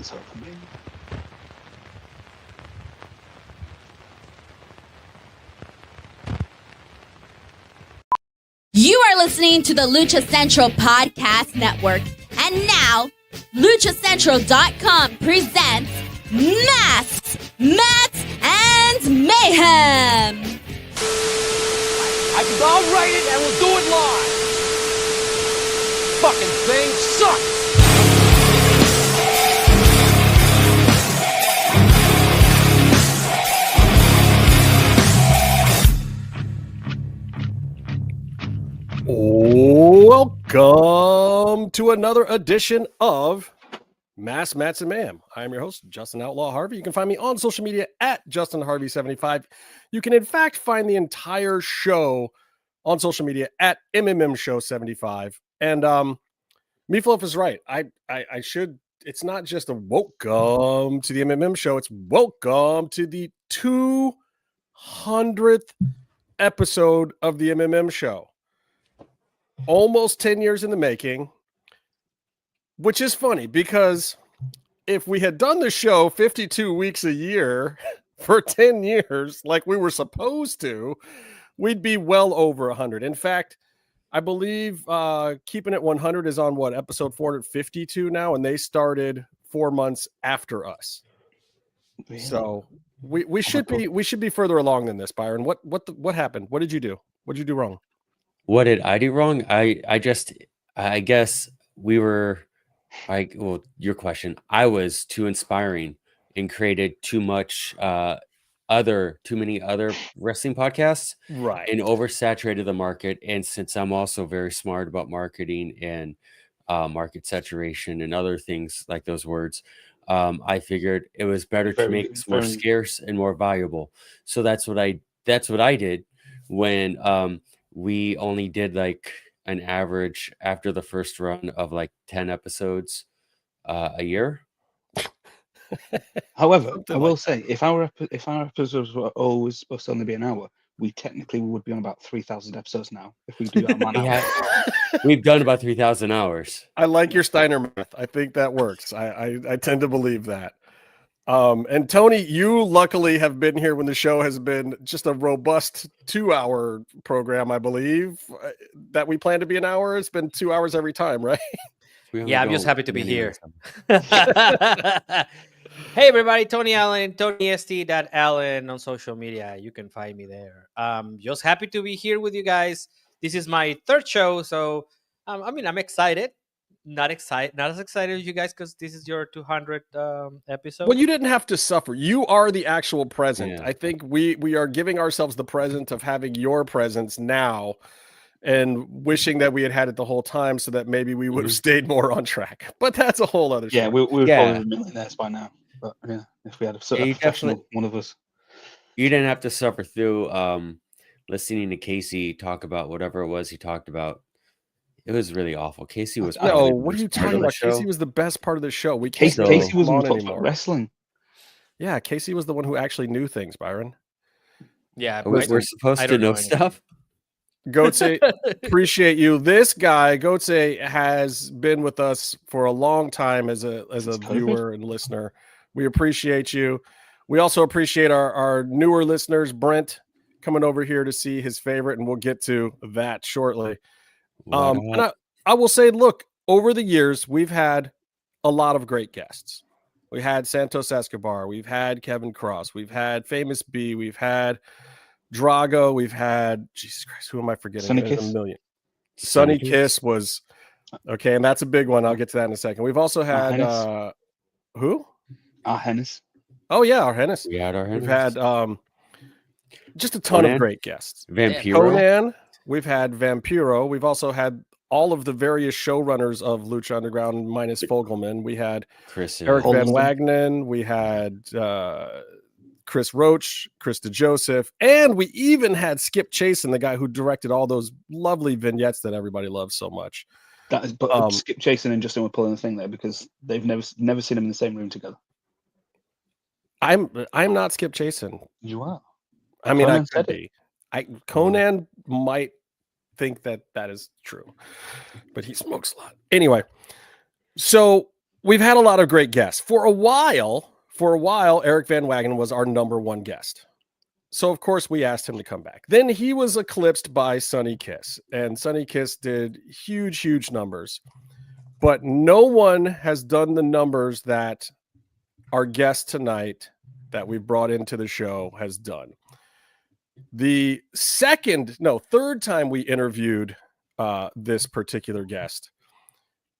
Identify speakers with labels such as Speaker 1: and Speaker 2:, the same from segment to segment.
Speaker 1: episode for me.
Speaker 2: You are listening to the Lucha Central Podcast Network. And now, LuchaCentral.com presents Masks, Mats, and Mayhem.
Speaker 3: I'll write it and we'll do it live. Fucking thing sucks.
Speaker 4: Welcome to another edition of Masks, Mats, and Mayhem. I am your host, Justin Outlaw Harvey. You can find me on social media at JustinHarvey75. You can, in fact, find the entire show on social media at MMMshow75. And Meatloaf is right. I should, it's not just a welcome to the MMM show, it's welcome to the 200th episode of the MMM show. Almost 10 years in the making, which is funny because if we had done the show 52 weeks a year for 10 years, like we were supposed to, we'd be well over 100. In fact, I believe Keeping It 100 is on what, episode 452 now, and they started 4 months after us. Really? So we should be further along than this, Byron. What happened? What did you do? What did you do wrong?
Speaker 5: What did I do wrong? I guess we were well, your question. I was too inspiring and created too many other wrestling podcasts,
Speaker 4: right? And
Speaker 5: oversaturated the market. And since I'm also very smart about marketing and market saturation and other things like those words, I figured it was better to make it more scarce and more valuable. So that's what I did when we only did like an average after the first run of like 10 episodes a year.
Speaker 1: However, I will say, if our episodes were always supposed to only be an hour, we technically would be on about 3,000 episodes now. If we do that,
Speaker 5: we've done about 3,000 hours.
Speaker 4: I like your Steiner math. I think that works. I tend to believe that. And Tony, you luckily have been here when the show has been just a robust 2-hour program, I believe. That we plan to be an hour. It's been 2 hours every time, right?
Speaker 6: Yeah, I'm just happy to be here. Hey, everybody, Tony Allen, TonyST.Allen on social media. You can find me there. Just happy to be here with you guys. This is my third show, so I'm excited. Not as excited as you guys because this is your 200th episode.
Speaker 4: Well, you didn't have to suffer. You are the actual present. Yeah. I think we are giving ourselves the present of having your presence now and wishing that we had it the whole time so that maybe we would have stayed more on track. But that's a whole other show.
Speaker 1: Yeah, we would probably be millionaires by now. But yeah, if we had a professional, one of us.
Speaker 5: You didn't have to suffer through listening to Casey talk about whatever it was he talked about. It was really awful. Casey was
Speaker 4: what are you talking about? Casey was the best part of the show.
Speaker 1: Casey was on wrestling.
Speaker 4: Yeah, Casey was the one who actually knew things, Byron.
Speaker 6: Yeah,
Speaker 5: we're supposed to know stuff.
Speaker 4: Goatse, appreciate you. This guy, Goatse, has been with us for a long time as a viewer and listener. We appreciate you. We also appreciate our newer listeners, Brent, coming over here to see his favorite, and we'll get to that shortly. And I will say, look, over the years, we've had a lot of great guests. We had Santos Escobar. We've had Kevin Cross. We've had Famous B. We've had Drago. We've had, Jesus Christ, who am I forgetting?
Speaker 1: Sonny Kiss.
Speaker 4: A million. Sonny Kiss was, okay, and that's a big one. I'll get to that in a second. We've also had, who?
Speaker 1: Arhennis.
Speaker 4: Oh, yeah, Arhennis.
Speaker 5: We had Arhennis.
Speaker 4: We've had just a ton of great guests.
Speaker 5: Vampiro.
Speaker 4: Conan. We've had Vampiro. We've also had all of the various showrunners of Lucha Underground minus Fogelman. We had Eric Van Wagenen. We had Chris Roach, Krista Joseph, and we even had Skip Chasen, the guy who directed all those lovely vignettes that everybody loves so much.
Speaker 1: That is, but Skip Chasen and Justin were pulling the thing there because they've never seen them in the same room together.
Speaker 4: I'm not Skip Chasen.
Speaker 1: You are.
Speaker 4: I mean, Conan I could be. Conan might think that is true, but he smokes a lot. Anyway, so we've had a lot of great guests. For a while, Eric Van Wagenen was our number one guest. So, of course, we asked him to come back. Then he was eclipsed by Sonny Kiss, and Sonny Kiss did huge, huge numbers. But no one has done the numbers that our guest tonight that we brought into the show has done. The third time we interviewed this particular guest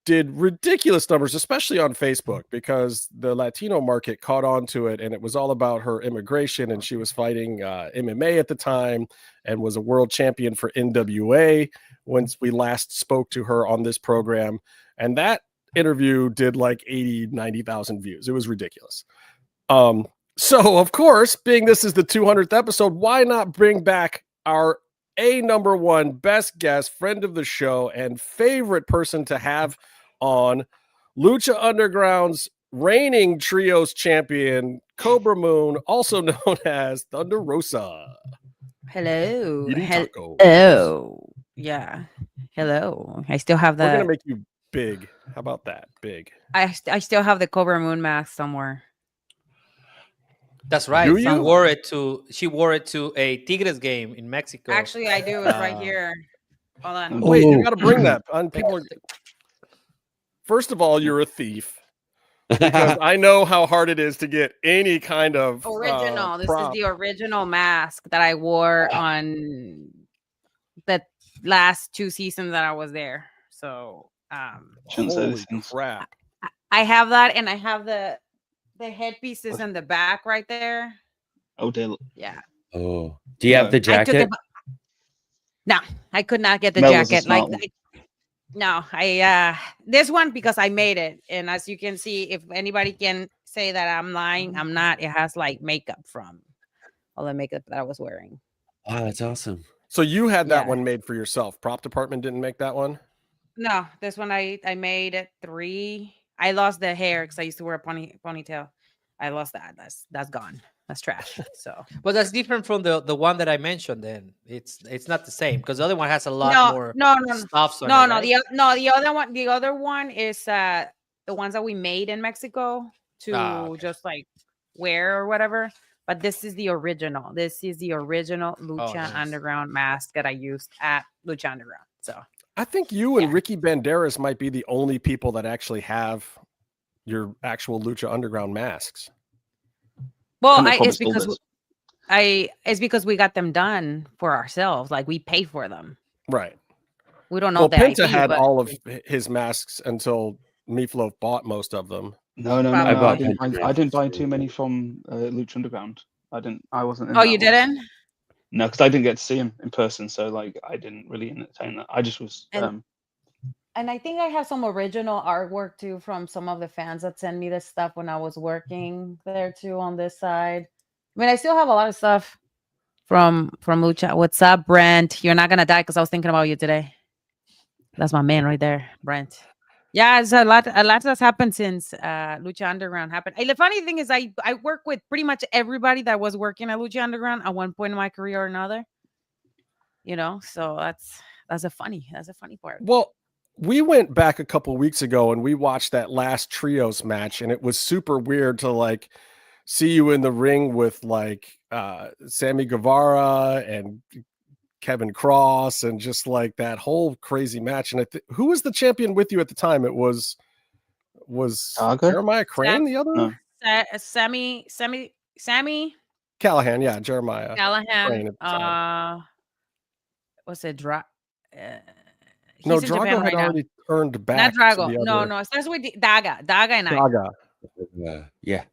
Speaker 4: did ridiculous numbers, especially on Facebook, because the Latino market caught on to it, and it was all about her immigration, and she was fighting MMA at the time and was a world champion for NWA once we last spoke to her on this program. And that interview did like 80, 90,000 views. It was ridiculous. So, of course, being this is the 200th episode, why not bring back our number one best guest, friend of the show, and favorite person to have on, Lucha Underground's reigning trios champion,
Speaker 7: Cobra Moon, also known as Thunder Rosa.
Speaker 8: Hello.
Speaker 7: Oh,
Speaker 8: yeah. Hello. I still have
Speaker 7: We're
Speaker 8: the.
Speaker 7: gonna make you big. How about that? Big.
Speaker 8: I still have the Cobra Moon mask somewhere.
Speaker 6: That's right.
Speaker 7: Do
Speaker 6: She
Speaker 7: you?
Speaker 6: wore it to a Tigres game in Mexico.
Speaker 8: Actually, I do. It's right here. Hold on.
Speaker 7: Wait, you got to bring that. First of all, you're a thief. Because I know how hard it is to get any kind of
Speaker 8: Original. This
Speaker 7: prop.
Speaker 8: is the original mask that I wore on the last 2 seasons that I was there. So
Speaker 7: Holy crap.
Speaker 8: I have that, and I have the headpieces in the back right there.
Speaker 1: Oh, dear.
Speaker 8: Yeah.
Speaker 5: Oh, do you have the
Speaker 8: I took
Speaker 5: jacket?
Speaker 8: No, I could not get the
Speaker 1: Mel was a
Speaker 8: jacket.
Speaker 1: smart
Speaker 8: Like, no, this one because I made it, and as you can see, if anybody can say that I'm lying, I'm not. It has like makeup from all the makeup that I was wearing.
Speaker 5: Oh, that's awesome.
Speaker 7: So you had that
Speaker 8: Yeah.
Speaker 7: one made for yourself. Prop department didn't make that one?
Speaker 8: No, this one I made at 3. I lost the hair because I used to wear a ponytail. I lost that. That's gone. That's trash. So,
Speaker 6: But that's different from the one that I mentioned. Then it's not the same because the other one has a lot more stuff.
Speaker 8: the other one is the ones that we made in Mexico to
Speaker 6: okay.
Speaker 8: just like wear or whatever. But this is the original. This is the original Lucha
Speaker 6: nice.
Speaker 8: Underground mask that I used at Lucha Underground. So
Speaker 7: I think you and Ricky Banderas might be the only people that actually have your actual Lucha Underground masks.
Speaker 8: well,
Speaker 1: And the
Speaker 8: it's
Speaker 1: Cobra still
Speaker 8: it's because we got them done for ourselves. Like we pay for them.
Speaker 7: Right.
Speaker 8: We don't know
Speaker 7: Well,
Speaker 8: the
Speaker 7: Penta
Speaker 8: IP,
Speaker 7: had
Speaker 8: but
Speaker 7: all of his masks until Meatloaf bought most of them.
Speaker 1: No, no, no.
Speaker 8: Probably.
Speaker 1: I didn't buy too many from Lucha Underground. I wasn't. In
Speaker 8: Oh,
Speaker 1: that
Speaker 8: you
Speaker 1: one.
Speaker 8: didn't?
Speaker 1: No, because I didn't get to see him in person, so like I didn't really entertain that. I just was.
Speaker 8: And I think I have some original artwork too from some of the fans that sent me this stuff when I was working there too on this side. I mean, I still have a lot of stuff from Lucha. What's up, Brent? You're not gonna die because I was thinking about you today. That's my man right there, Brent. Yeah, it's a lot that's happened since Lucha Underground happened. And the funny thing is I work with pretty much everybody that was working at Lucha Underground at one point in my career or another. You know, so that's a funny part.
Speaker 7: Well, we went back a couple weeks ago and we watched that last trios match, and it was super weird to like see you in the ring with like Sammy Guevara and Kevin Cross and just like that whole crazy match. And who was the champion with you at the time? It was
Speaker 1: Saga?
Speaker 7: Jeremiah Crane, the other?
Speaker 1: No.
Speaker 8: Sammy
Speaker 7: Callahan, yeah, Jeremiah.
Speaker 8: Callahan.
Speaker 7: Crane at the time.
Speaker 8: What's it? No,
Speaker 7: Drago had already turned back.
Speaker 8: Not
Speaker 7: to
Speaker 8: Drago.
Speaker 7: the
Speaker 8: No,
Speaker 7: other-
Speaker 8: no. It starts with Daga and I.
Speaker 7: Daga.
Speaker 5: Yeah.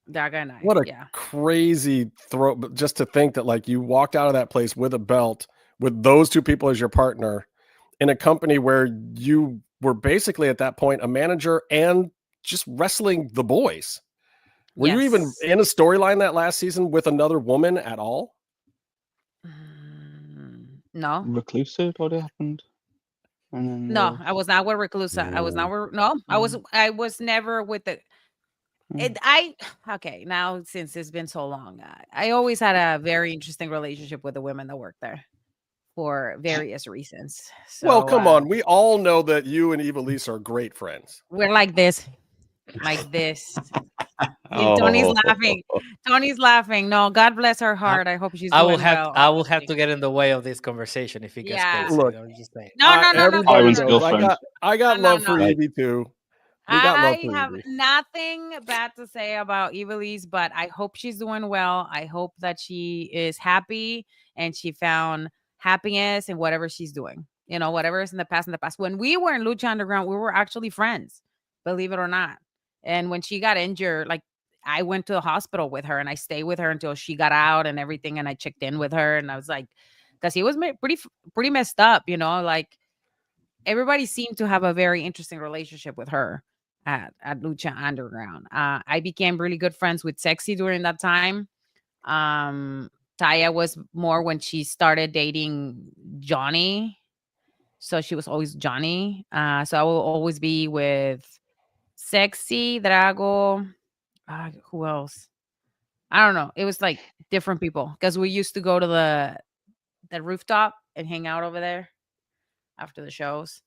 Speaker 8: Daga and I.
Speaker 7: What a
Speaker 8: yeah.
Speaker 7: crazy throw. But just to think that like you walked out of that place with a belt with those two people as your partner in a company where you were basically at that point a manager and just wrestling the boys. Were you even
Speaker 8: Yes.
Speaker 7: in a storyline that last season with another woman at all?
Speaker 8: No.
Speaker 1: Reclusive, what happened? And then,
Speaker 8: No, I was not with Reclusa. I was not with I was never with the okay, now since it's been so long, I always had a very interesting relationship with the women that worked there for various reasons. So
Speaker 7: Well, come on. We all know that you and Eva Lisa are great friends.
Speaker 8: we're like this. like this. Tony's laughing. Tony's laughing. No, God bless her heart. I hope she's doing well.
Speaker 6: I will have to get in the way of this conversation if it gets crazy.
Speaker 7: Look,
Speaker 6: I'm just saying.
Speaker 8: No.
Speaker 7: everybody
Speaker 1: Byron's
Speaker 7: knows
Speaker 1: girlfriend.
Speaker 7: I got
Speaker 8: No,
Speaker 7: love for
Speaker 5: no.
Speaker 7: Evie too. We got love
Speaker 8: I
Speaker 7: for
Speaker 8: have
Speaker 7: Evie.
Speaker 8: nothing bad to say about Evilise, but I hope she's doing well. I hope that she is happy and she found happiness in whatever she's doing. You know, whatever is in the past. When we were in Lucha Underground, we were actually friends, believe it or not. And when she got injured, like I went to the hospital with her and I stayed with her until she got out and everything. And I checked in with her and I was like, because he was pretty messed up, you know, like everybody seemed to have a very interesting relationship with her at Lucha Underground. I became really good friends with Sexy during that time. Taya was more when she started dating Johnny. So she was always Johnny. So I will always be with Sexy, Drago. Who else? I don't know. It was like different people because we used to go to the rooftop and hang out over there after the shows.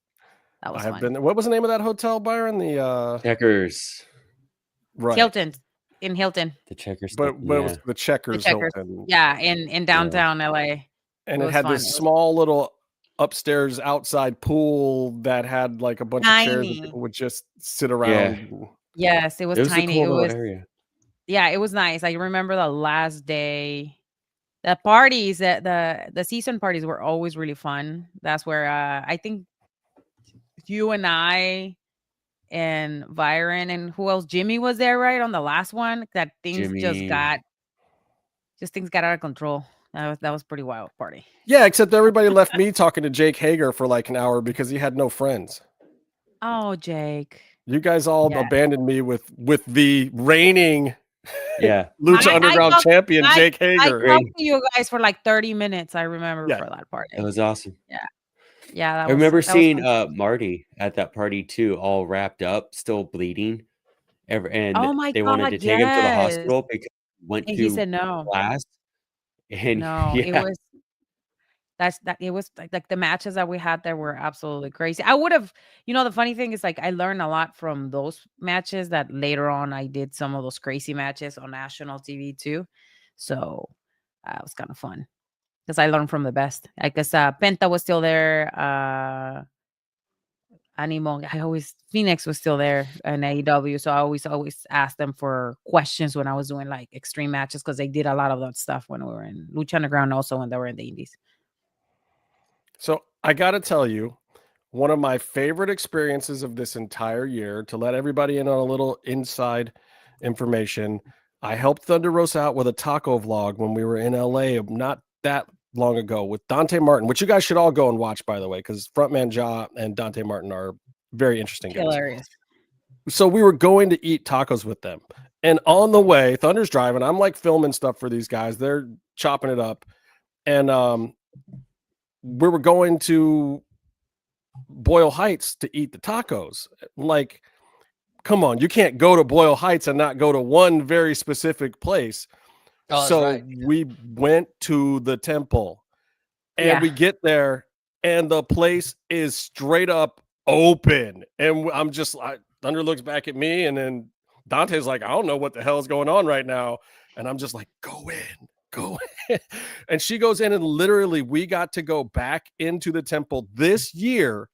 Speaker 8: That was
Speaker 7: I have
Speaker 8: fun.
Speaker 7: been. What was the name of that hotel, Byron? The
Speaker 5: Checkers.
Speaker 7: right.
Speaker 8: Hilton. In Hilton.
Speaker 5: The Checkers.
Speaker 7: But it was the Checkers.
Speaker 8: The Checkers.
Speaker 7: Hilton.
Speaker 8: Yeah, in downtown LA.
Speaker 7: And
Speaker 8: It
Speaker 7: it
Speaker 8: was
Speaker 7: had
Speaker 8: fun.
Speaker 7: this small little upstairs outside pool that had like a bunch of chairs that
Speaker 8: Tiny.
Speaker 7: people would just sit around.
Speaker 8: Yes, it was
Speaker 5: It was a
Speaker 8: tiny.
Speaker 5: cool
Speaker 8: It
Speaker 5: little
Speaker 8: was
Speaker 5: area.
Speaker 8: Yeah, it was nice. I remember the last day. The parties, the season parties were always really fun. That's where I think you and I and Byron and who else? Jimmy was there, right? On the last one. That things
Speaker 5: Jimmy.
Speaker 8: things got out of control. That was pretty wild party.
Speaker 7: Yeah, except everybody left me talking to Jake Hager for like an hour because he had no friends.
Speaker 8: Oh, Jake.
Speaker 7: You guys all abandoned me with the reigning Lucha Underground Champion, Jake Hager.
Speaker 8: I talked to you guys for like 30 minutes. I remember for that party.
Speaker 5: It was awesome.
Speaker 8: Yeah.
Speaker 5: I remember seeing Marty at that party too, all wrapped up, still bleeding. And
Speaker 8: Oh my
Speaker 5: they wanted to take him to the hospital because he went
Speaker 8: and
Speaker 5: to
Speaker 8: he said no.
Speaker 5: class. And
Speaker 8: no, it was it was like the matches that we had there were absolutely crazy. I would have, the funny thing is like I learned a lot from those matches that later on I did some of those crazy matches on national TV too. So it was kind of fun because I learned from the best. I guess Penta was still there. Animo, Phoenix was still there in AEW. So I always asked them for questions when I was doing like extreme matches because they did a lot of that stuff when we were in Lucha Underground, also when they were in the Indies.
Speaker 7: So I got to tell you, one of my favorite experiences of this entire year, to let everybody in on a little inside information, I helped Thunder Rosa out with a taco vlog when we were in LA not that long ago with Dante Martin, which you guys should all go and watch, by the way, because Frontman Ja and Dante Martin are very interesting guys.
Speaker 8: Hilarious.
Speaker 7: So we were going to eat tacos with them. And on the way, Thunder's driving. I'm like filming stuff for these guys. They're chopping it up. And we were going to Boyle Heights to eat the tacos. Like, come on, you can't go to Boyle Heights and not go to one very specific place. So we went to the temple and we get there and the place is straight up open. And I'm just like, Thunder looks back at me and then Dante's like, I don't know what the hell is going on right now. And I'm just like, go in. And she goes in and literally we got to go back into the temple this year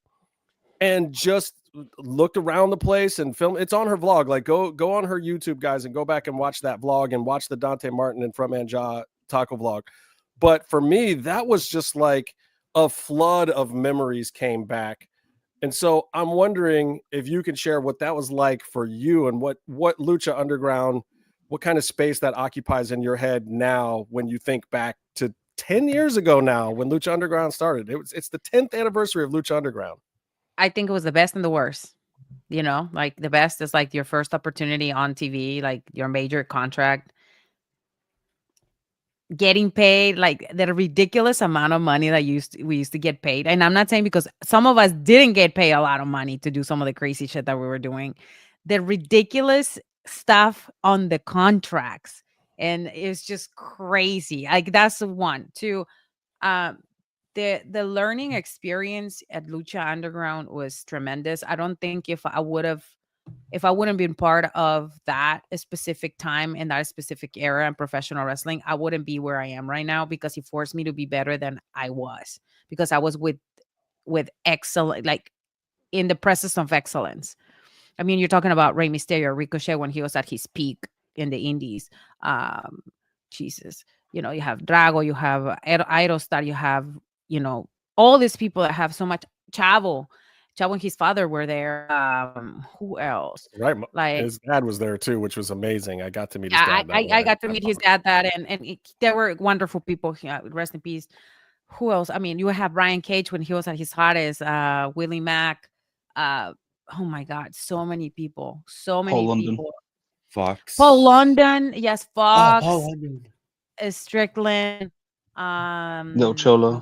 Speaker 7: and just looked around the place and film. It's on her vlog. Like go on her YouTube, guys, and go back and watch that vlog and watch the Dante Martin and Frontman Ja taco vlog. But for me, that was just like a flood of memories came back. And so I'm wondering if you can share what that was like for you and what Lucha Underground, what kind of space that occupies in your head now when you think back to 10 years ago now when Lucha Underground started. It's the 10th anniversary of Lucha Underground.
Speaker 8: I think it was the best and the worst. Like the best is like your first opportunity on TV, like your major contract. Getting paid like the ridiculous amount of money that we used to get paid. And I'm not saying because some of us didn't get paid a lot of money to do some of the crazy shit that we were doing. The ridiculous stuff on the contracts. And it's just crazy. Like that's one. Two, the learning experience at Lucha Underground was tremendous. I don't think if I would have if I wouldn't been part of that specific time in that specific era in professional wrestling, I wouldn't be where I am right now, because he forced me to be better than I was, because I was with excellent, like in the presence of excellence. I mean, you're talking about Rey Mysterio, Ricochet when he was at his peak in the indies. Jesus, you know, you have Drago, you have Aerostar, you have, you know, all these people that have so much. Chavo and his father were there. Who else?
Speaker 7: Right.
Speaker 8: Like
Speaker 7: His dad was there too, which was amazing. I got to meet his dad.
Speaker 8: I got to meet his dad, they were wonderful people. Rest in peace. Who else? I mean, you have Brian Cage when he was at his hottest, Willie Mack. Oh my God, so many people. So many
Speaker 1: Paul
Speaker 8: people.
Speaker 1: London.
Speaker 5: Fox.
Speaker 8: Paul London, yes, Fox.
Speaker 5: Oh, Paul London.
Speaker 8: Strickland.
Speaker 1: Little Cholo.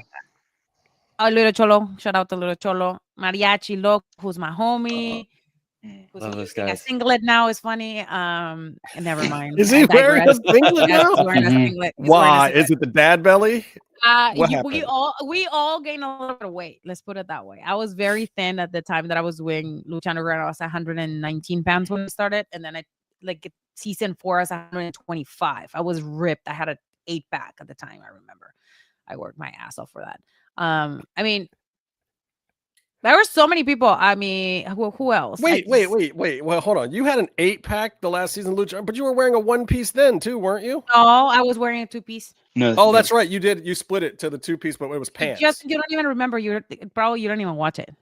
Speaker 8: Oh, Little Cholo. Shout out to Little Cholo. Mariachi Loc, who's my homie. Who's
Speaker 5: Love those
Speaker 8: wearing a
Speaker 5: guys.
Speaker 8: singlet now, is funny. Never mind.
Speaker 7: Is he wearing a singlet
Speaker 8: Yes,
Speaker 7: now?
Speaker 8: he's wearing a
Speaker 5: Mhm.
Speaker 8: singlet. He's wearing a
Speaker 7: Why?
Speaker 8: singlet.
Speaker 7: Is it the dad belly? What
Speaker 8: We
Speaker 7: happened?
Speaker 8: all gained a little bit of weight. Let's put it that way. I was very thin at the time that I was doing Lucha Underground. I was 119 pounds when I started, and then season 4, I was 125. I was ripped. I had an 8-pack at the time. I remember. I worked my ass off for that. I mean, there were so many people. I mean, who else?
Speaker 7: Wait. Well, hold on. You had an 8-pack the last season, Lucha, but you were wearing a 1-piece then too, weren't you?
Speaker 8: No, I was wearing a 2-piece.
Speaker 1: No.
Speaker 7: Oh, that's right. You did. You split it to the 2-piece, but it was pants.
Speaker 8: You don't even remember. You don't even watch it.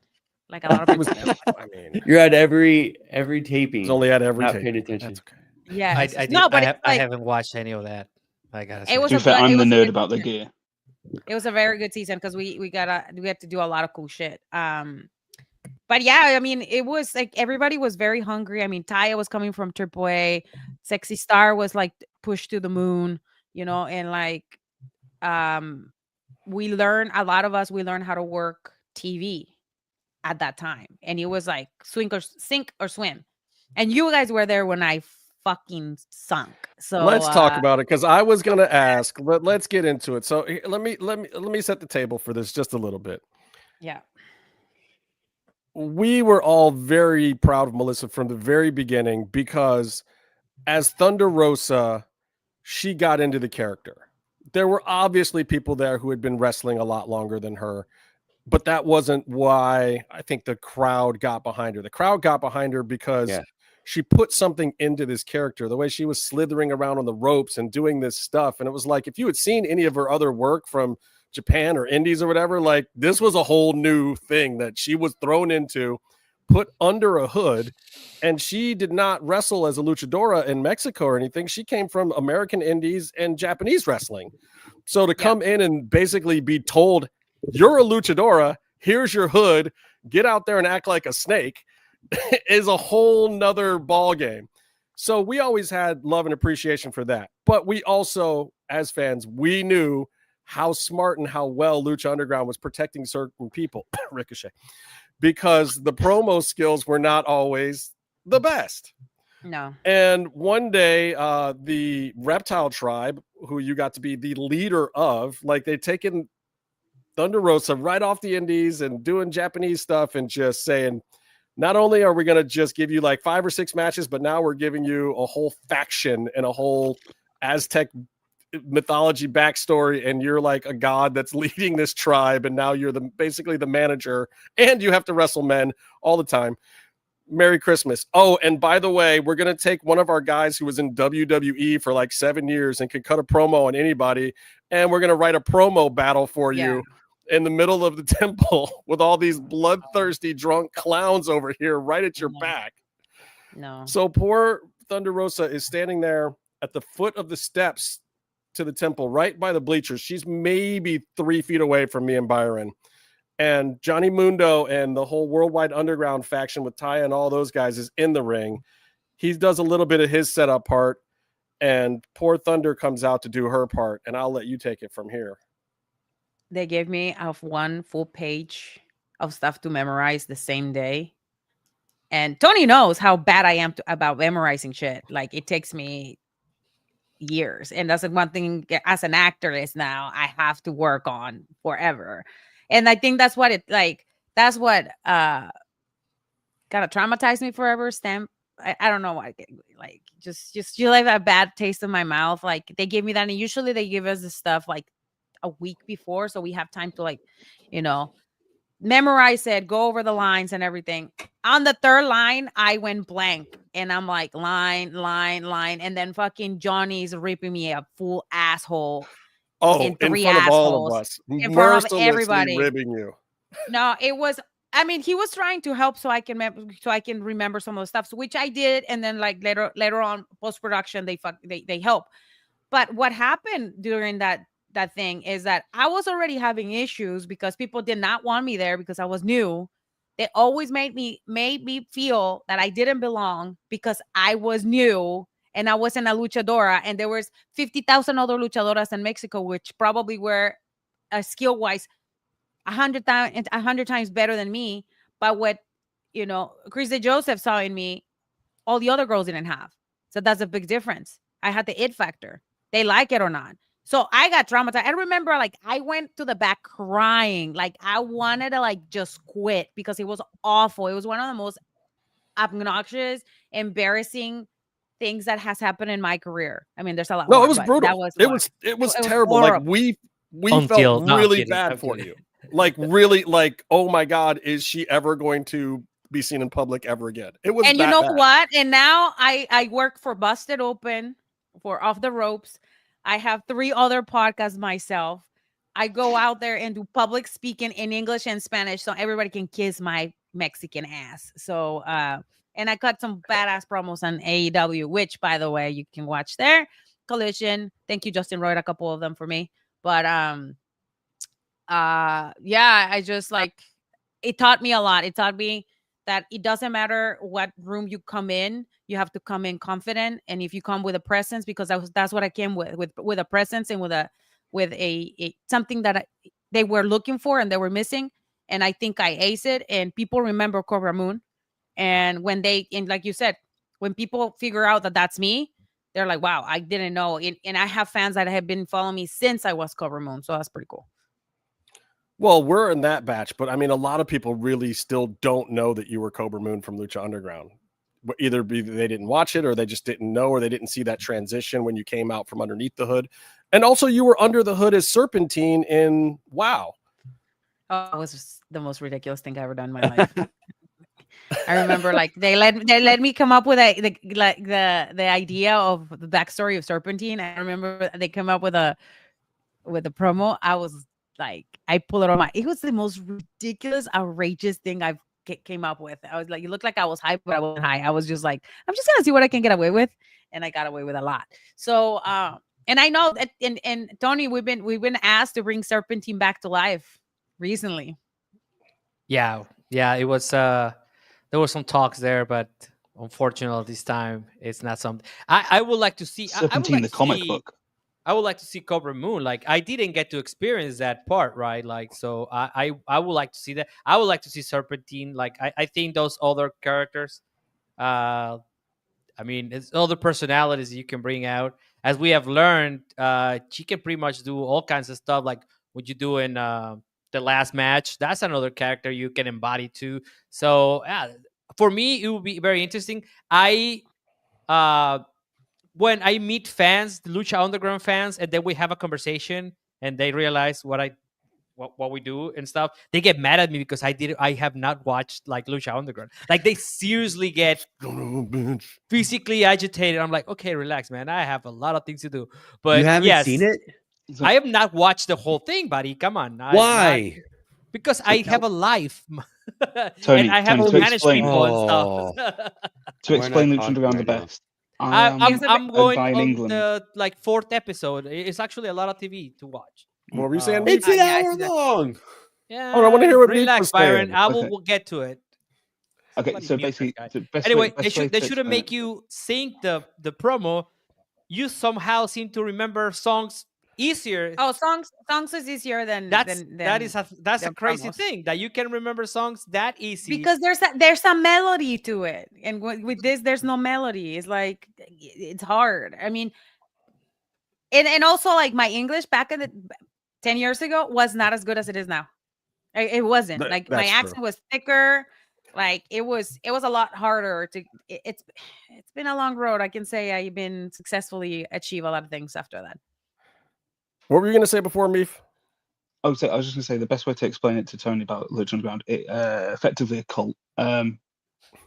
Speaker 8: Like a lot of
Speaker 7: It was.
Speaker 8: people.
Speaker 7: I mean,
Speaker 5: You're at every taping.
Speaker 7: it's only at every
Speaker 5: Not
Speaker 7: tape.
Speaker 5: paying attention.
Speaker 7: That's okay.
Speaker 8: Yeah.
Speaker 6: I haven't watched any of that. I gotta say.
Speaker 8: It was
Speaker 1: To be
Speaker 8: a
Speaker 1: fair,
Speaker 8: good-
Speaker 1: I'm
Speaker 8: it
Speaker 1: the
Speaker 8: was a
Speaker 1: nerd
Speaker 8: good
Speaker 1: about the
Speaker 8: season.
Speaker 1: gear.
Speaker 8: It was a very good season because we had to do a lot of cool shit. But yeah, I mean, it was like everybody was very hungry. I mean, Taya was coming from AAA. Sexy Star was like pushed to the moon, you know, and like we learned how to work TV at that time. And it was like sink or swim. And you guys were there when I fucking sunk. So
Speaker 7: Let's talk about it, because I was going to ask. Let's get into it. So let me set the table for this just a little bit.
Speaker 8: Yeah.
Speaker 7: We were all very proud of Melissa from the very beginning, because as Thunder Rosa, she got into the character. There were obviously people there who had been wrestling a lot longer than her, but that wasn't why I think the crowd got behind her. The crowd got behind her because she put something into this character, the way she was slithering around on the ropes and doing this stuff. And it was like, if you had seen any of her other work from Japan or Indies or whatever, like this was a whole new thing that she was thrown into, put under a hood. And she did not wrestle as a luchadora in Mexico or anything. She came from American Indies and Japanese wrestling. So to come in and basically be told, you're a luchadora, here's your hood, get out there and act like a snake, is a whole nother ball game. So we always had love and appreciation for that. But we also, as fans, we knew how smart and how well Lucha Underground was protecting certain people, Ricochet, because the promo skills were not always the best.
Speaker 8: No.
Speaker 7: And one day, the Reptile Tribe, who you got to be the leader of, like they'd taken Thunder Rosa right off the Indies and doing Japanese stuff and just saying, not only are we going to just give you like 5 or 6 matches, but now we're giving you a whole faction and a whole Aztec mythology backstory, and you're like a god that's leading this tribe, and now you're basically the manager, and you have to wrestle men all the time. Merry Christmas. Oh, and by the way, we're going to take one of our guys who was in WWE for like 7 years and could cut a promo on anybody, and we're going to write a promo battle for you in the middle of the temple with all these bloodthirsty drunk clowns over here right at your back.
Speaker 8: No.
Speaker 7: So poor Thunder Rosa is standing there at the foot of the steps to the temple, right by the bleachers. She's maybe 3 feet away from me and Byron. And Johnny Mundo and the whole Worldwide Underground faction with Taya and all those guys is in the ring. He does a little bit of his setup part, and poor Thunder comes out to do her part. And I'll let you take it from here.
Speaker 8: They gave me one full page of stuff to memorize the same day. And Tony knows how bad I am about memorizing shit. Like it takes me years. And that's one thing as an actor is now I have to work on forever. And I think that's what kind of traumatized me forever. I don't know why, like just you like a bad taste in my mouth. Like they gave me that, and usually they give us the stuff like a week before, so we have time to like, memorize it, go over the lines and everything. On the third line, I went blank, and I'm like line, and then fucking Johnny's ripping me a full asshole.
Speaker 7: In
Speaker 8: three
Speaker 7: front of all of
Speaker 8: assholes,
Speaker 7: us,
Speaker 8: in front of
Speaker 7: mercilessly
Speaker 8: everybody.
Speaker 7: ribbing you.
Speaker 8: No, it was. I mean, he was trying to help so I can remember some of the stuff, which I did, and then like later on post production they help. But what happened during that thing is that I was already having issues because people did not want me there because I was new. They always made me feel that I didn't belong because I was new and I wasn't a luchadora, and there was 50,000 other luchadoras in Mexico, which probably were skill wise 100 times better than me. But what Chris Joseph saw in me, all the other girls didn't have. So that's a big difference. I had the it factor. They like it or not. So I got traumatized. I remember like I went to the back crying. Like I wanted to like just quit because it was awful. It was one of the most obnoxious, embarrassing things that has happened in my career. I mean, there's a lot
Speaker 7: No,
Speaker 8: more,
Speaker 7: it was
Speaker 8: but
Speaker 7: brutal.
Speaker 8: that was
Speaker 7: It was terrible.
Speaker 8: horrible.
Speaker 7: Like we
Speaker 6: Until-
Speaker 7: felt
Speaker 6: no, I'm
Speaker 7: really
Speaker 6: kidding,
Speaker 7: bad
Speaker 6: I'm
Speaker 7: for
Speaker 6: kidding.
Speaker 7: you. Like really, like, oh my God, is she ever going to be seen in public ever again? It was.
Speaker 8: And you
Speaker 7: that
Speaker 8: know
Speaker 7: bad.
Speaker 8: what? And now I work for Busted Open, for Off the Ropes. I have 3 other podcasts myself. I go out there and do public speaking in English and Spanish so everybody can kiss my Mexican ass. So and I cut some badass promos on AEW, which by the way you can watch there. Collision. Thank you, Justin Royd, a couple of them for me. But yeah, I just like, it taught me a lot. It taught me that it doesn't matter what room you come in, you have to come in confident. And if you come with a presence, because that's what I came with a presence and with a something that they were looking for and they were missing. And I think I aced it, and people remember Cobra Moon. And and like you said, when people figure out that that's me, they're like, wow, I didn't know. And I have fans that have been following me since I was Cobra Moon. So that's pretty cool.
Speaker 7: Well, we're in that batch, but I mean, a lot of people really still don't know that you were Cobra Moon from Lucha Underground. Either they didn't watch it, or they just didn't know, or they didn't see that transition when you came out from underneath the hood. And also, you were under the hood as Serpentine in WoW.
Speaker 8: Oh, it was the most ridiculous thing I ever done in my life. I remember like they let me come up with the idea of the backstory of Serpentine. I remember they come up with a promo. I was like, I pull it on it was the most ridiculous, outrageous thing I've came up with. I was like, you look like I was high, but I wasn't high. I was just like, I'm just gonna see what I can get away with, and I got away with a lot. So and I know that and Tony, we've been asked to bring Serpentine back to life recently.
Speaker 6: Yeah, it was. There were some talks there, but unfortunately, this time it's not something I would like to see.
Speaker 1: Serpentine, the comic book.
Speaker 6: I would like to see Cobra Moon. Like I didn't get to experience that part, right? Like so, I would like to see that. I would like to see Serpentine. Like I think those other characters, I mean, it's other personalities you can bring out. As we have learned, she can pretty much do all kinds of stuff. Like what you do in the last match, that's another character you can embody too. So for me, it would be very interesting. When I meet fans, the Lucha Underground fans, and then we have a conversation and they realize what we do and stuff, they get mad at me because I have not watched like Lucha Underground. Like they seriously get physically agitated. I'm like, okay, relax, man. I have a lot of things to do. But
Speaker 5: You haven't
Speaker 6: yes,
Speaker 5: seen it?
Speaker 6: I have not watched the whole thing, buddy. Come on.
Speaker 5: Why?
Speaker 6: Because I have a life.
Speaker 1: Tony,
Speaker 6: and I have
Speaker 1: Tony,
Speaker 6: to
Speaker 1: to
Speaker 6: manage
Speaker 1: explain-
Speaker 6: people and
Speaker 5: Oh.
Speaker 6: stuff.
Speaker 1: To
Speaker 5: We're
Speaker 1: explain
Speaker 5: not
Speaker 1: Lucha Underground the
Speaker 5: talking right now.
Speaker 1: best,
Speaker 6: I'm going
Speaker 1: guy in
Speaker 6: on
Speaker 1: England.
Speaker 6: the like 4th episode. It's actually a lot of TV to watch.
Speaker 7: What were you saying?
Speaker 5: It's an
Speaker 8: Yeah, I
Speaker 5: hour
Speaker 8: see that.
Speaker 5: long.
Speaker 6: Yeah,
Speaker 7: Oh, I wanna hear what Meek
Speaker 6: relax,
Speaker 7: was
Speaker 6: Byron.
Speaker 7: saying.
Speaker 6: I
Speaker 1: Okay.
Speaker 6: will get to it.
Speaker 1: Okay,
Speaker 6: Bloody
Speaker 1: so
Speaker 6: mute that
Speaker 1: basically,
Speaker 6: guy.
Speaker 1: the best
Speaker 6: Anyway,
Speaker 1: way, best way
Speaker 6: they
Speaker 1: to
Speaker 6: shouldn't
Speaker 1: explain
Speaker 6: make you sync the promo. You somehow seem to remember songs easier.
Speaker 8: Oh, songs is easier than
Speaker 6: That's a
Speaker 8: than
Speaker 6: crazy
Speaker 8: promos.
Speaker 6: thing that you can remember songs that easy.
Speaker 8: Because there's a melody to it, and with this there's no melody. It's like it's hard. I mean, and also like my English back in the 10 years ago was not as good as it is now. It wasn't. Like my
Speaker 7: that's true.
Speaker 8: accent was thicker. Like it was a lot harder to. It's been a long road. I can say I've been successfully achieve a lot of things after that.
Speaker 7: What were you going to say before, Meef?
Speaker 1: I was just gonna say the best way to explain it to Tony about Lucha Underground, effectively a cult. I'm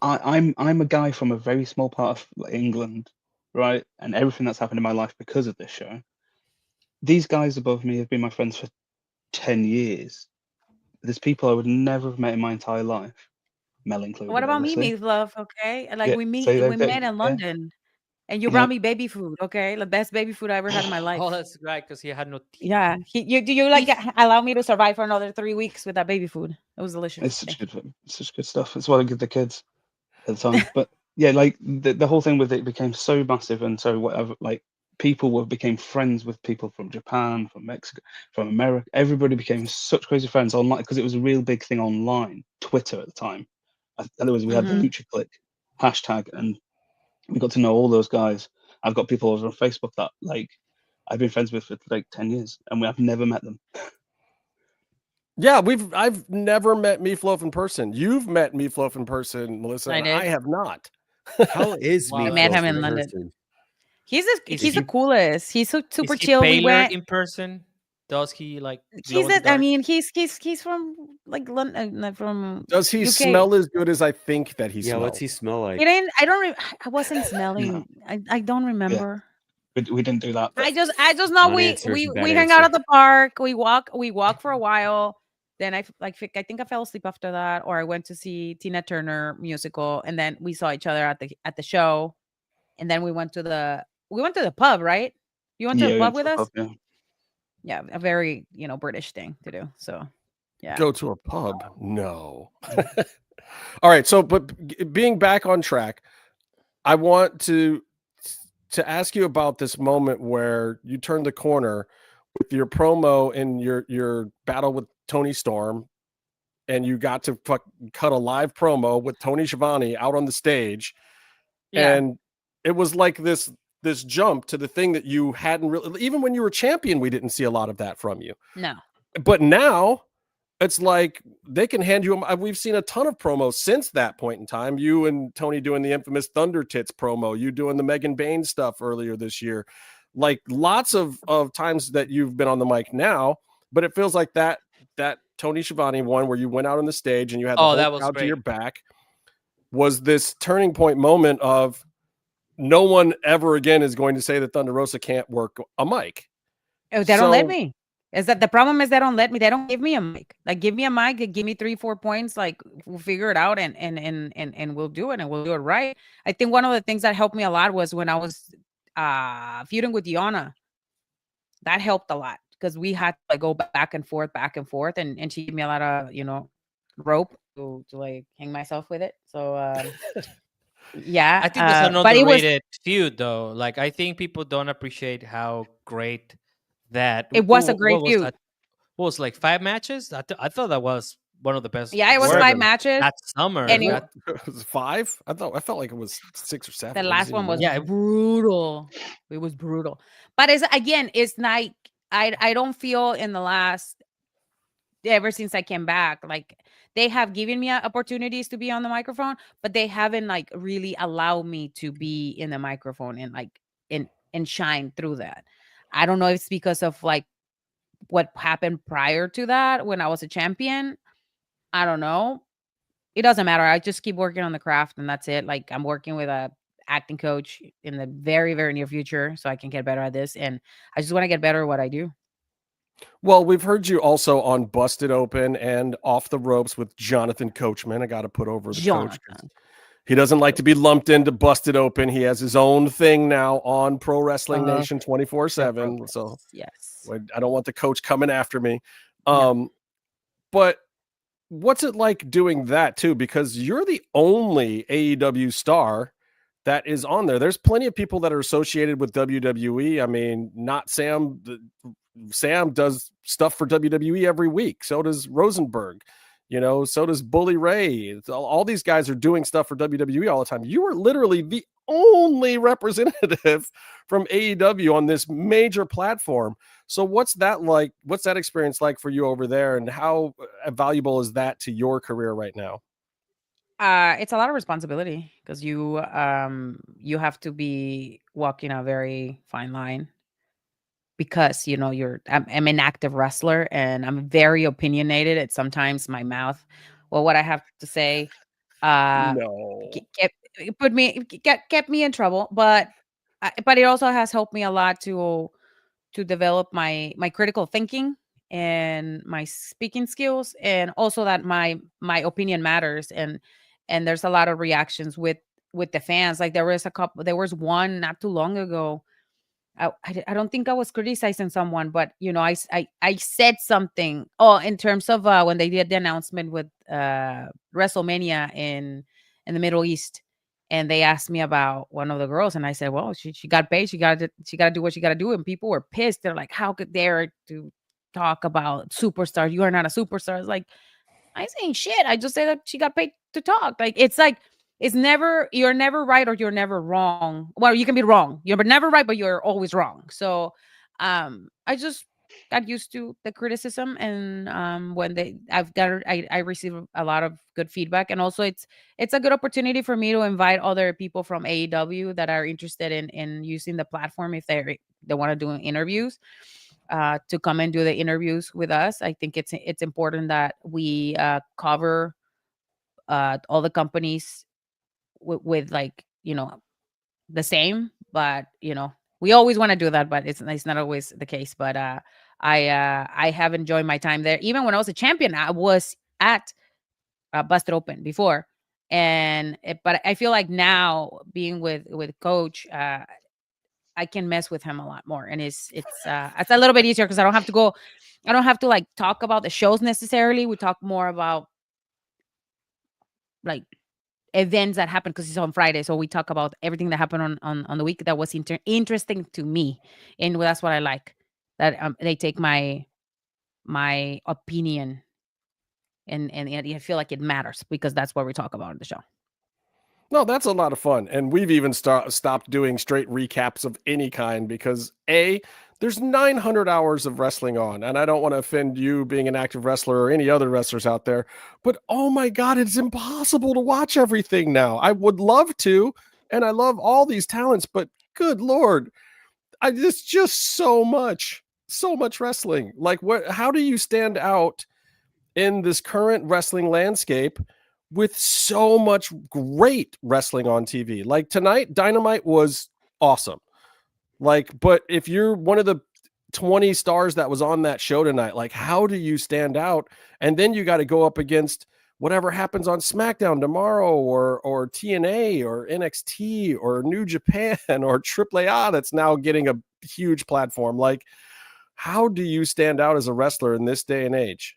Speaker 1: a guy from a very small part of England, right? And everything that's happened in my life because of this show. These guys above me have been my friends for 10 years. There's people I would never have met in my entire life, Mel included.
Speaker 8: What about
Speaker 1: obviously.
Speaker 8: me, love? Okay, like
Speaker 1: Yeah,
Speaker 8: we
Speaker 1: so
Speaker 8: met in London, and you
Speaker 1: Yeah.
Speaker 8: brought me baby food. Okay, the best baby food I ever had in my life.
Speaker 6: Oh, that's right, because he had no teeth.
Speaker 8: Yeah, do you like allow me to survive for another 3 weeks with that baby food? It was delicious.
Speaker 1: It's such good stuff. It's what I give the kids at the time. But yeah, like the whole thing with it became so massive and so whatever. Like people became friends with people from Japan, from Mexico, from America. Everybody became such crazy friends online because it was a real big thing online. Twitter at the time. Otherwise, we had the Lucha Click hashtag, and we got to know all those guys. I've got people over on Facebook that like I've been friends with for like 10 years, and I've never met them.
Speaker 7: Yeah, I've never met Meatloaf in person. You've met Meatloaf in person, Melissa.
Speaker 8: I
Speaker 7: and
Speaker 8: did.
Speaker 7: I have not.
Speaker 5: How is
Speaker 6: Wow.
Speaker 5: Meatloaf
Speaker 8: I met him in
Speaker 5: in
Speaker 8: London.
Speaker 5: person?
Speaker 8: He's
Speaker 6: Is
Speaker 8: the
Speaker 6: he-
Speaker 8: coolest. He's so super
Speaker 6: Is he
Speaker 8: chill. We
Speaker 6: paler
Speaker 8: went.
Speaker 6: in person? Does he like?
Speaker 8: He's
Speaker 6: glow in the
Speaker 8: I
Speaker 6: dark?
Speaker 8: mean, he's from like London, from.
Speaker 7: Does he
Speaker 8: UK.
Speaker 7: smell as good as I think that he
Speaker 5: Yeah,
Speaker 7: smells?
Speaker 5: what's he smell like?
Speaker 8: He didn't. I don't. I wasn't smelling. I don't remember.
Speaker 1: We didn't do that.
Speaker 8: I just know
Speaker 5: Wrong answer is
Speaker 8: we
Speaker 5: a bad
Speaker 8: hang out
Speaker 5: answer.
Speaker 8: at the park. We walk for a while. Then I think I fell asleep after that, or I went to see Tina Turner musical, and then we saw each other at the show, and then we went to the pub, right? You went to the pub with us?
Speaker 1: Yeah.
Speaker 8: Yeah, a very British thing to do. So yeah.
Speaker 7: Go to a pub? No. All right. So, but being back on track, I want to ask you about this moment where you turned the corner with your promo in your battle with Tony Storm, and you got to cut a live promo with Tony Schiavone out on the stage, and it was like this jump to the thing that you hadn't really, even when you were champion, we didn't see a lot of that from you.
Speaker 8: No.
Speaker 7: But now it's like they can hand you. We've seen a ton of promos since that point in time. You and Tony doing the infamous Thunder Tits promo. You doing the Megan Bain stuff earlier this year. Like lots of times that you've been on the mic now. But it feels like that Tony Schiavone one where you went out on the stage and you had the whole crowd to your back was this turning point moment of no one ever again is going to say that Thunder Rosa can't work a mic.
Speaker 8: Oh, they don't let me. Is that the problem? Is they don't let me? They don't give me a mic. Like give me a mic, give me 3-4 points. Like we'll figure it out and we'll do it and we'll do it right. I think one of the things that helped me a lot was when I was feuding with Diana. That helped a lot because we had to like go back and forth, and she gave me a lot of rope to like hang myself with it. So yeah,
Speaker 6: I think that's an underrated feud, though. Like I think people don't appreciate how great that
Speaker 8: it was. A great feud.
Speaker 6: What was like 5 matches? I thought that was one of the best.
Speaker 8: Yeah, it was 5 matches
Speaker 6: that summer.
Speaker 8: And
Speaker 7: it was 5. I felt like it was 6 or 7.
Speaker 8: The last one was brutal. It was brutal. But it's like I don't feel in the last ever since I came back, like they have given me opportunities to be on the microphone, but they haven't like really allowed me to be in the microphone and like and shine through that. I don't know if it's because of like what happened prior to that when I was a champion. I don't know. It doesn't matter. I just keep working on the craft and that's it. Like I'm working with a acting coach in the very, very near future so I can get better at this. And I just want to get better at what I do.
Speaker 7: Well, we've heard you also on Busted Open and Off the Ropes with Jonathan Coachman. I got to put over the coach. He doesn't like to be lumped into Busted Open. He has his own thing now on Pro Wrestling Nation 24/7. So
Speaker 8: yes,
Speaker 7: I don't want the coach coming after me. But what's it like doing that too? Because you're the only AEW star that is on there. There's plenty of people that are associated with WWE. I mean, not Sam. Sam does stuff for WWE every week. So does Rosenberg. So does Bully Ray. All these guys are doing stuff for WWE all the time. You are literally the only representative from AEW on this major platform. So what's that like? What's that experience like for you over there? And how valuable is that to your career right now?
Speaker 8: It's a lot of responsibility because you have to be walking a very fine line because I'm an active wrestler and I'm very opinionated. It's sometimes my mouth, well, what I have to say,
Speaker 7: No.
Speaker 8: kept me in trouble, but it also has helped me a lot to develop my critical thinking and my speaking skills, and also that my opinion matters, and there's a lot of reactions with the fans. Like there was one not too long ago. I don't think I was criticizing someone, but I said something. Oh, in terms of when they did the announcement with WrestleMania in the Middle East, and they asked me about one of the girls, and I said, "Well, she got paid. She got to do what she got to do." And people were pissed. They're like, "How could dare to talk about superstars? You are not a superstar." It's like, I ain't saying shit. I just say that she got paid to talk. Like it's never, you're never right or you're never wrong. Well, you can be wrong. You're never right, but you're always wrong. So I just got used to the criticism, and when I receive a lot of good feedback, and also it's a good opportunity for me to invite other people from AEW that are interested in using the platform if they want to do interviews, to come and do the interviews with us. I think it's important that we cover all the companies with like the same, but we always want to do that, but it's not always the case. But I have enjoyed my time there. Even when I was a champion, I was at Busted Open before, but I feel like now being with Coach, I can mess with him a lot more, and it's a little bit easier because I don't have to like talk about the shows necessarily. We talk more about like events that happen because it's on Friday, so we talk about everything that happened on the week that was interesting to me, and that's what I like, that they take my opinion, and I feel like it matters because that's what we talk about on the show.
Speaker 7: No, that's a lot of fun. And we've even stopped doing straight recaps of any kind because there's 900 hours of wrestling on. And I don't want to offend you being an active wrestler or any other wrestlers out there, but oh my God, it's impossible to watch everything now. I would love to, and I love all these talents, but good Lord, it's just so much wrestling. Like how do you stand out in this current wrestling landscape with so much great wrestling on TV? Like tonight, Dynamite was awesome. Like, but if you're one of the 20 stars that was on that show tonight, like how do you stand out? And then you got to go up against whatever happens on SmackDown tomorrow, or TNA or NXT or New Japan or AAA that's now getting a huge platform. Like, how do you stand out as a wrestler in this day and age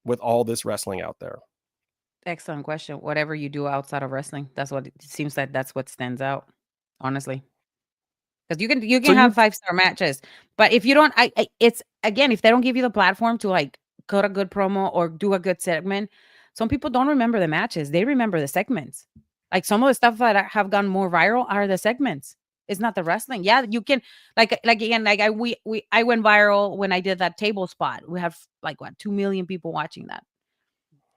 Speaker 7: with all this wrestling out there?
Speaker 8: Excellent question. Whatever you do outside of wrestling, that's what it seems like. That's what stands out, honestly. Because you can have 5-star matches, but if you don't, it's again, if they don't give you the platform to like cut a good promo or do a good segment, some people don't remember the matches. They remember the segments. Like some of the stuff that have gone more viral are the segments. It's not the wrestling. Yeah, you can again, like I went viral when I did that table spot. We have like 2 million people watching that,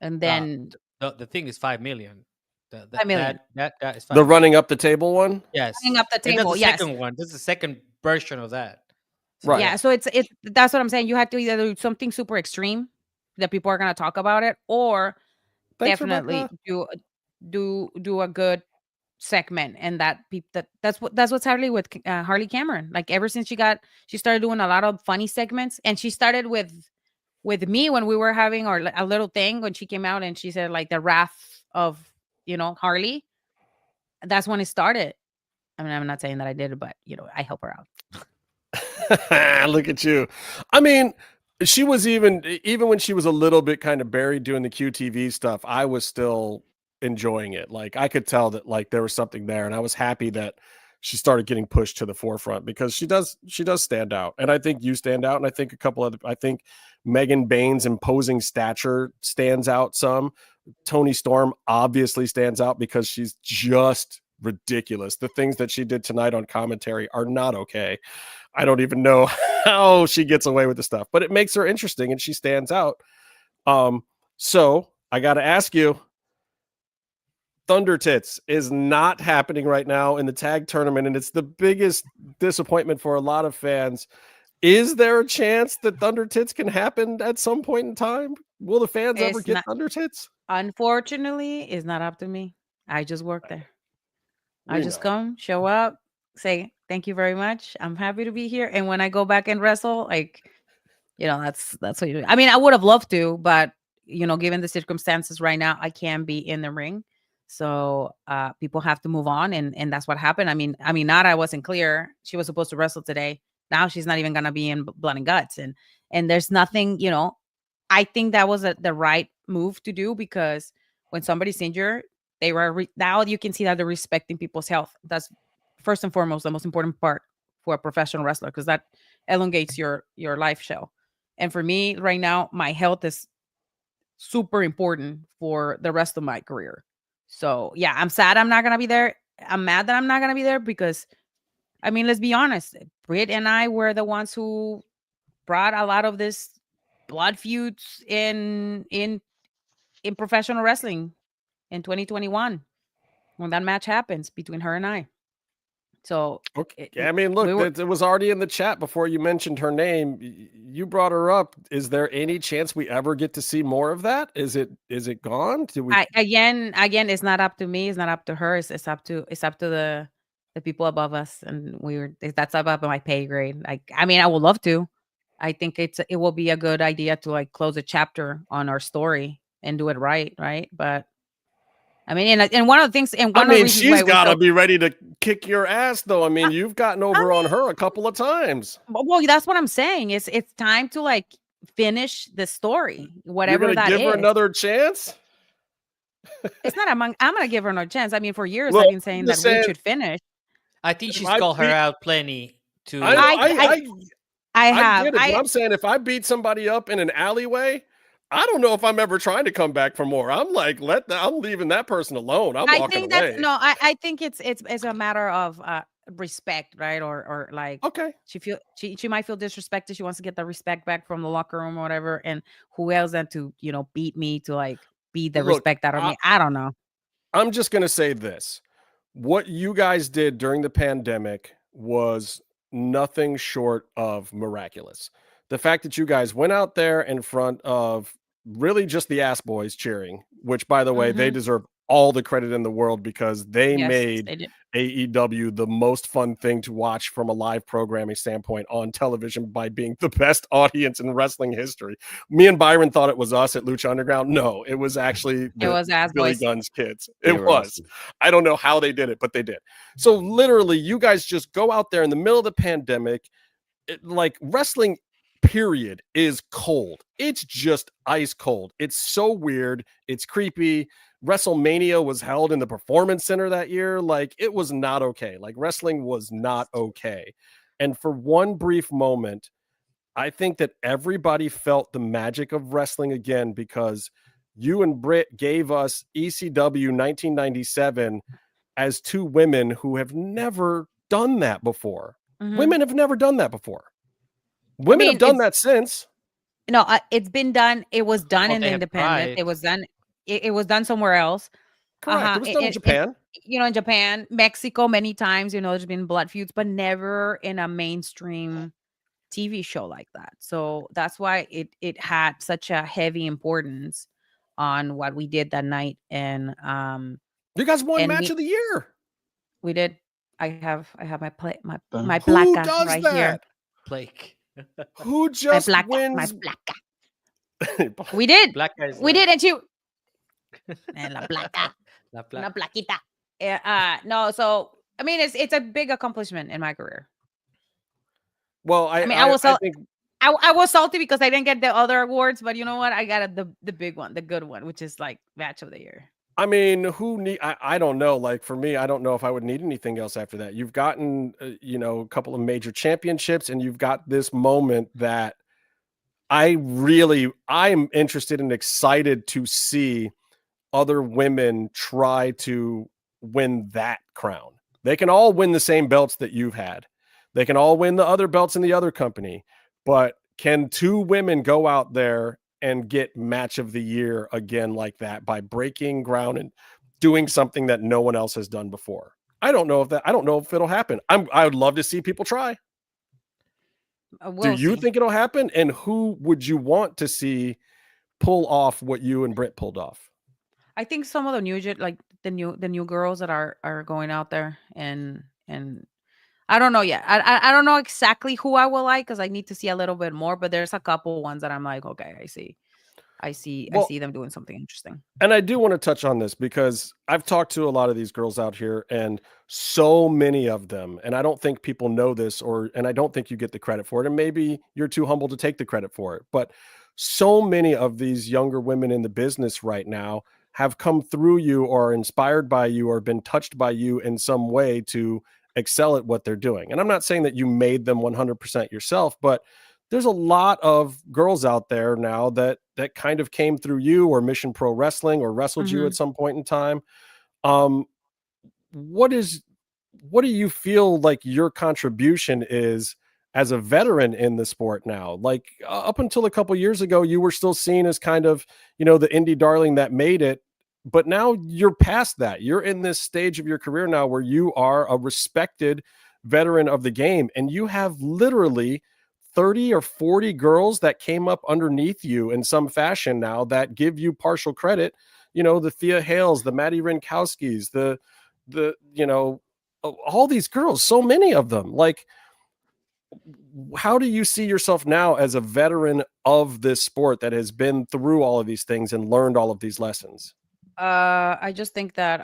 Speaker 8: and then
Speaker 6: the thing is 5 million.
Speaker 8: 5 million.
Speaker 6: That is 5
Speaker 7: the
Speaker 6: million.
Speaker 7: running up the table one.
Speaker 6: Yes,
Speaker 8: running up the
Speaker 6: And
Speaker 8: table.
Speaker 6: that's the
Speaker 8: Yes,
Speaker 6: second one. This is the second version of that. So,
Speaker 7: Right.
Speaker 8: yeah. So it's that's what I'm saying. You have to either do something super extreme that people are gonna talk about it, or
Speaker 7: Thanks,
Speaker 8: definitely
Speaker 7: Rebecca.
Speaker 8: do a good segment, and that's what's happening with Harley Cameron. Like ever since she started doing a lot of funny segments, and she started with me when we were having a little thing when she came out and she said like the wrath of Harley. That's when it started. I mean, I'm not saying that I did it, but I help her out.
Speaker 7: Look at you. I mean, she was even when she was a little bit kind of buried doing the QTV stuff, I was still enjoying it. Like I could tell that like there was something there, and I was happy that she started getting pushed to the forefront because she does stand out. And I think you stand out, and I think I think Megan Bain's imposing stature stands out some. Toni Storm obviously stands out because she's just ridiculous. The things that she did tonight on commentary are not okay. I don't even know how she gets away with the stuff, but it makes her interesting and she stands out. So I got to ask you, Thunder Tits is not happening right now in the tag tournament, and it's the biggest disappointment for a lot of fans. Is there a chance that Thunder Tits can happen at some point in time? Will the fans ever
Speaker 8: It's
Speaker 7: get
Speaker 8: not,
Speaker 7: Thunder Tits?
Speaker 8: unfortunately, it's not up to me. I just work there. I
Speaker 7: We
Speaker 8: just
Speaker 7: know.
Speaker 8: come, show up, say thank you very much. I'm happy to be here. And when I go back and wrestle, like, that's what you do. I mean, I would have loved to, but given the circumstances right now, I can't be in the ring. So people have to move on, and that's what happened. I mean, Nara wasn't clear. She was supposed to wrestle today. Now she's not even gonna be in Blood and Guts, and there's nothing. I think that was the right move to do, because when somebody's injured, they were now you can see that they're respecting people's health. That's first and foremost the most important part for a professional wrestler, because that elongates your life show. And for me right now, my health is super important for the rest of my career. So yeah, I'm sad I'm not gonna be there. I'm mad that I'm not gonna be there, because I mean, let's be honest, Britt and I were the ones who brought a lot of this blood feuds in professional wrestling in 2021 when that match happens between her and I. So
Speaker 7: Okay. I mean, look, it was already in the chat before you mentioned her name. You brought her up. Is there any chance we ever get to see more of that? Is it gone? Do we
Speaker 8: again, it's not up to me, it's not up to her, it's up to the people above us, and that's above my pay grade. Like, I mean, I would love to. I think it will be a good idea to like close a chapter on our story and do it right? But I mean, and one of the things, and one of the reasons
Speaker 7: she's got to
Speaker 8: so,
Speaker 7: be ready to kick your ass, though. I mean, you've gotten over on her a couple of times.
Speaker 8: Well, that's what I'm saying. It's time to like finish the story, whatever
Speaker 7: You're
Speaker 8: that
Speaker 7: give
Speaker 8: is.
Speaker 7: her another chance.
Speaker 8: It's not I'm gonna give her another chance. I mean, for years I've been saying that we should finish.
Speaker 6: I think she's called her out plenty.
Speaker 7: I
Speaker 8: have.
Speaker 7: get it, but I'm saying if I beat somebody up in an alleyway, I don't know if I'm ever trying to come back for more. I'm like, I'm leaving that person alone. I'm walking away.
Speaker 8: I think it's a matter of respect, right? Or like,
Speaker 7: okay,
Speaker 8: she might feel disrespected. She wants to get the respect back from the locker room or whatever. And who else than to beat me to like beat the respect out of me? I don't know.
Speaker 7: I'm just gonna say this: what you guys did during the pandemic was nothing short of miraculous. The fact that you guys went out there in front of really just the ass boys cheering, which, by the way, they deserve all the credit in the world, because they made AEW the most fun thing to watch from a live programming standpoint on television by being the best audience in wrestling history. Me and Byron thought it was us at Lucha Underground. No, it was actually Billy Gunn's kids. It was. Awesome. I don't know how they did it, but they did. So literally, you guys just go out there in the middle of the pandemic. Like, wrestling period is cold. It's just ice cold. It's so weird. It's creepy. WrestleMania was held in the Performance Center that year. Like, it was not okay. Like, wrestling was not okay. And for one brief moment, I think that everybody felt the magic of wrestling again, because you and Britt gave us ECW 1997 as two women who have never done that before. Women have never done that before. Women have done that since.
Speaker 8: No, it's been done. It was done in the independent.
Speaker 6: Tried.
Speaker 8: It was done. It was done somewhere else.
Speaker 7: Correct. It was done in Japan.
Speaker 8: In Japan, Mexico, many times. There's been blood feuds, but never in a mainstream TV show like that. So that's why it had such a heavy importance on what we did that night. And
Speaker 7: you guys won match of the year.
Speaker 8: We did. I have my placa
Speaker 7: right
Speaker 8: that?
Speaker 7: Here.
Speaker 6: Plaque.
Speaker 7: Who just wins?
Speaker 8: My placa. We did. We did, and you. La placa. Una plaquita. No, so I mean, it's a big accomplishment in my career.
Speaker 7: Well, I
Speaker 8: was salty because I didn't get the other awards, but you know what? I got the big one, the good one, which is like match of the year.
Speaker 7: I mean, I don't know. Like, for me, I don't know if I would need anything else after that. You've gotten, a couple of major championships, and you've got this moment that I'm interested and excited to see other women try to win that crown. They can all win the same belts that you've had. They can all win the other belts in the other company, but can two women go out there and get match of the year again like that by breaking ground and doing something that no one else has done before. I don't know if it'll happen. I would love to see people try. Do
Speaker 8: We'll
Speaker 7: you
Speaker 8: see.
Speaker 7: think it'll happen? And who would you want to see pull off what you and Britt pulled off?
Speaker 8: I think some of the the new girls that are going out there, and I don't know yet. I don't know exactly who I will like because I need to see a little bit more. But there's a couple ones that I'm like, okay, I see them doing something interesting.
Speaker 7: And I do want to touch on this because I've talked to a lot of these girls out here, and so many of them, and I don't think people know this, and I don't think you get the credit for it. And maybe you're too humble to take the credit for it, but so many of these younger women in the business right now have come through you or are inspired by you or been touched by you in some way to excel at what they're doing. And I'm not saying that you made them 100% yourself, but there's a lot of girls out there now that kind of came through you or Mission Pro Wrestling or wrestled you at some point in time. What do you feel like your contribution is as a veteran in the sport now? Like up until a couple years ago, you were still seen as kind of, the indie darling that made it, but now you're past that. You're in this stage of your career now where you are a respected veteran of the game, and you have literally 30 or 40 girls that came up underneath you in some fashion now that give you partial credit. The Thea Hales, the Maddie Rinkowskis, the all these girls, so many of them. Like, how do you see yourself now as a veteran of this sport that has been through all of these things and learned all of these lessons?
Speaker 8: I just think that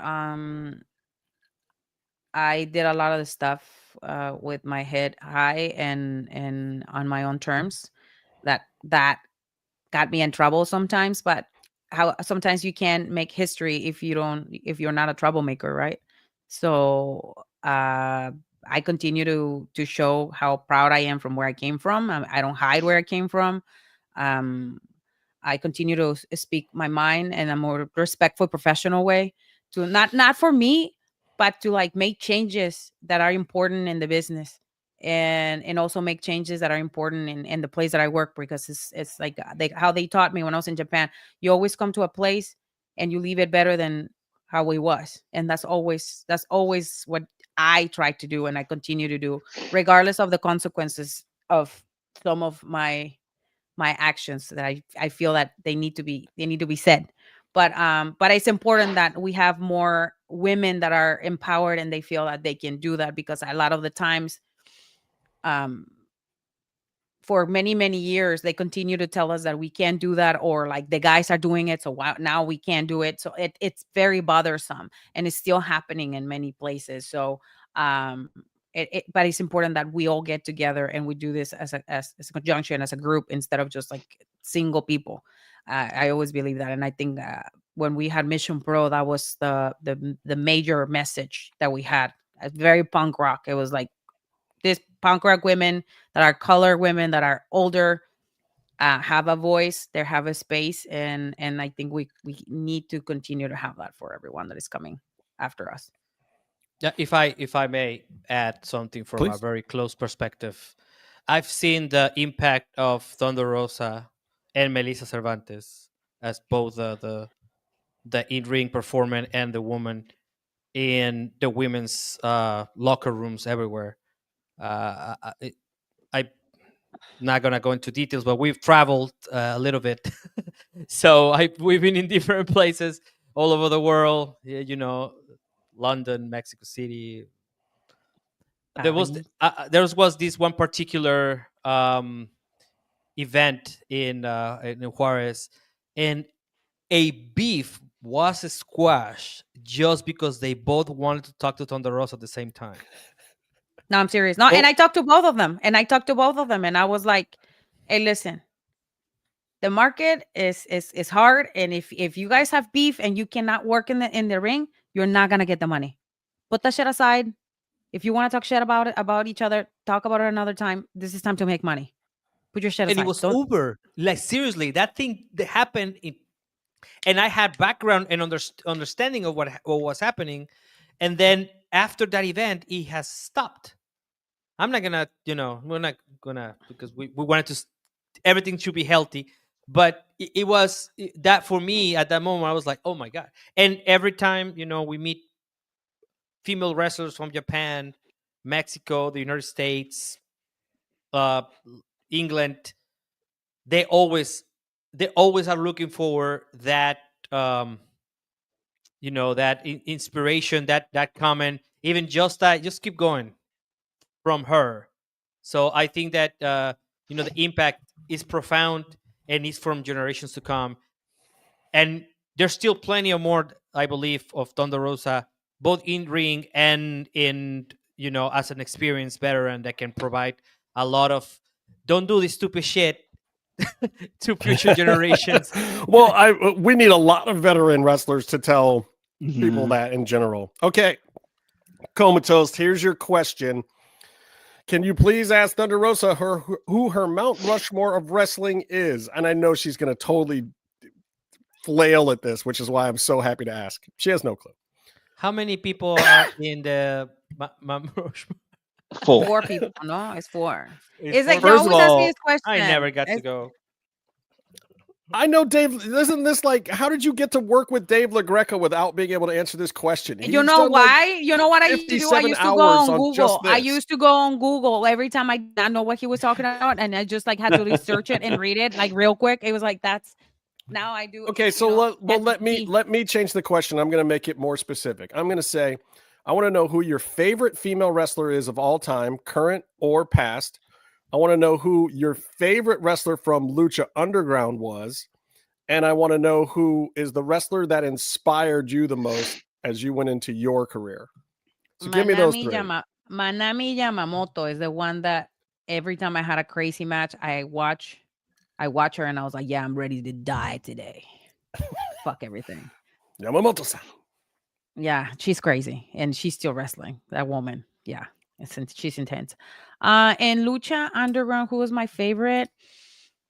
Speaker 8: I did a lot of the stuff with my head high and on my own terms. That got me in trouble sometimes, but how sometimes you can't make history if you're not a troublemaker, right? So I continue to show how proud I am from where I came from. I don't hide where I came from. I continue to speak my mind in a more respectful, professional way, to not for me, but to like make changes that are important in the business, and also make changes that are important in the place that I work, because it's like how they taught me when I was in Japan. You always come to a place and you leave it better than how it was, and that's always what I try to do, and I continue to do, regardless of the consequences of some of my actions that I feel that they need to be said. But it's important that we have more women that are empowered and they feel that they can do that, because a lot of the times, for many years, they continue to tell us that we can't do that, or like the guys are doing it, so now we can't do it. So it's very bothersome, and it's still happening in many places. So but it's important that we all get together and we do this as a conjunction, as a group, instead of just like single people. I always believe that, and I think when we had Mission Pro, that was the major message that we had. Very punk rock. It was like this punk rock women that are colored women that are older, have a voice, they have a space, and I think we need to continue to have that for everyone that is coming after us.
Speaker 6: Yeah, if I may add something from a very close perspective, I've seen the impact of Thunder Rosa and Melissa Cervantes as both the in-ring performer and the woman in the women's locker rooms everywhere. I'm not gonna go into details, but we've traveled a little bit, so we've been in different places all over the world. London, Mexico City. There was this one particular event in Juarez, and a beef was squashed just because they both wanted to talk to Thunder Rosa at the same time.
Speaker 8: No, I'm serious. No, and I talked to both of them, and I was like, "Hey, listen, the market is hard, and if you guys have beef and you cannot work in the ring, you're not gonna get the money. Put that shit aside. If you want to talk shit about each other, talk about it another time. This is time to make money. Put your shit aside."
Speaker 6: And it was over. Like, seriously, that thing that happened. And I had background and understanding of what was happening. And then after that event, it has stopped. I'm not gonna, we're not gonna, because we wanted to, everything should be healthy. But it was that for me at that moment, I was like, oh my God. And every time, we meet female wrestlers from Japan, Mexico, the United States, England, they always are looking for that, that inspiration, that comment, even just keep going from her. So I think that the impact is profound and is from generations to come. And there's still plenty of more, I believe, of Thunder Rosa, both in ring and in as an experienced veteran that can provide a lot of don't do this stupid shit to future generations.
Speaker 7: Well, we need a lot of veteran wrestlers to tell people that in general. Okay, Comatose, here's your question. Can you please ask Thunder Rosa who her Mount Rushmore of wrestling is? And I know she's going to totally flail at this, which is why I'm so happy to ask. She has no clue.
Speaker 6: How many people are in the Mount Rushmore?
Speaker 8: 4 people. No, it's 4. It's like,
Speaker 6: First
Speaker 8: always ask me this question.
Speaker 6: I never got to go.
Speaker 7: I know, Dave. Isn't this like, how did you get to work with Dave LaGreca without being able to answer this question?
Speaker 8: You know why? You know what I used to do? I used to go on Google. I used to go on Google every time I didn't know what he was talking about, and I just like had to research it and read it like real quick. It was like now I do.
Speaker 7: Okay, so let me change the question. I'm going to make it more specific. I'm going to say, I want to know who your favorite female wrestler is of all time, current or past. I want to know who your favorite wrestler from Lucha Underground was. And I want to know who is the wrestler that inspired you the most as you went into your career. So give me those 3.
Speaker 8: Manami Yamamoto is the one that every time I had a crazy match, I watch her and I was like, yeah, I'm ready to die today. Fuck everything.
Speaker 7: Yamamoto-san.
Speaker 8: Yeah, she's crazy. And she's still wrestling. That woman. Yeah. She's intense. And Lucha Underground, who was my favorite?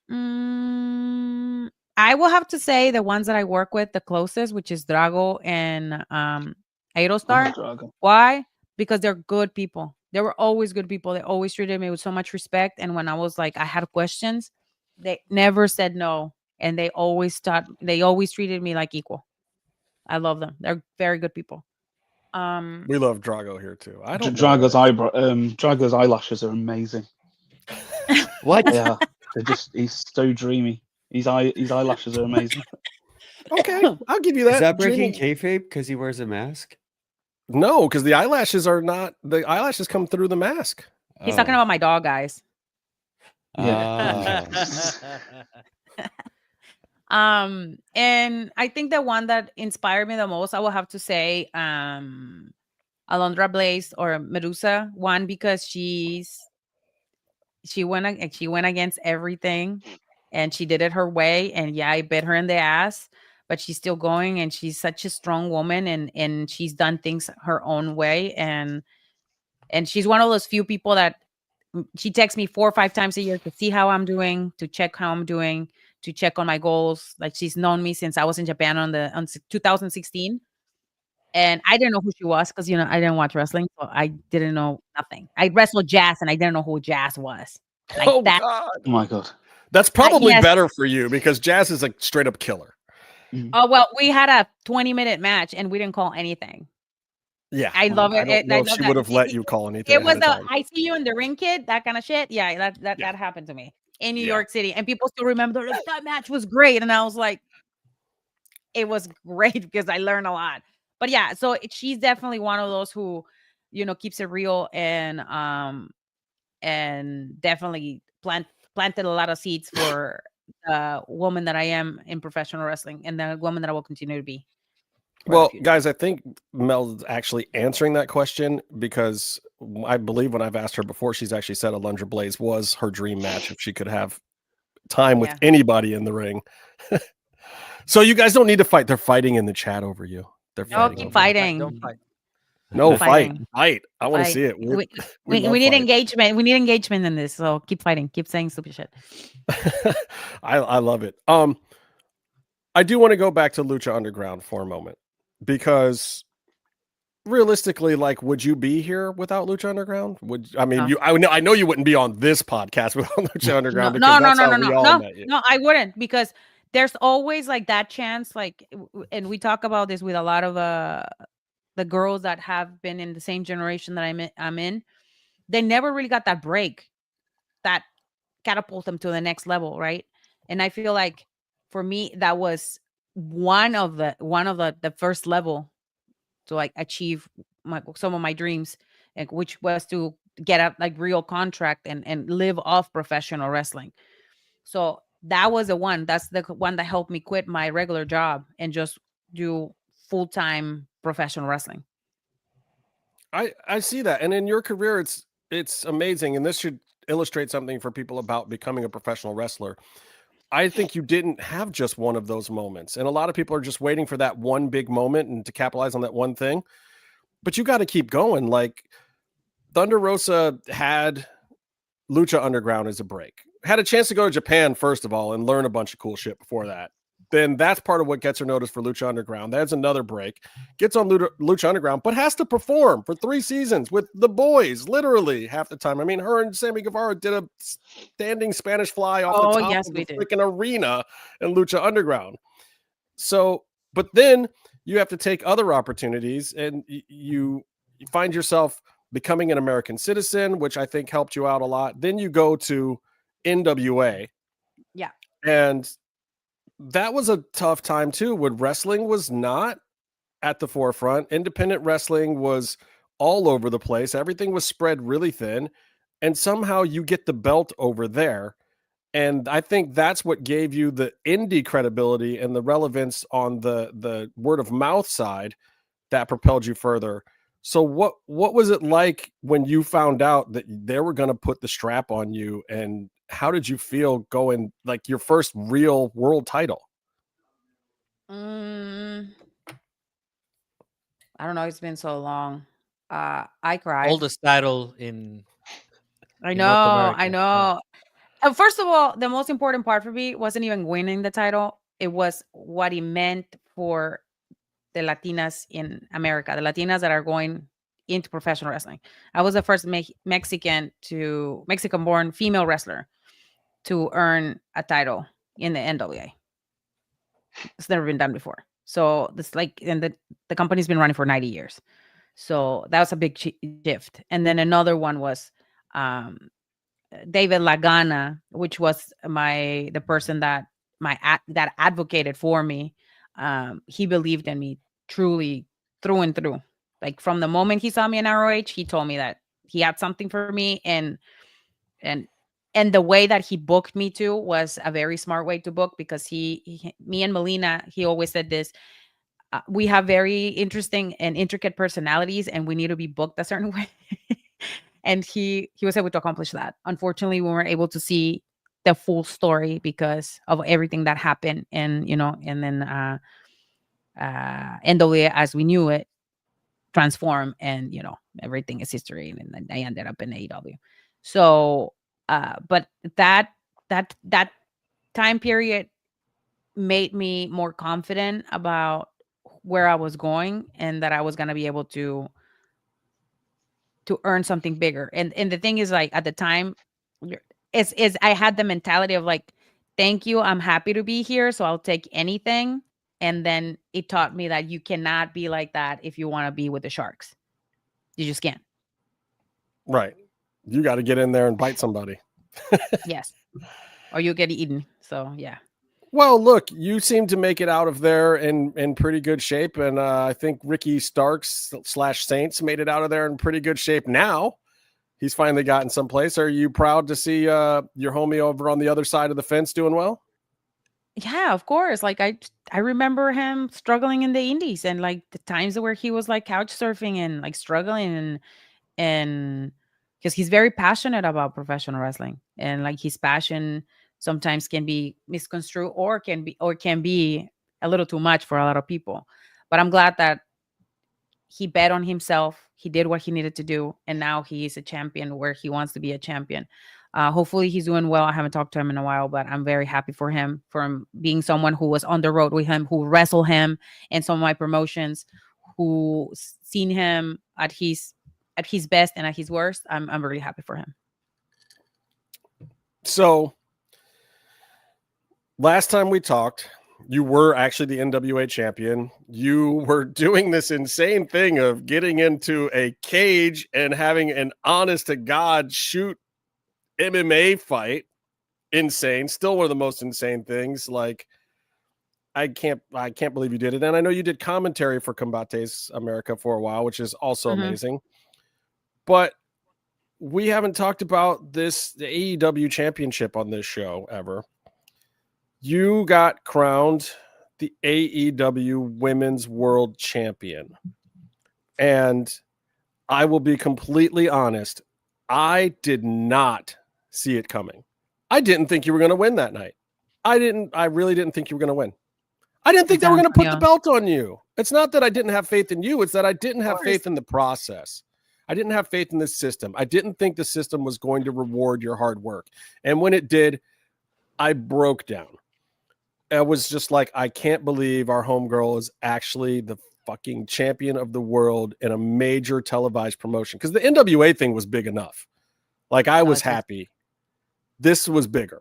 Speaker 8: I will have to say the ones that I work with the closest, which is Drago and Aerostar. Why? Because they're good people. They were always good people. They always treated me with so much respect. And when I was like, I had questions, they never said no. And they always treated me like equal. I love them. They're very good people.
Speaker 7: We love Drago here too. I don't
Speaker 1: Drago's eyelashes are amazing.
Speaker 5: What?
Speaker 1: Yeah, he's so dreamy. His eyelashes are amazing.
Speaker 7: Okay, I'll give you that.
Speaker 5: Is that breaking kayfabe because he wears a mask?
Speaker 7: No, because the eyelashes come through the mask.
Speaker 8: He's talking about my dog, guys.
Speaker 1: Yeah.
Speaker 8: And I think the one that inspired me the most, I will have to say, Alundra Blaze or Medusa. One, because she went against everything, and she did it her way. And yeah, I bit her in the ass, but she's still going, and she's such a strong woman, and she's done things her own way. And she's one of those few people that she texts me 4 or 5 times a year to see how I'm doing, to check how I'm doing, to check on my goals. Like, she's known me since I was in Japan on 2016. And I didn't know who she was because, I didn't watch wrestling. So I didn't know nothing. I wrestled Jazz and I didn't know who Jazz was. Like that.
Speaker 1: Oh my God.
Speaker 7: That's probably
Speaker 8: yes.
Speaker 7: better for you because Jazz is a straight up killer.
Speaker 8: Oh, well, we had a 20-minute match and we didn't call anything.
Speaker 7: Yeah.
Speaker 8: I love it.
Speaker 7: I don't know if she would have let you call anything.
Speaker 8: It was I see you in the ring, kid, that kind of shit. Yeah, that happened to me in New York City. And people still remember that match was great. And I was like, it was great because I learned a lot. But yeah, so she's definitely one of those who, keeps it real and definitely planted a lot of seeds for the woman that I am in professional wrestling and the woman that I will continue to be.
Speaker 7: Well, guys, I think Mel's actually answering that question because I believe when I've asked her before, she's actually said Alundra Blaze was her dream match if she could have time with anybody in the ring. So you guys don't need to fight. They're fighting in the chat over you. They're fighting.
Speaker 8: Keep fighting.
Speaker 6: Don't fight.
Speaker 7: No, fight. I want to see it.
Speaker 8: We need engagement. We need engagement in this. So keep fighting. Keep saying stupid shit.
Speaker 7: I love it. I do want to go back to Lucha Underground for a moment because realistically, like, would you be here without Lucha Underground? I mean,
Speaker 8: No.
Speaker 7: I know you wouldn't be on this podcast without Lucha Underground
Speaker 8: No,
Speaker 7: because that's how we all
Speaker 8: no,
Speaker 7: met you.
Speaker 8: no, I wouldn't, because there's always like that chance, like, and we talk about this with a lot of the girls that have been in the same generation that I'm in. They never really got that break that catapult them to the next level, right? And I feel like for me that was one of the first level to like achieve some of my dreams, and which was to get a like real contract and live off professional wrestling. So that was the one. That's the one that helped me quit my regular job and just do full-time professional wrestling.
Speaker 7: I see that, and in your career, it's amazing, and this should illustrate something for people about becoming a professional wrestler. I think you didn't have just one of those moments, and a lot of people are just waiting for that one big moment and to capitalize on that one thing. But you got to keep going. Like Thunder Rosa had Lucha Underground as a break. Had a chance to go to Japan, first of all, and learn a bunch of cool shit before that. Then that's part of what gets her noticed for Lucha Underground. That's another break. Gets on Lucha Underground, but has to perform for 3 seasons with the boys, literally half the time. I mean, her and Sammy Guevara did a standing Spanish fly off the top of the freaking arena in Lucha Underground. So, but then you have to take other opportunities, and you find yourself becoming an American citizen, which I think helped you out a lot. Then you go to NWA.
Speaker 8: Yeah.
Speaker 7: And that was a tough time too, when wrestling was not at the forefront. Independent wrestling was all over the place. Everything was spread really thin. And somehow you get the belt over there. And I think that's what gave you the indie credibility and the relevance on the word of mouth side that propelled you further. So what was it like when you found out that they were going to put the strap on you, and how did you feel going, like, your first real world title?
Speaker 8: I don't know. It's been so long. I cried.
Speaker 6: Oldest title in
Speaker 8: I
Speaker 6: in North
Speaker 8: know.
Speaker 6: America.
Speaker 8: I know. First of all, the most important part for me wasn't even winning the title. It was what it meant for the Latinas in America, the Latinas that are going into professional wrestling. I was the first Mexican-born female wrestler to earn a title in the NWA. It's never been done before. So this and the company's been running for 90 years. So that was a big shift. And then another one was David Lagana, which was the person that that advocated for me. He believed in me truly through and through. Like from the moment he saw me in ROH, he told me that he had something for me, and the way that he booked me too was a very smart way to book, because me and Melina, he always said this: we have very interesting and intricate personalities, and we need to be booked a certain way. And he was able to accomplish that. Unfortunately, we weren't able to see the full story because of everything that happened, and then NWA as we knew it transformed, and everything is history, and then I ended up in AEW. So but that time period made me more confident about where I was going, and that I was going to be able to earn something bigger. And the thing is, like, at the time, is I had the mentality of like, thank you, I'm happy to be here, so I'll take anything. And then it taught me that you cannot be like that if you want to be with the Sharks. You just can't.
Speaker 7: Right. You got to get in there and bite somebody.
Speaker 8: Yes. Or you get eaten. So yeah.
Speaker 7: Well, look, you seem to make it out of there in pretty good shape. And I think Ricky Starks / Saints made it out of there in pretty good shape now. He's finally gotten someplace. Are you proud to see your homie over on the other side of the fence doing well?
Speaker 8: Yeah, of course. Like I remember him struggling in the indies, and like the times where he was like couch surfing and like struggling, and because he's very passionate about professional wrestling, and like his passion sometimes can be misconstrued, or can be a little too much for a lot of people. But I'm glad that he bet on himself. He did what he needed to do, and now he is a champion where he wants to be a champion. Hopefully he's doing well. I haven't talked to him in a while, but I'm very happy for him, from being someone who was on the road with him, who wrestled him in some of my promotions, who seen him at his best and at his worst. I'm really happy for him.
Speaker 7: So last time we talked, you were actually the NWA champion. You were doing this insane thing of getting into a cage and having an honest to God shoot MMA fight. Insane. Still one of the most insane things. Like, I can't believe you did it. And I know you did commentary for Combates America for a while, which is also amazing. But we haven't talked about the AEW championship on this show ever. You got crowned the AEW Women's World Champion. And I will be completely honest, I did not see it coming. I didn't think you were going to win that night. I really didn't think you were going to win. I didn't think they were going to put the belt on you. It's not that I didn't have faith in you. It's that I didn't have faith in the process. I didn't have faith in the system. I didn't think the system was going to reward your hard work. And when it did, I broke down. I was just like, I can't believe our homegirl is actually the fucking champion of the world in a major televised promotion. Because the NWA thing was big enough. Like, I was happy. This was bigger.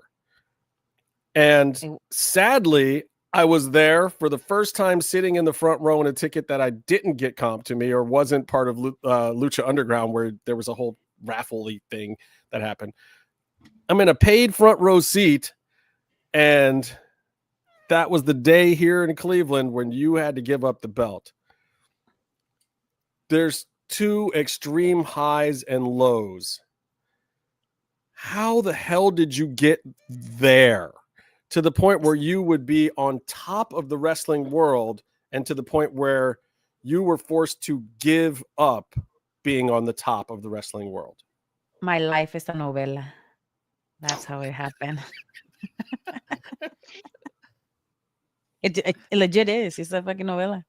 Speaker 7: And sadly, I was there for the first time sitting in the front row in a ticket that I didn't get comped to me or wasn't part of Lucha Underground, where there was a whole raffle-y thing that happened. I'm in a paid front row seat, and that was the day here in Cleveland when you had to give up the belt. There's two extreme highs and lows. How the hell did you get there? To the point where you would be on top of the wrestling world, and to the point where you were forced to give up being on the top of the wrestling world.
Speaker 8: My life is a novela. That's how it happened. It legit is. It's a fucking novela.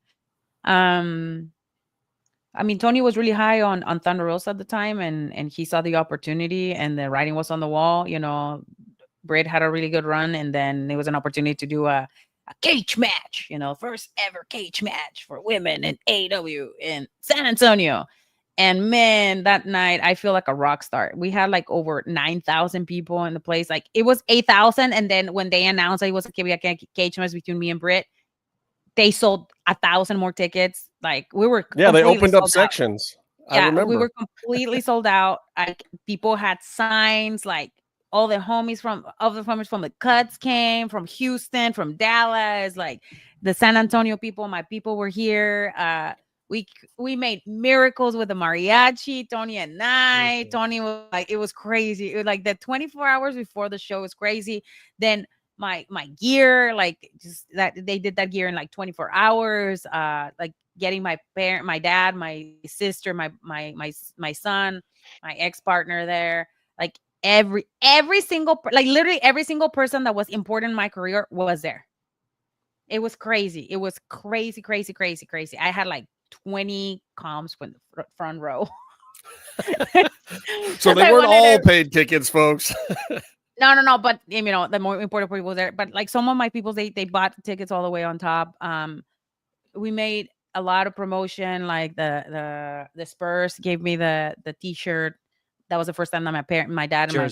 Speaker 8: I mean, Tony was really high on Thunder Rosa at the time, and he saw the opportunity, and the writing was on the wall. You know, Britt had a really good run, and then there was an opportunity to do a cage match, you know, first ever cage match for women in AEW in San Antonio. And man, that night I feel like a rock star. We had like over 9,000 people in the place. Like, it was 8,000, and then when they announced it was a cage match between me and Britt, they sold 1,000 more tickets. Like, we were
Speaker 7: they opened up sections. I remember.
Speaker 8: We were completely sold out. Like, people had signs, like, all the homies from the Cuts came, from Houston, from Dallas, like the San Antonio people. My people were here. We made miracles with the mariachi, Tony and I. Tony was like, it was crazy. It was like the 24 hours before the show was crazy. Then my gear, like, just that they did that gear in like 24 hours. Like, getting my parent, my dad, my sister, my son, my ex-partner there. Like, every single, like, literally every single person that was important in my career was there. It was crazy. It was crazy. I had like 20 comms from the front row.
Speaker 7: So they weren't all paid tickets, folks.
Speaker 8: No. But, you know, the more important people there. But like, some of my people, they bought the tickets all the way on top. We made a lot of promotion. Like the Spurs gave me the T-shirt. That was the first time that my dad and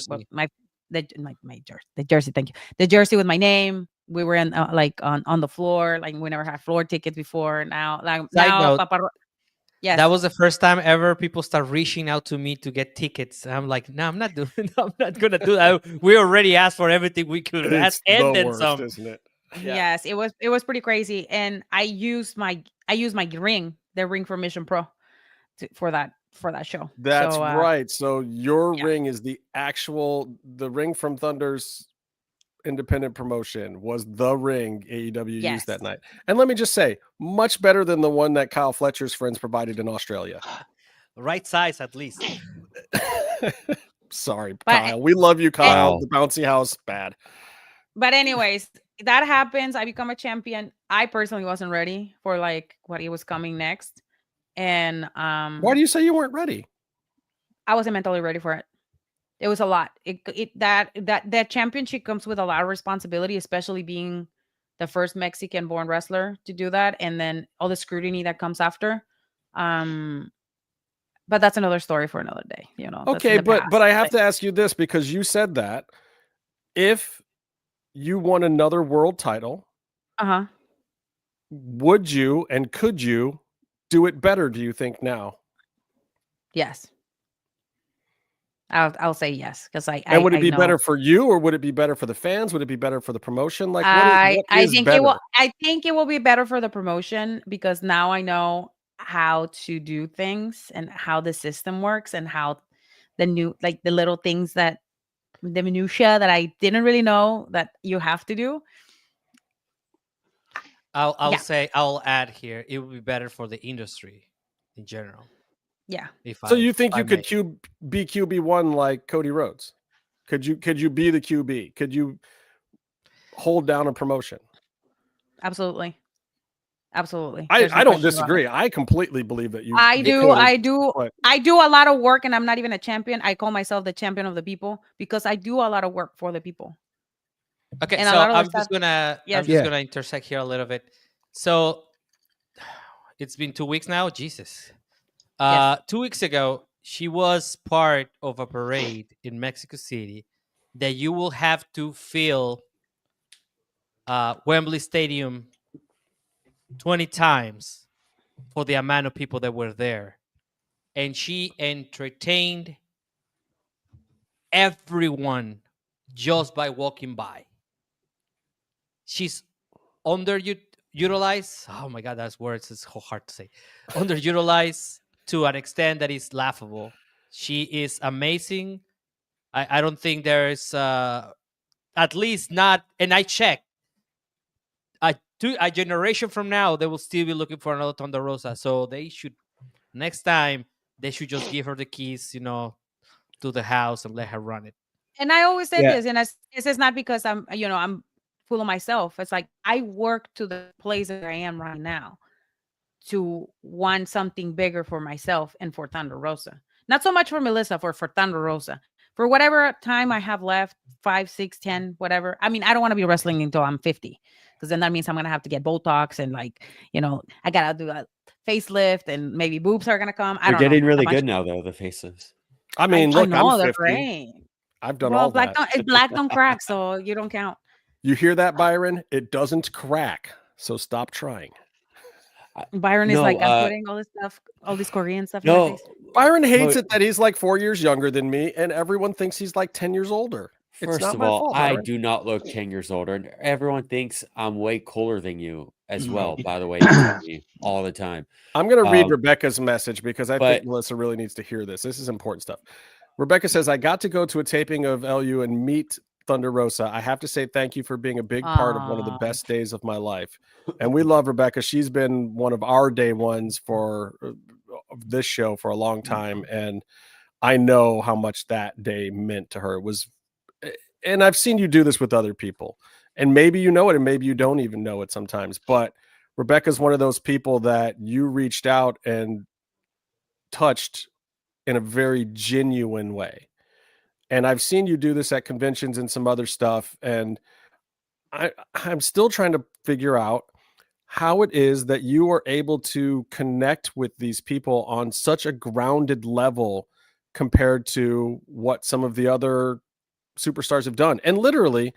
Speaker 8: the jersey. Thank you. The jersey with my name. We were in on the floor. Like, we never had floor tickets before. Now, yes,
Speaker 6: that was the first time ever people start reaching out to me to get tickets. I'm like, no, I'm not doing. I'm not gonna do that. We already asked for everything we could ask, and then some.
Speaker 7: Isn't it?
Speaker 8: Yeah. Yes, it was pretty crazy. And I used my ring, the ring for Mission Pro, for that show.
Speaker 7: That's right. So your ring is the ring from Thunder's independent promotion was the ring AEW used that night. And let me just say, much better than the one that Kyle Fletcher's friends provided in Australia.
Speaker 6: Right size, at least.
Speaker 7: Sorry, Kyle. We love you, Kyle. The bouncy house, bad.
Speaker 8: But anyways, that happens. I become a champion. I personally wasn't ready for like what was coming next. And
Speaker 7: why do you say you weren't ready?
Speaker 8: I wasn't mentally ready for it. It was a lot. That championship comes with a lot of responsibility, especially being the first Mexican-born wrestler to do that, and then all the scrutiny that comes after. But that's another story for another day. You know. That's in
Speaker 7: Okay,
Speaker 8: the
Speaker 7: but
Speaker 8: past.
Speaker 7: I have to ask you this, because you said that if you won another world title, would you and could you do it better, do you think, now?
Speaker 8: Yes. I'll say yes, because
Speaker 7: And would it be
Speaker 8: know.
Speaker 7: better for you, or would it be better for the fans? Would it be better for the promotion? Like, what
Speaker 8: I
Speaker 7: is
Speaker 8: think
Speaker 7: better?
Speaker 8: I think it will be better for the promotion, because now I know how to do things and how the system works and how the new, like, the little things, that the minutia that I didn't really know that you have to do.
Speaker 6: I'll add here, it would be better for the industry in general.
Speaker 8: Yeah.
Speaker 7: So you think you could be QB1 like Cody Rhodes? Could you be the QB? Could you hold down a promotion?
Speaker 8: Absolutely. Absolutely.
Speaker 7: I don't disagree. I completely believe that you.
Speaker 8: I do a lot of work, and I'm not even a champion. I call myself the champion of the people, because I do a lot of work for the people.
Speaker 6: Okay,
Speaker 8: and
Speaker 6: so I'm just gonna intersect here a little bit. So it's been 2 weeks now. Jesus. 2 weeks ago, she was part of a parade in Mexico City that you will have to fill Wembley Stadium 20 times for the amount of people that were there. And she entertained everyone just by walking by. She's underutilized. Oh my God, that's words. It's so hard to say. Underutilized to an extent that is laughable. She is amazing. I don't think there's at least not, and I checked, a generation from now, they will still be looking for another Thunder Rosa. So they should, next time, they should just give her the keys, to the house and let her run it.
Speaker 8: And I always say this, and this is not because I'm full of myself. It's like I work to the place that I am right now to want something bigger for myself and for Thunder Rosa. Not so much for Melissa, for Thunder Rosa. For whatever time I have left, 5, 6, 10, whatever. I mean, I don't want to be wrestling until I'm 50, because then that means I'm going to have to get Botox and, like, I got to do a facelift, and maybe boobs are going to come. I don't know.
Speaker 5: You're getting really good now, though, the facelifts.
Speaker 7: I mean, look, I'm 50.
Speaker 8: Great.
Speaker 7: I've done all that.
Speaker 8: Black don't crack, so you don't count.
Speaker 7: You hear that, Byron? It doesn't crack, so stop trying.
Speaker 8: Byron is I'm putting all this stuff, all this Korean stuff in my face.
Speaker 7: Byron hates it that he's like 4 years younger than me, and everyone thinks he's like 10 years older.
Speaker 5: First of all, I do not look 10 years older, and everyone thinks I'm way cooler than you as well, by the way, you tell me all the time.
Speaker 7: I'm going to read Rebecca's message, because I think Melissa really needs to hear this. This is important stuff. Rebecca says, I got to go to a taping of LU and meet Thunder Rosa. I have to say thank you for being a big part of one of the best days of my life. And we love Rebecca. She's been one of our day ones for this show for a long time. And I know how much that day meant to her. It was, and I've seen you do this with other people, and maybe you know it, and maybe you don't even know it sometimes, but Rebecca's one of those people that you reached out and touched in a very genuine way. And I've seen you do this at conventions and some other stuff. And I'm still trying to figure out how it is that you are able to connect with these people on such a grounded level compared to what some of the other superstars have done. And literally,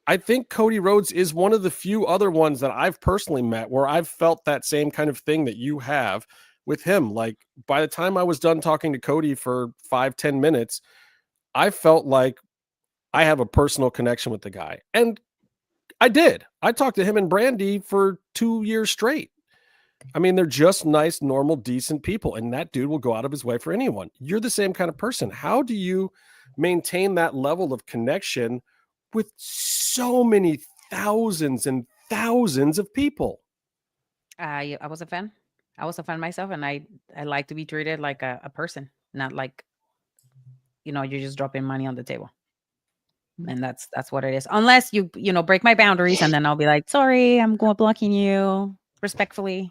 Speaker 7: I think Cody Rhodes is one of the few other ones that I've personally met where I've felt that same kind of thing that you have with him. Like, by the time I was done talking to Cody for 5-10 minutes, I felt like I have a personal connection with the guy. And I did. I talked to him and Brandy for 2 years straight. I mean, they're just nice, normal, decent people. And that dude will go out of his way for anyone. You're the same kind of person. How do you maintain that level of connection with so many thousands and thousands of people?
Speaker 8: I was a fan. I was a fan myself. And I like to be treated like a person, not like, you're just dropping money on the table. And that's what it is. Unless you break my boundaries, and then I'll be like, sorry, I'm going blocking you respectfully,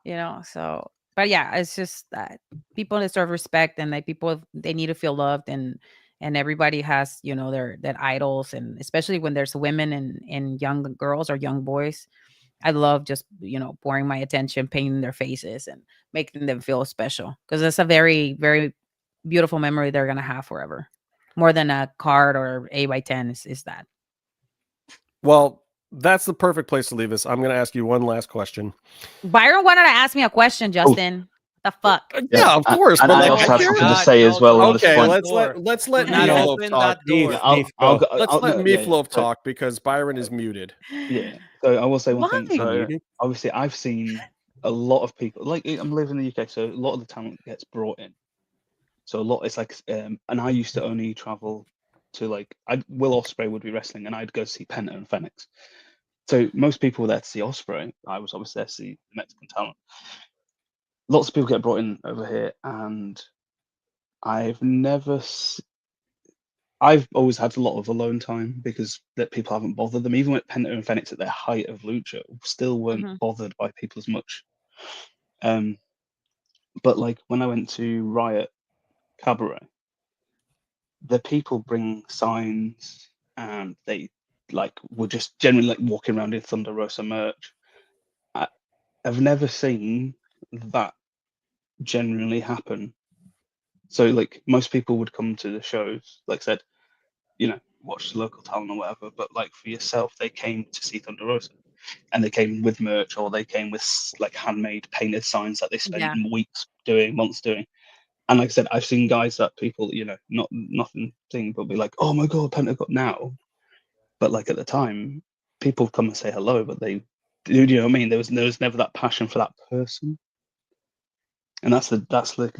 Speaker 8: so, but yeah, it's just that people deserve respect, and like people, they need to feel loved, and everybody has, their idols, and especially when there's women and young girls or young boys I love just, pouring my attention, painting their faces and making them feel special, because it's a very, very beautiful memory they're going to have forever. More than a card or 8x10 is that.
Speaker 7: Well, that's the perfect place to leave this. I'm going to ask you one last question.
Speaker 8: Byron wanted to ask me a question, Justin. The fuck?
Speaker 7: Yeah, of course.
Speaker 1: And
Speaker 7: but
Speaker 1: I
Speaker 7: like,
Speaker 1: also have
Speaker 7: here-
Speaker 1: something to say as well on this
Speaker 7: Okay,
Speaker 1: point.
Speaker 7: let's let
Speaker 6: Do not
Speaker 7: Meatloaf
Speaker 6: open
Speaker 7: talk.
Speaker 6: that door.
Speaker 7: Let's let Meatloaf
Speaker 1: So-
Speaker 7: talk because Byron is muted.
Speaker 1: Yeah. So I will say one thing.
Speaker 8: Why?
Speaker 1: So obviously, I've seen a lot of people. Like, I'm living in the UK, so a lot of the talent gets brought in. So a lot, it's like, and I used to only travel to, like, Will Ospreay would be wrestling, and I'd go see Penta and Fenix. So most people were there to see Ospreay. I was obviously there to see the Mexican talent. Lots of people get brought in over here, and I've always had a lot of alone time because that people haven't bothered them. Even with Penta and Fenix at their height of lucha, still weren't bothered by people as much. But like when I went to Riot Cabaret, the people bring signs, and they like were just generally like walking around in Thunder Rosa merch. I've never seen that genuinely happen. So like most people would come to the shows, like I said, watch the local talent or whatever, but like for yourself, they came to see Thunder Rosa, and they came with merch, or they came with like handmade painted signs that they spent weeks doing, months doing. And like I said, I've seen guys that people, nothing thing, but be like, oh my God, Penta got now. But like at the time, people come and say hello, but they, you know what I mean? There was never that passion for that person. And that's the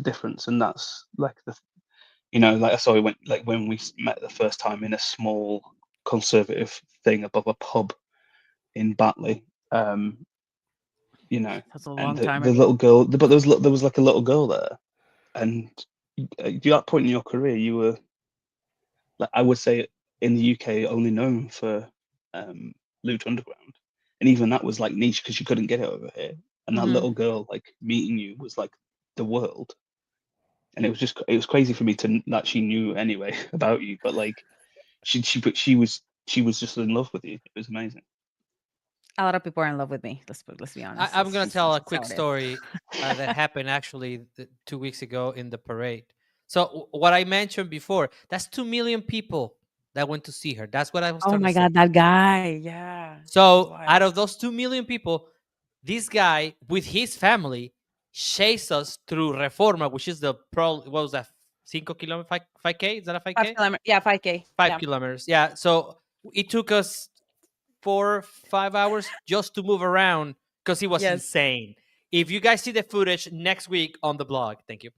Speaker 1: difference. And that's like like I saw we went, like when we met the first time in a small conservative thing above a pub in Batley,
Speaker 8: That's a long time
Speaker 1: the
Speaker 8: ago.
Speaker 1: little girl, but there was like a little girl there, and at that point in your career, you were, like, I would say in the UK only known for Lucha Underground, and even that was like niche because you couldn't get it over here. And that little girl like meeting you was like the world. And it was crazy for me that she knew anyway about you, but like she was just in love with you. It was amazing.
Speaker 8: A lot of people are in love with me. Let's be honest.
Speaker 6: I'm gonna tell a
Speaker 8: That's
Speaker 6: quick
Speaker 8: how it is.
Speaker 6: story that happened actually 2 weeks ago in the parade. So what I mentioned before, that's 2 million people that went to see her. That's what I was.
Speaker 8: Oh
Speaker 6: trying
Speaker 8: my
Speaker 6: to say.
Speaker 8: God, that guy! Yeah.
Speaker 6: So out of those 2 million people, this guy with his family chased us through Reforma, which is what was that, 5 kilometers, 5K? Is that a 5K?
Speaker 8: 5 kilometers. Yeah, 5K.
Speaker 6: 5 kilometers. Yeah. So it took us 4-5 hours just to move around because it was insane. If you guys see the footage next week on the blog, thank you.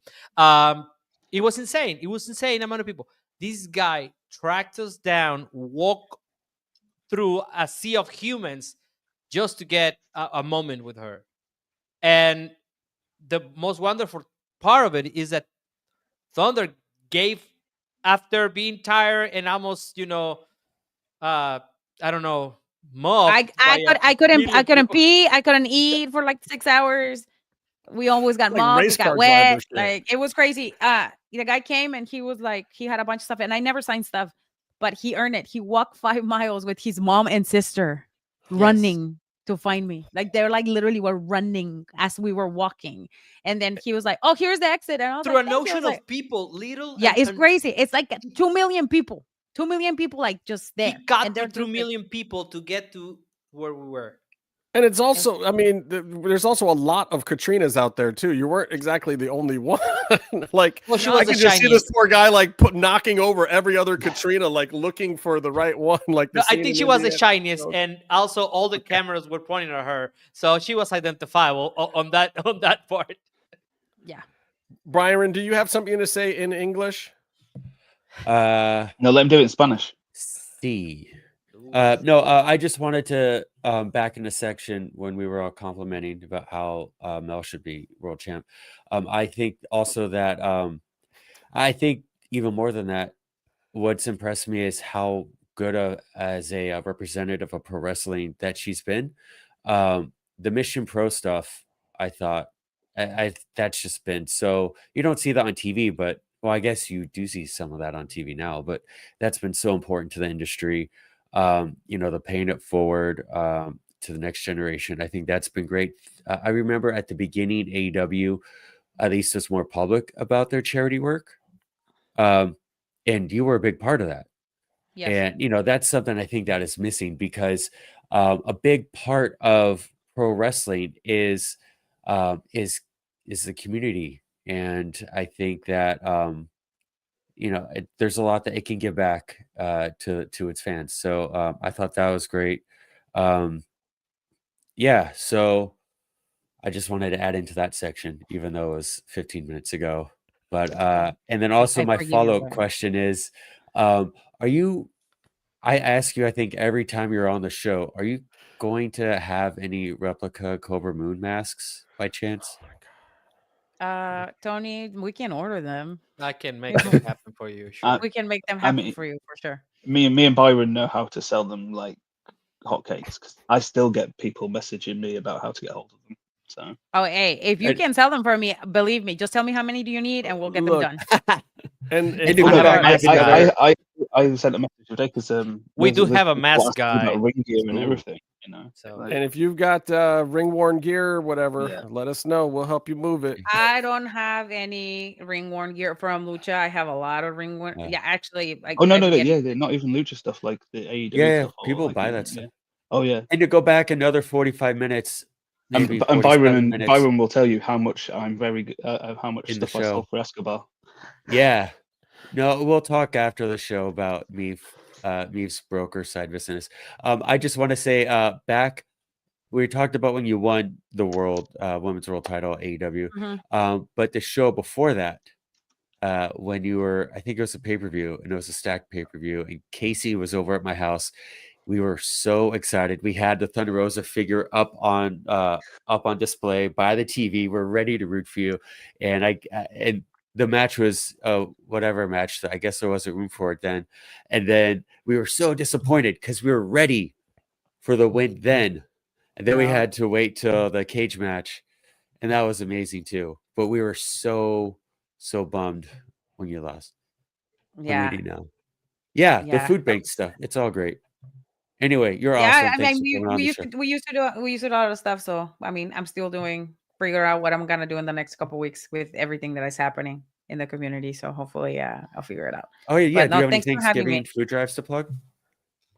Speaker 6: It was insane. It was insane amount of people. This guy tracked us down, walked through a sea of humans just to get a moment with her. And the most wonderful part of it is that Thunder gave, after being tired and almost, I don't know, mobbed.
Speaker 8: I couldn't pee. I couldn't eat for like 6 hours. We always got
Speaker 7: Like
Speaker 8: mobbed.
Speaker 7: race
Speaker 8: We
Speaker 7: car
Speaker 8: got wet.
Speaker 7: driver shit.
Speaker 8: Like it was crazy. The guy came and he was like, he had a bunch of stuff, and I never signed stuff, but he earned it. He walked 5 miles with his mom and sister, running to find me. Like they're like literally were running as we were walking, and then he was like, "Oh, here's the exit." And I was
Speaker 6: through
Speaker 8: like,
Speaker 6: an ocean of people, little.
Speaker 8: yeah, it's
Speaker 6: and
Speaker 8: crazy. It's like 2 million people. 2 million people, like just there.
Speaker 6: He got
Speaker 8: and they're
Speaker 6: through
Speaker 8: just
Speaker 6: million people to get to where we were.
Speaker 7: And it's also, I mean, there's also a lot of Katrinas out there too. You weren't exactly the only one. Like,
Speaker 6: Well, she
Speaker 7: I
Speaker 6: was
Speaker 7: could
Speaker 6: the
Speaker 7: just see this
Speaker 6: shiniest.
Speaker 7: poor guy like knocking over every other Katrina, like looking for the right one. Like,
Speaker 6: No, I think she was the
Speaker 7: Shiniest.
Speaker 6: shiniest, and also all the cameras were pointing at her, so she was identifiable on that part.
Speaker 8: Yeah.
Speaker 7: Byron, do you have something to say in English?
Speaker 1: No, let him do it in Spanish.
Speaker 5: See. No, I just wanted to back in a section when we were all complimenting about how Mel should be world champ. I think also that I think even more than that, what's impressed me is how good as a representative of pro wrestling that she's been. The Mission Pro stuff, I thought, I that's just been so, you don't see that on TV, but well, I guess you do see some of that on TV now, but that's been so important to the industry. The paying it forward, to the next generation. I think that's been great. I remember at the beginning, AEW at least was more public about their charity work, and you were a big part of that.
Speaker 8: Yes.
Speaker 5: And that's something I think that is missing, because a big part of pro wrestling is the community, and I think that there's a lot that it can give back to its fans. So I thought that was great. Yeah, so I just wanted to add into that section, even though it was 15 minutes ago. But and then also my
Speaker 8: forgive you,
Speaker 5: follow-up
Speaker 8: but-
Speaker 5: question is, are you? I ask you, I think every time you're on the show, are you going to have any replica Cobra Moon masks by chance?
Speaker 8: Tony, we can order them.
Speaker 6: I can make it happen for you. Sure.
Speaker 8: We can make them
Speaker 1: I
Speaker 8: happen
Speaker 1: mean-
Speaker 8: for you for sure.
Speaker 1: Me and Byron know how to sell them like hotcakes, because I still get people messaging me about how to get hold of them. So
Speaker 8: Oh, hey, if you
Speaker 5: And-
Speaker 8: can sell them for me, believe me, just tell me how many do you need and we'll get them
Speaker 7: Look,
Speaker 8: done.
Speaker 7: And
Speaker 5: And
Speaker 7: if
Speaker 5: to
Speaker 7: we
Speaker 5: go
Speaker 7: have
Speaker 5: back
Speaker 7: our-
Speaker 5: and together.
Speaker 1: I sent a message today because
Speaker 6: We do have a
Speaker 1: people
Speaker 6: mask
Speaker 1: asking about
Speaker 6: guy.
Speaker 1: ring gear and
Speaker 5: Ooh.
Speaker 1: everything.
Speaker 6: So-
Speaker 1: Like,
Speaker 7: and if you've got ring worn gear or whatever,
Speaker 1: Yeah.
Speaker 7: let us know. We'll help you move it.
Speaker 8: I don't have any ring worn gear from Lucha. I have a lot of ring worn.
Speaker 5: Yeah.
Speaker 8: Yeah, actually.
Speaker 1: oh no,
Speaker 8: I'm
Speaker 1: no,
Speaker 8: getting-
Speaker 1: yeah, they're not even Lucha stuff, like the AEW
Speaker 5: Yeah,
Speaker 1: stuff. or
Speaker 5: people
Speaker 1: like,
Speaker 5: buy that stuff.
Speaker 1: Yeah. Oh yeah,
Speaker 5: And to go back another 45 minutes, maybe
Speaker 1: and
Speaker 5: 47 minutes.
Speaker 1: Byron will tell you how much I'm very good. How much
Speaker 5: In the
Speaker 1: stuff I
Speaker 5: show.
Speaker 1: sold for Escobar.
Speaker 5: Yeah. No, we'll talk after the show about Meve's broker side business. I just want to say, back we talked about when you won the women's world title at AEW,
Speaker 8: Mhm.
Speaker 5: but the show before that, when you were, I think it was a pay-per-view, and it was a stacked pay-per-view, and Casey was over at my house. We were so excited. We had the Thunder Rosa figure up on display by the TV. We're ready to root for you, and and the match was whatever match. I guess there wasn't room for it then, and then we were so disappointed because we were ready for the win then, and then we
Speaker 8: Yeah.
Speaker 5: had to wait till the cage match, and that was amazing too. But we were so bummed when you lost.
Speaker 8: Yeah.
Speaker 5: I'm reading now. Yeah, the
Speaker 8: Yeah.
Speaker 5: food bank stuff. It's all great. Anyway, you're
Speaker 8: Yeah,
Speaker 5: awesome.
Speaker 8: I
Speaker 5: Thanks
Speaker 8: mean,
Speaker 5: for coming on
Speaker 8: we
Speaker 5: the
Speaker 8: used
Speaker 5: show.
Speaker 8: to do a lot of stuff. So I mean, I'm still figure out what I'm gonna do in the next couple weeks with everything that is happening in the community. So hopefully, I'll figure it out.
Speaker 5: Oh yeah,
Speaker 8: But
Speaker 5: do you
Speaker 8: no,
Speaker 5: have any
Speaker 8: thanks for having
Speaker 5: Thanksgiving
Speaker 8: me.
Speaker 5: food drives to plug?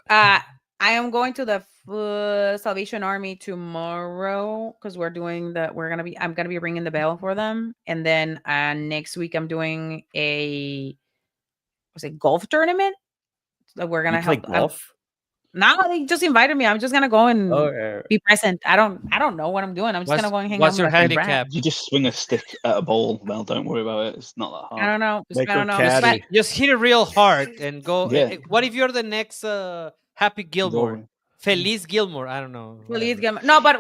Speaker 8: I am going to the Salvation Army tomorrow because I'm gonna be ringing the bell for them, and then next week I'm doing a golf tournament that we're gonna
Speaker 5: You play
Speaker 8: help.
Speaker 5: golf?
Speaker 8: No, they just invited me. I'm just gonna go and
Speaker 5: Oh, yeah.
Speaker 8: be present. I don't know what I'm doing. I'm just gonna go and hang out
Speaker 6: What's
Speaker 8: with
Speaker 6: your
Speaker 8: my friend Brad.
Speaker 6: handicap?
Speaker 1: You just swing a stick at a ball. Well, don't worry about it. It's not that hard.
Speaker 8: I don't know.
Speaker 7: Make
Speaker 8: I
Speaker 7: her
Speaker 8: don't know.
Speaker 7: caddy.
Speaker 8: But
Speaker 6: Just hit it real hard and go.
Speaker 1: Yeah.
Speaker 6: What if you're the next Happy Gilmore?
Speaker 1: Go.
Speaker 6: Feliz Gilmore. I don't know.
Speaker 8: please
Speaker 6: whatever.
Speaker 8: no, but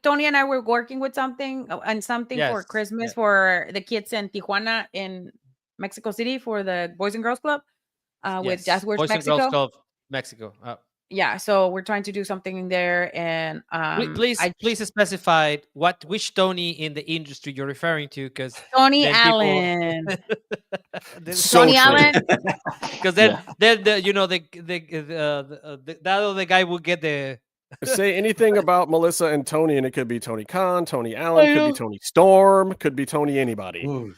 Speaker 8: Tony and I were working with something for
Speaker 6: Yes,
Speaker 8: Christmas
Speaker 6: yeah.
Speaker 8: for the kids in Tijuana in Mexico City for the Boys and Girls Club with
Speaker 6: Yes.
Speaker 8: Jazzworks
Speaker 6: Boys and
Speaker 8: Mexico.
Speaker 6: Girls Club Mexico.
Speaker 8: Yeah, so we're trying to do something in there, and
Speaker 6: Please specify which Tony in the industry you're referring to, because
Speaker 8: Tony
Speaker 6: then people-
Speaker 8: Allen.
Speaker 7: So
Speaker 8: Tony
Speaker 7: true.
Speaker 8: Allen.
Speaker 6: because then the other guy will get the
Speaker 7: Say anything about Melissa and Tony, and it could be Tony Khan, Tony Allen, could be Tony Storm, could be Tony anybody.
Speaker 5: Ooh.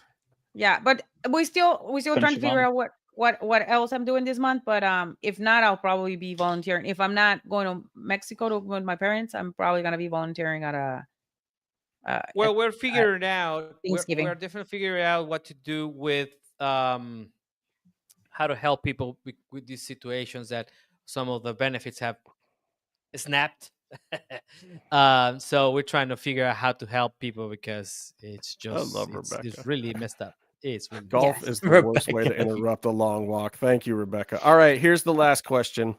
Speaker 8: Yeah, but we still trying to figure
Speaker 1: Siobhan.
Speaker 8: out what else I'm doing this month. But if not, I'll probably be volunteering. If I'm not going to Mexico to with my parents, I'm probably gonna be volunteering at a.
Speaker 6: well, we're figuring out.
Speaker 8: Thanksgiving.
Speaker 6: We're definitely figuring out what to do with how to help people with these situations that some of the benefits have snapped. So we're trying to figure out how to help people because it's just
Speaker 7: love
Speaker 6: it's
Speaker 7: Rebecca.
Speaker 6: really messed up. It's really
Speaker 7: Golf
Speaker 8: Yes.
Speaker 7: is the worst way to
Speaker 5: Rebecca.
Speaker 7: interrupt a long walk. Thank you, Rebecca. All right, here's the last question.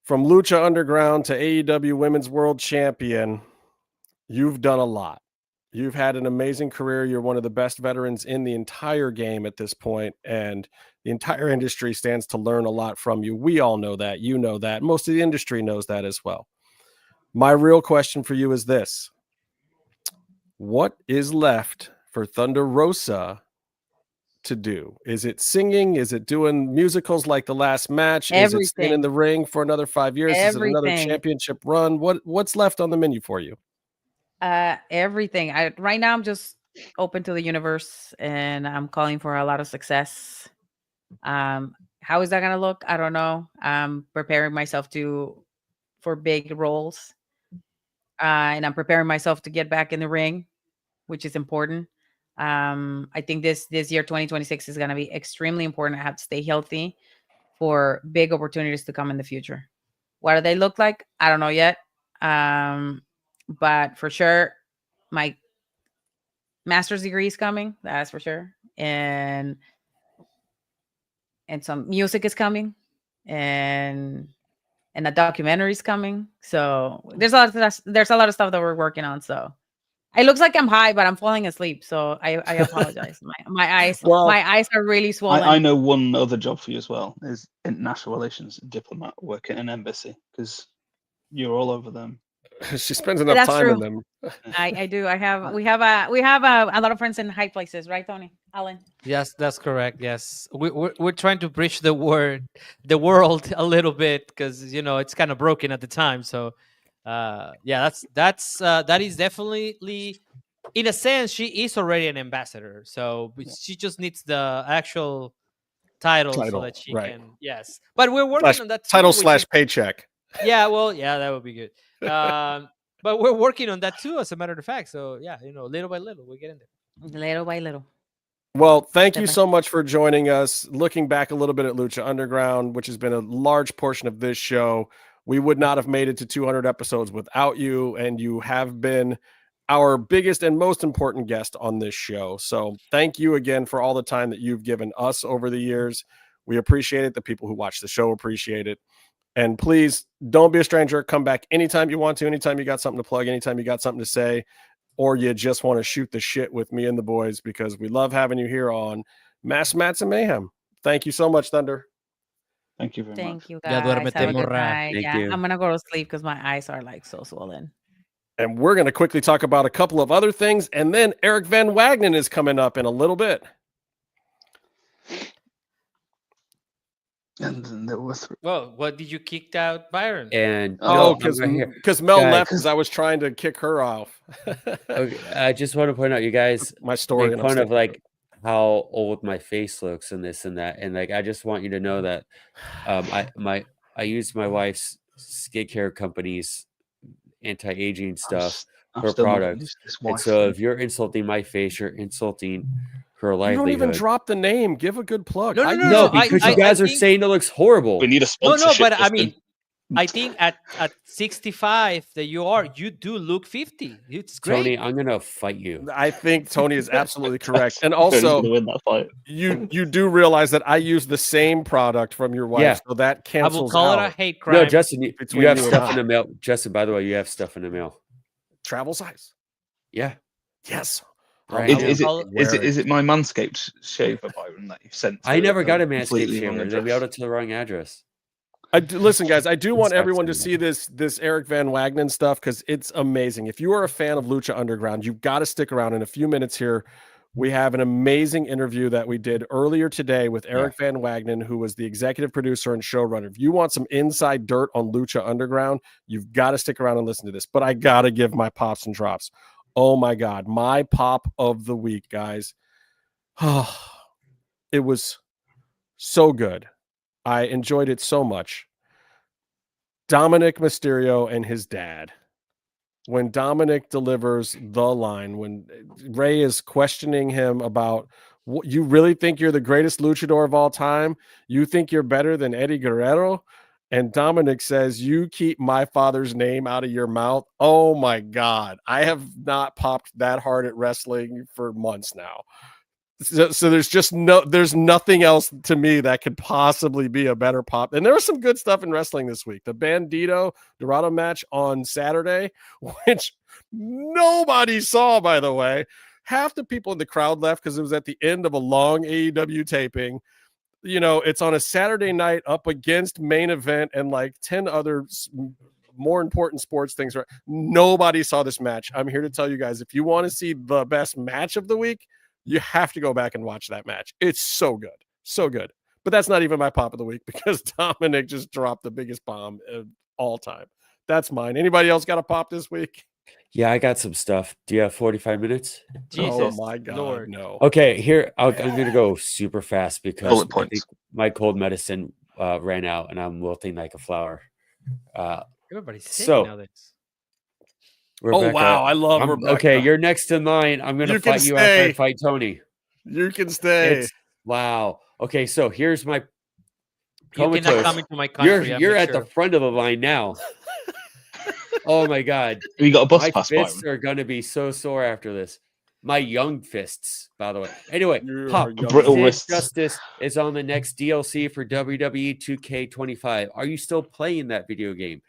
Speaker 7: From Lucha Underground to AEW Women's World Champion, you've done a lot. You've had an amazing career. You're one of the best veterans in the entire game at this point, and the entire industry stands to learn a lot from you. We all know that. You know that. Most of the industry knows that as well. My real question for you is this. What is left for Thunder Rosa to do? Is it singing? Is it doing musicals like the last match? Is it staying in
Speaker 8: Everything.
Speaker 7: the ring for another 5 years? Is it another
Speaker 8: Everything.
Speaker 7: championship run? What's left on the menu for you?
Speaker 8: Everything. Right now I'm just open to the universe and I'm calling for a lot of success. How is that gonna look? I don't know. I'm preparing myself for big roles. And I'm preparing myself to get back in the ring, which is important. I think this year 2026 is gonna be extremely important. I have to stay healthy for big opportunities to come in the future. What do they look like? I don't know yet. But for sure, my master's degree is coming. That's for sure. And some music is coming, and a documentary is coming. So there's a lot of stuff that we're working on. So it looks like I'm high, but I'm falling asleep. So I apologize. My eyes are really swollen.
Speaker 1: I know one other job for you as well is international relations diplomat, working in an embassy, because you're all over them.
Speaker 7: She spends enough
Speaker 8: That's
Speaker 7: time
Speaker 8: true.
Speaker 7: in them.
Speaker 8: I do. We have a lot of friends in high places, right, Tony? Alan?
Speaker 6: Yes, that's correct. Yes, we're trying to bridge the world a little bit because it's kind of broken at the time. So, yeah, that is definitely, in a sense, she is already an ambassador. So she just needs the actual title so that she
Speaker 7: right.
Speaker 6: can. Yes, but we're working on that too,
Speaker 7: / paycheck.
Speaker 6: Yeah, well, yeah, that would be good. But we're working on that too, as a matter of fact. So yeah, little by little, we get in there.
Speaker 8: Little by little.
Speaker 7: Well, thank you so much for joining us. Looking back a little bit at Lucha Underground, which has been a large portion of this show, we would not have made it to 200 episodes without you, and you have been our biggest and most important guest on this show. So thank you again for all the time that you've given us over the years. We appreciate it. The people who watch the show appreciate it. And please don't be a stranger. Come back anytime you want to, anytime you got something to plug, anytime you got something to say, or you just want to shoot the shit with me and the boys, because we love having you here on Mass Mats and Mayhem. Thank you so much, Thunder.
Speaker 1: Thank you very much.
Speaker 8: Thank you, guys.
Speaker 6: Ya duérmete,
Speaker 8: Have a good
Speaker 6: morra.
Speaker 8: night.
Speaker 5: Thank
Speaker 8: Yeah,
Speaker 5: you.
Speaker 8: I'm gonna go to sleep because my eyes are like so swollen.
Speaker 7: And we're going to quickly talk about a couple of other things, and then Eric Van Wagenen is coming up in a little bit.
Speaker 1: And then there was
Speaker 6: Well, what did you kick out, Byron?
Speaker 5: And
Speaker 7: Because Mel
Speaker 5: guys.
Speaker 7: left because I was trying to kick her off.
Speaker 5: okay, I just want to point out, you guys
Speaker 7: My story.
Speaker 5: make
Speaker 7: and I'm
Speaker 5: fun of
Speaker 7: sticking to
Speaker 5: like
Speaker 7: it.
Speaker 5: how old my face looks and this and that, and like I just want you to know that I use my wife's skincare company's anti-aging stuff
Speaker 1: I'm
Speaker 5: for
Speaker 1: still not
Speaker 5: product.
Speaker 1: used to this
Speaker 5: And
Speaker 1: wife
Speaker 5: so
Speaker 1: thing.
Speaker 5: if you're insulting my face, you're insulting her
Speaker 7: You
Speaker 5: livelihood.
Speaker 7: don't even drop the name. Give a good plug.
Speaker 6: No,
Speaker 7: I
Speaker 6: no,
Speaker 7: use
Speaker 5: No,
Speaker 7: it
Speaker 5: because
Speaker 6: I
Speaker 5: you guys are
Speaker 6: think-
Speaker 5: saying it looks horrible.
Speaker 1: We need a
Speaker 6: No,
Speaker 1: sponsorship.
Speaker 6: but I
Speaker 1: Justin.
Speaker 6: mean, I think at 65 that you do look 50. It's great.
Speaker 5: Tony, I'm gonna fight you.
Speaker 7: I think Tony is absolutely correct. And
Speaker 1: Tony's
Speaker 7: also,
Speaker 1: gonna win that fight.
Speaker 7: you do realize that I use the same product from your wife,
Speaker 5: Yeah.
Speaker 7: so that
Speaker 6: I will
Speaker 7: cancels
Speaker 6: call it a
Speaker 7: out.
Speaker 6: hate crime.
Speaker 5: No, Justin,
Speaker 7: between
Speaker 5: you have
Speaker 7: you and
Speaker 5: stuff
Speaker 7: I.
Speaker 5: in the mail. Justin, by the way, you have stuff in the mail.
Speaker 7: Travel size.
Speaker 5: Yeah.
Speaker 7: Yes.
Speaker 5: Right.
Speaker 1: Is it my Manscaped shaver, Byron, that you sent?
Speaker 5: I never got a
Speaker 1: completely
Speaker 5: Manscaped
Speaker 1: wrong
Speaker 5: shaver. They
Speaker 1: address?
Speaker 5: mailed it to the wrong address.
Speaker 7: Listen, guys, I do want
Speaker 5: Sucks
Speaker 7: everyone to
Speaker 5: anyway.
Speaker 7: see this Eric Van Wagenen stuff because it's amazing. If you are a fan of Lucha Underground, you've got to stick around. In a few minutes here, we have an amazing interview that we did earlier today with Eric Van Wagenen, who was the executive producer and showrunner. If you want some inside dirt on Lucha Underground, you've got to stick around and listen to this. But I got to give my pops and drops. Oh, my God. My pop of the week, guys. It was so good. I enjoyed it so much. Dominic Mysterio and his dad. When Dominic delivers the line, when Ray is questioning him about, you really think you're the greatest luchador of all time? You think you're better than Eddie Guerrero? And Dominic says, you keep my father's name out of your mouth. Oh my God. I have not popped that hard at wrestling for months now. So there's nothing else to me that could possibly be a better pop. And there was some good stuff in wrestling this week. The Bandito Dorado match on Saturday, which nobody saw, by the way. Half the people in the crowd left because it was at the end of a long AEW taping. You know, it's on a Saturday night up against Main Event and like 10 other more important sports things. Nobody saw this match. I'm here to tell you guys, if you want to see the best match of the week, You have to go back and watch that match. It's so good. So good. But that's not even my pop of the week because Dominic just dropped the biggest bomb of all time. That's mine. Anybody else got a pop this week?
Speaker 5: Yeah, I got some stuff. Do you have 45 minutes?
Speaker 6: Jesus,
Speaker 7: oh my God,
Speaker 6: Lord.
Speaker 7: no.
Speaker 5: Okay, here I'm going to go super fast because
Speaker 1: Bullet
Speaker 5: I
Speaker 1: points.
Speaker 5: think my cold medicine ran out and I'm wilting like a flower.
Speaker 6: Everybody's sick
Speaker 5: So-
Speaker 6: now.
Speaker 5: Rebecca,
Speaker 7: wow, I love Rebecca.
Speaker 5: Okay, you're next to mine. I'm going to
Speaker 7: You can
Speaker 5: fight you after I
Speaker 7: stay.
Speaker 5: fight Tony.
Speaker 7: You can stay.
Speaker 5: Wow. Okay, so here's my
Speaker 6: You cannot
Speaker 5: comatose.
Speaker 6: come into my country.
Speaker 5: You're at the front of the line now. Oh my God.
Speaker 1: We got a bus
Speaker 5: My
Speaker 1: pass,
Speaker 5: fists
Speaker 1: Byron.
Speaker 5: are going to be so sore after this. My young fists, by the way. Anyway,
Speaker 7: You
Speaker 5: Pop,
Speaker 7: are young.
Speaker 1: Brittle
Speaker 5: Sid
Speaker 1: wrists.
Speaker 5: Justice is on the next DLC for WWE 2K25. Are you still playing that video game?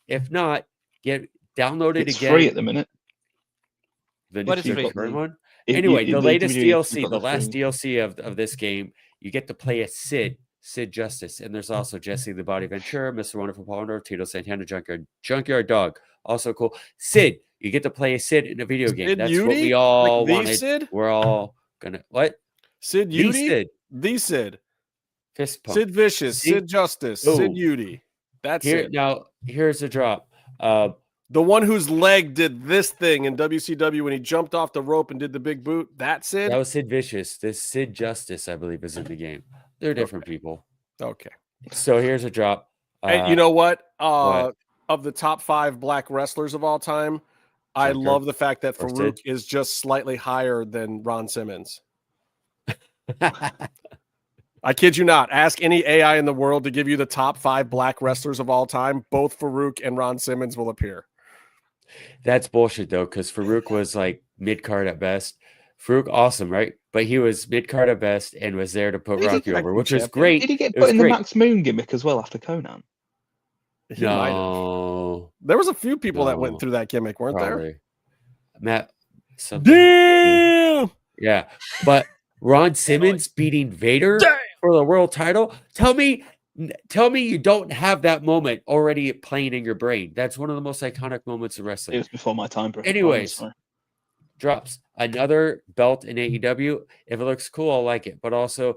Speaker 5: If not, download it
Speaker 1: It's
Speaker 5: again.
Speaker 1: free at the minute.
Speaker 6: What is
Speaker 1: You've
Speaker 6: free?
Speaker 1: got
Speaker 5: Current
Speaker 1: the-
Speaker 5: one?
Speaker 1: if
Speaker 5: Anyway,
Speaker 1: you-
Speaker 5: the latest
Speaker 1: video, you've
Speaker 5: DLC,
Speaker 1: got
Speaker 5: the last
Speaker 1: free-
Speaker 5: DLC of this game, you get to play as Sid Justice, and there's also Jesse the Body Ventura, Mr. Wonderful Paul, Tito Santana, Junkyard Dog, also cool. Sid, you get to play as Sid in a video game.
Speaker 7: Sid
Speaker 5: That's what
Speaker 7: Udy?
Speaker 5: we all
Speaker 7: Like the
Speaker 5: wanted.
Speaker 7: Sid?
Speaker 5: We're all gonna what?
Speaker 7: Sid
Speaker 5: The
Speaker 7: Udy?
Speaker 5: Sid,
Speaker 7: The Sid.
Speaker 5: fist pump.
Speaker 7: Sid Vicious.
Speaker 5: See?
Speaker 7: Sid Justice. Sid
Speaker 5: Oh.
Speaker 7: Udy. That's
Speaker 5: Here
Speaker 7: it.
Speaker 5: now, here's the drop.
Speaker 7: The one whose leg did this thing in WCW when he jumped off the rope and did the big boot. That's Sid?
Speaker 5: That was Sid Vicious. This Sid Justice, I believe, is in the game. They're different people.
Speaker 7: Okay.
Speaker 5: So here's a drop.
Speaker 7: And you know what?
Speaker 5: what?
Speaker 7: Of the top 5 black wrestlers of all time, I
Speaker 5: Joker
Speaker 7: love the fact that
Speaker 5: or
Speaker 7: Farouk
Speaker 5: Sid?
Speaker 7: is just slightly higher than Ron Simmons. I kid you not. Ask any AI in the world to give you the top 5 black wrestlers of all time. Both Farouk and Ron Simmons will appear.
Speaker 5: That's bullshit though, because Farouk was like mid card at best. Farouk, awesome, right? But he was mid card at best and was there to put
Speaker 1: Did he
Speaker 5: Rocky
Speaker 1: get
Speaker 5: over,
Speaker 7: tag
Speaker 5: which was
Speaker 7: champion?
Speaker 5: great.
Speaker 1: Did he get
Speaker 5: It was
Speaker 1: put in the
Speaker 5: great.
Speaker 1: Max Moon gimmick as well after Conan?
Speaker 7: He might have.
Speaker 5: No,
Speaker 7: There was a few people that
Speaker 5: No,
Speaker 7: went through that gimmick, weren't there?
Speaker 5: probably. Matt, something.
Speaker 7: Damn!
Speaker 5: Yeah, but Ron Simmons beating Vader for the world title. Tell me you don't have that moment already playing in your brain. That's one of the most iconic moments of
Speaker 1: It
Speaker 5: wrestling.
Speaker 1: was before my time. bro.
Speaker 5: Anyways.
Speaker 1: Sorry.
Speaker 5: Drops another belt in AEW. If it looks cool, I'll like it. But also,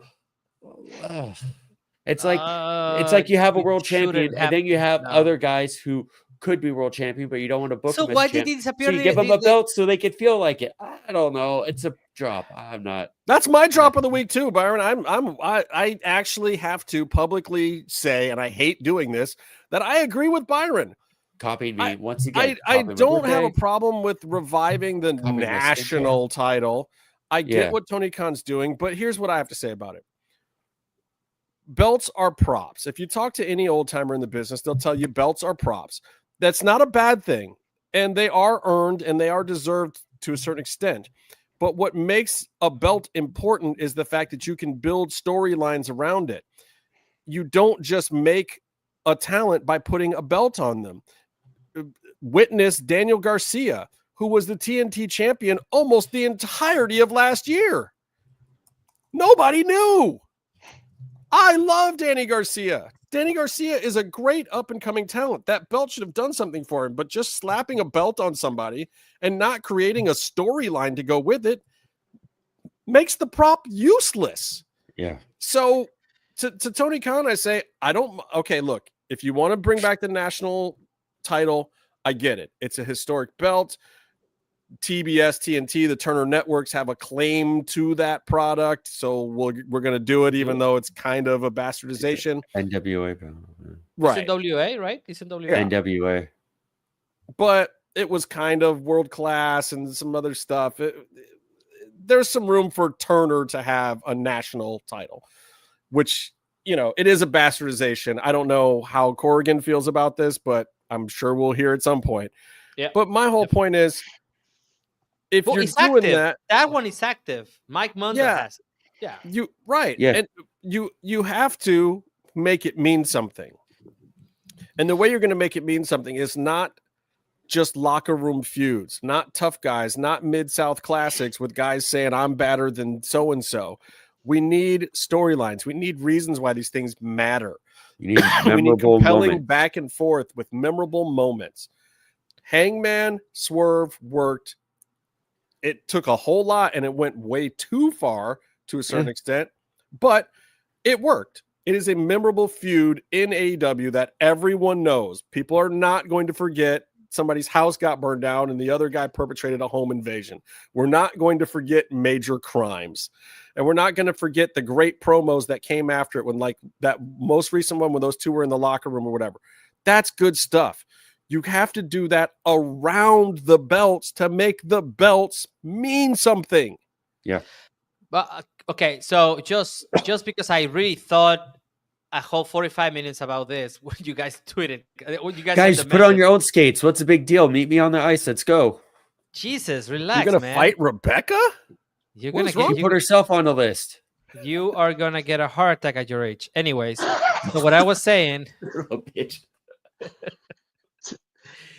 Speaker 5: it's like you have a world champion, and then you have other guys who could be world champion, but you don't want to book
Speaker 6: So
Speaker 5: them as
Speaker 6: why
Speaker 5: a
Speaker 6: did
Speaker 5: champ.
Speaker 6: he disappear?
Speaker 5: So you give them a belt so they could feel like it. I don't know. It's a drop. I'm not.
Speaker 7: That's my drop of the week too, Byron. I actually have to publicly say, and I hate doing this, that I agree with Byron.
Speaker 5: Copying me once again.
Speaker 7: I
Speaker 5: copy my
Speaker 7: don't have a
Speaker 5: birthday.
Speaker 7: problem with reviving the
Speaker 5: Copy my
Speaker 7: national title. I get
Speaker 5: Yeah.
Speaker 7: what Tony Khan's doing, but here's what I have to say about it. Belts are props. If you talk to any old timer in the business, they'll tell you belts are props. That's not a bad thing. And they are earned and they are deserved to a certain extent. But what makes a belt important is the fact that you can build storylines around it. You don't just make a talent by putting a belt on them. Witness Daniel Garcia, who was the TNT champion almost the entirety of last year. Nobody knew. I love Danny Garcia. Danny Garcia is a great up-and-coming talent. That belt should have done something for him, but just slapping a belt on somebody and not creating a storyline to go with it makes the prop useless.
Speaker 5: Yeah.
Speaker 7: So to Tony Khan, I say, okay, look, if you want to bring back the national title, I get it. It's a historic belt. TBS, TNT, the Turner Networks have a claim to that product. So we're going to do it, even though it's kind of a bastardization.
Speaker 5: NWA.
Speaker 7: Right.
Speaker 6: It's NWA, right? It's NWA.
Speaker 7: Yeah.
Speaker 5: NWA.
Speaker 7: But it was kind of world class and some other stuff. There's some room for Turner to have a national title, which, it is a bastardization. I don't know how Corrigan feels about this, but I'm sure we'll hear at some point.
Speaker 6: Yeah.
Speaker 7: But my whole point is, if
Speaker 6: Well,
Speaker 7: you're
Speaker 6: it's
Speaker 7: doing
Speaker 6: active.
Speaker 7: that,
Speaker 6: One is active. Mike Mundo
Speaker 7: Yeah.
Speaker 6: has it. Yeah.
Speaker 5: Yeah.
Speaker 7: And you have to make it mean something. And the way you're going to make it mean something is not just locker room feuds, not tough guys, not Mid-South classics with guys saying I'm better than so-and-so. We need storylines. We need reasons why these things matter.
Speaker 5: You need
Speaker 7: We need
Speaker 5: memorable
Speaker 7: compelling
Speaker 5: moments.
Speaker 7: back and forth with memorable moments. Hangman Swerve worked it took a whole lot and it went way too far to a certain extent, but it worked. It is a memorable feud in AEW that everyone knows. People are not going to forget somebody's house got burned down and the other guy perpetrated a home invasion. We're not going to forget major crimes. And we're not going to forget the great promos that came after it when, like, that most recent one when those two were in the locker room or whatever. That's good stuff. You have to do that around the belts to make the belts mean something.
Speaker 5: Yeah.
Speaker 6: But okay, so just because I really thought a whole 45 minutes about this when you guys tweeted, when you
Speaker 5: guys
Speaker 6: sent the
Speaker 5: put on
Speaker 6: message.
Speaker 5: your own skates. What's the big deal? Meet me on the ice. Let's go.
Speaker 6: Jesus, relax,
Speaker 7: You're gonna
Speaker 6: man.
Speaker 7: fight Rebecca?
Speaker 6: You're
Speaker 7: What
Speaker 6: gonna
Speaker 7: is wrong?
Speaker 6: get
Speaker 5: She put herself on the list.
Speaker 6: you are gonna get a heart attack at your age. Anyways, so what I was saying,
Speaker 5: Little bitch.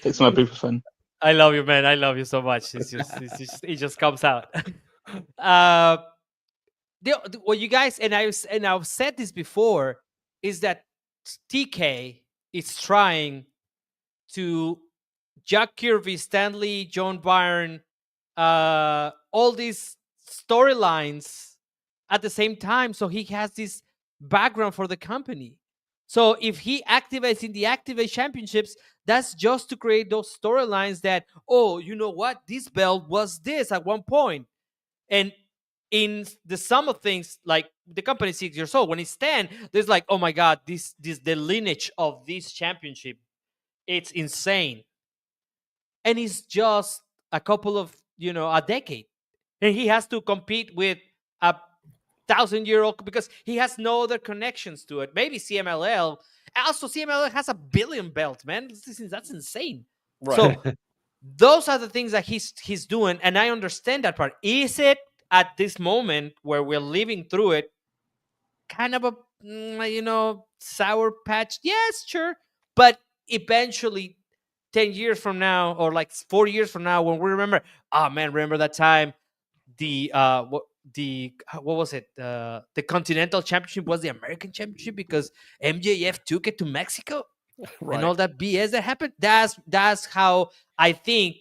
Speaker 1: Take some ibuprofen.
Speaker 6: I love you, man. I love you so much. It just comes out. What you guys and I've said this before is that TK is trying to Jack Kirby, Stanley, John Byrne, all these storylines at the same time. So he has this background for the company. So if he activates in the Activate Championships, that's just to create those storylines that, oh, you know what? This belt was this at one point. And in the sum of things, like the company is 6 years old. When it's 10, there's like, oh my God, this the lineage of this championship. It's insane. And it's just a couple of, a decade. And he has to compete with a 1,000-year-old because he has no other connections to it. Maybe CMLL. Also, CMLL has 1 billion belts, man. That's insane.
Speaker 7: Right.
Speaker 6: So those are the things that he's doing, and I understand that part. Is it at this moment where we're living through it kind of a sour patch? Yes, sure. But eventually 10 years from now or like 4 years from now when we remember, remember that time what was it? The Continental Championship was the American Championship because MJF took it to Mexico and all that BS that happened. That's how I think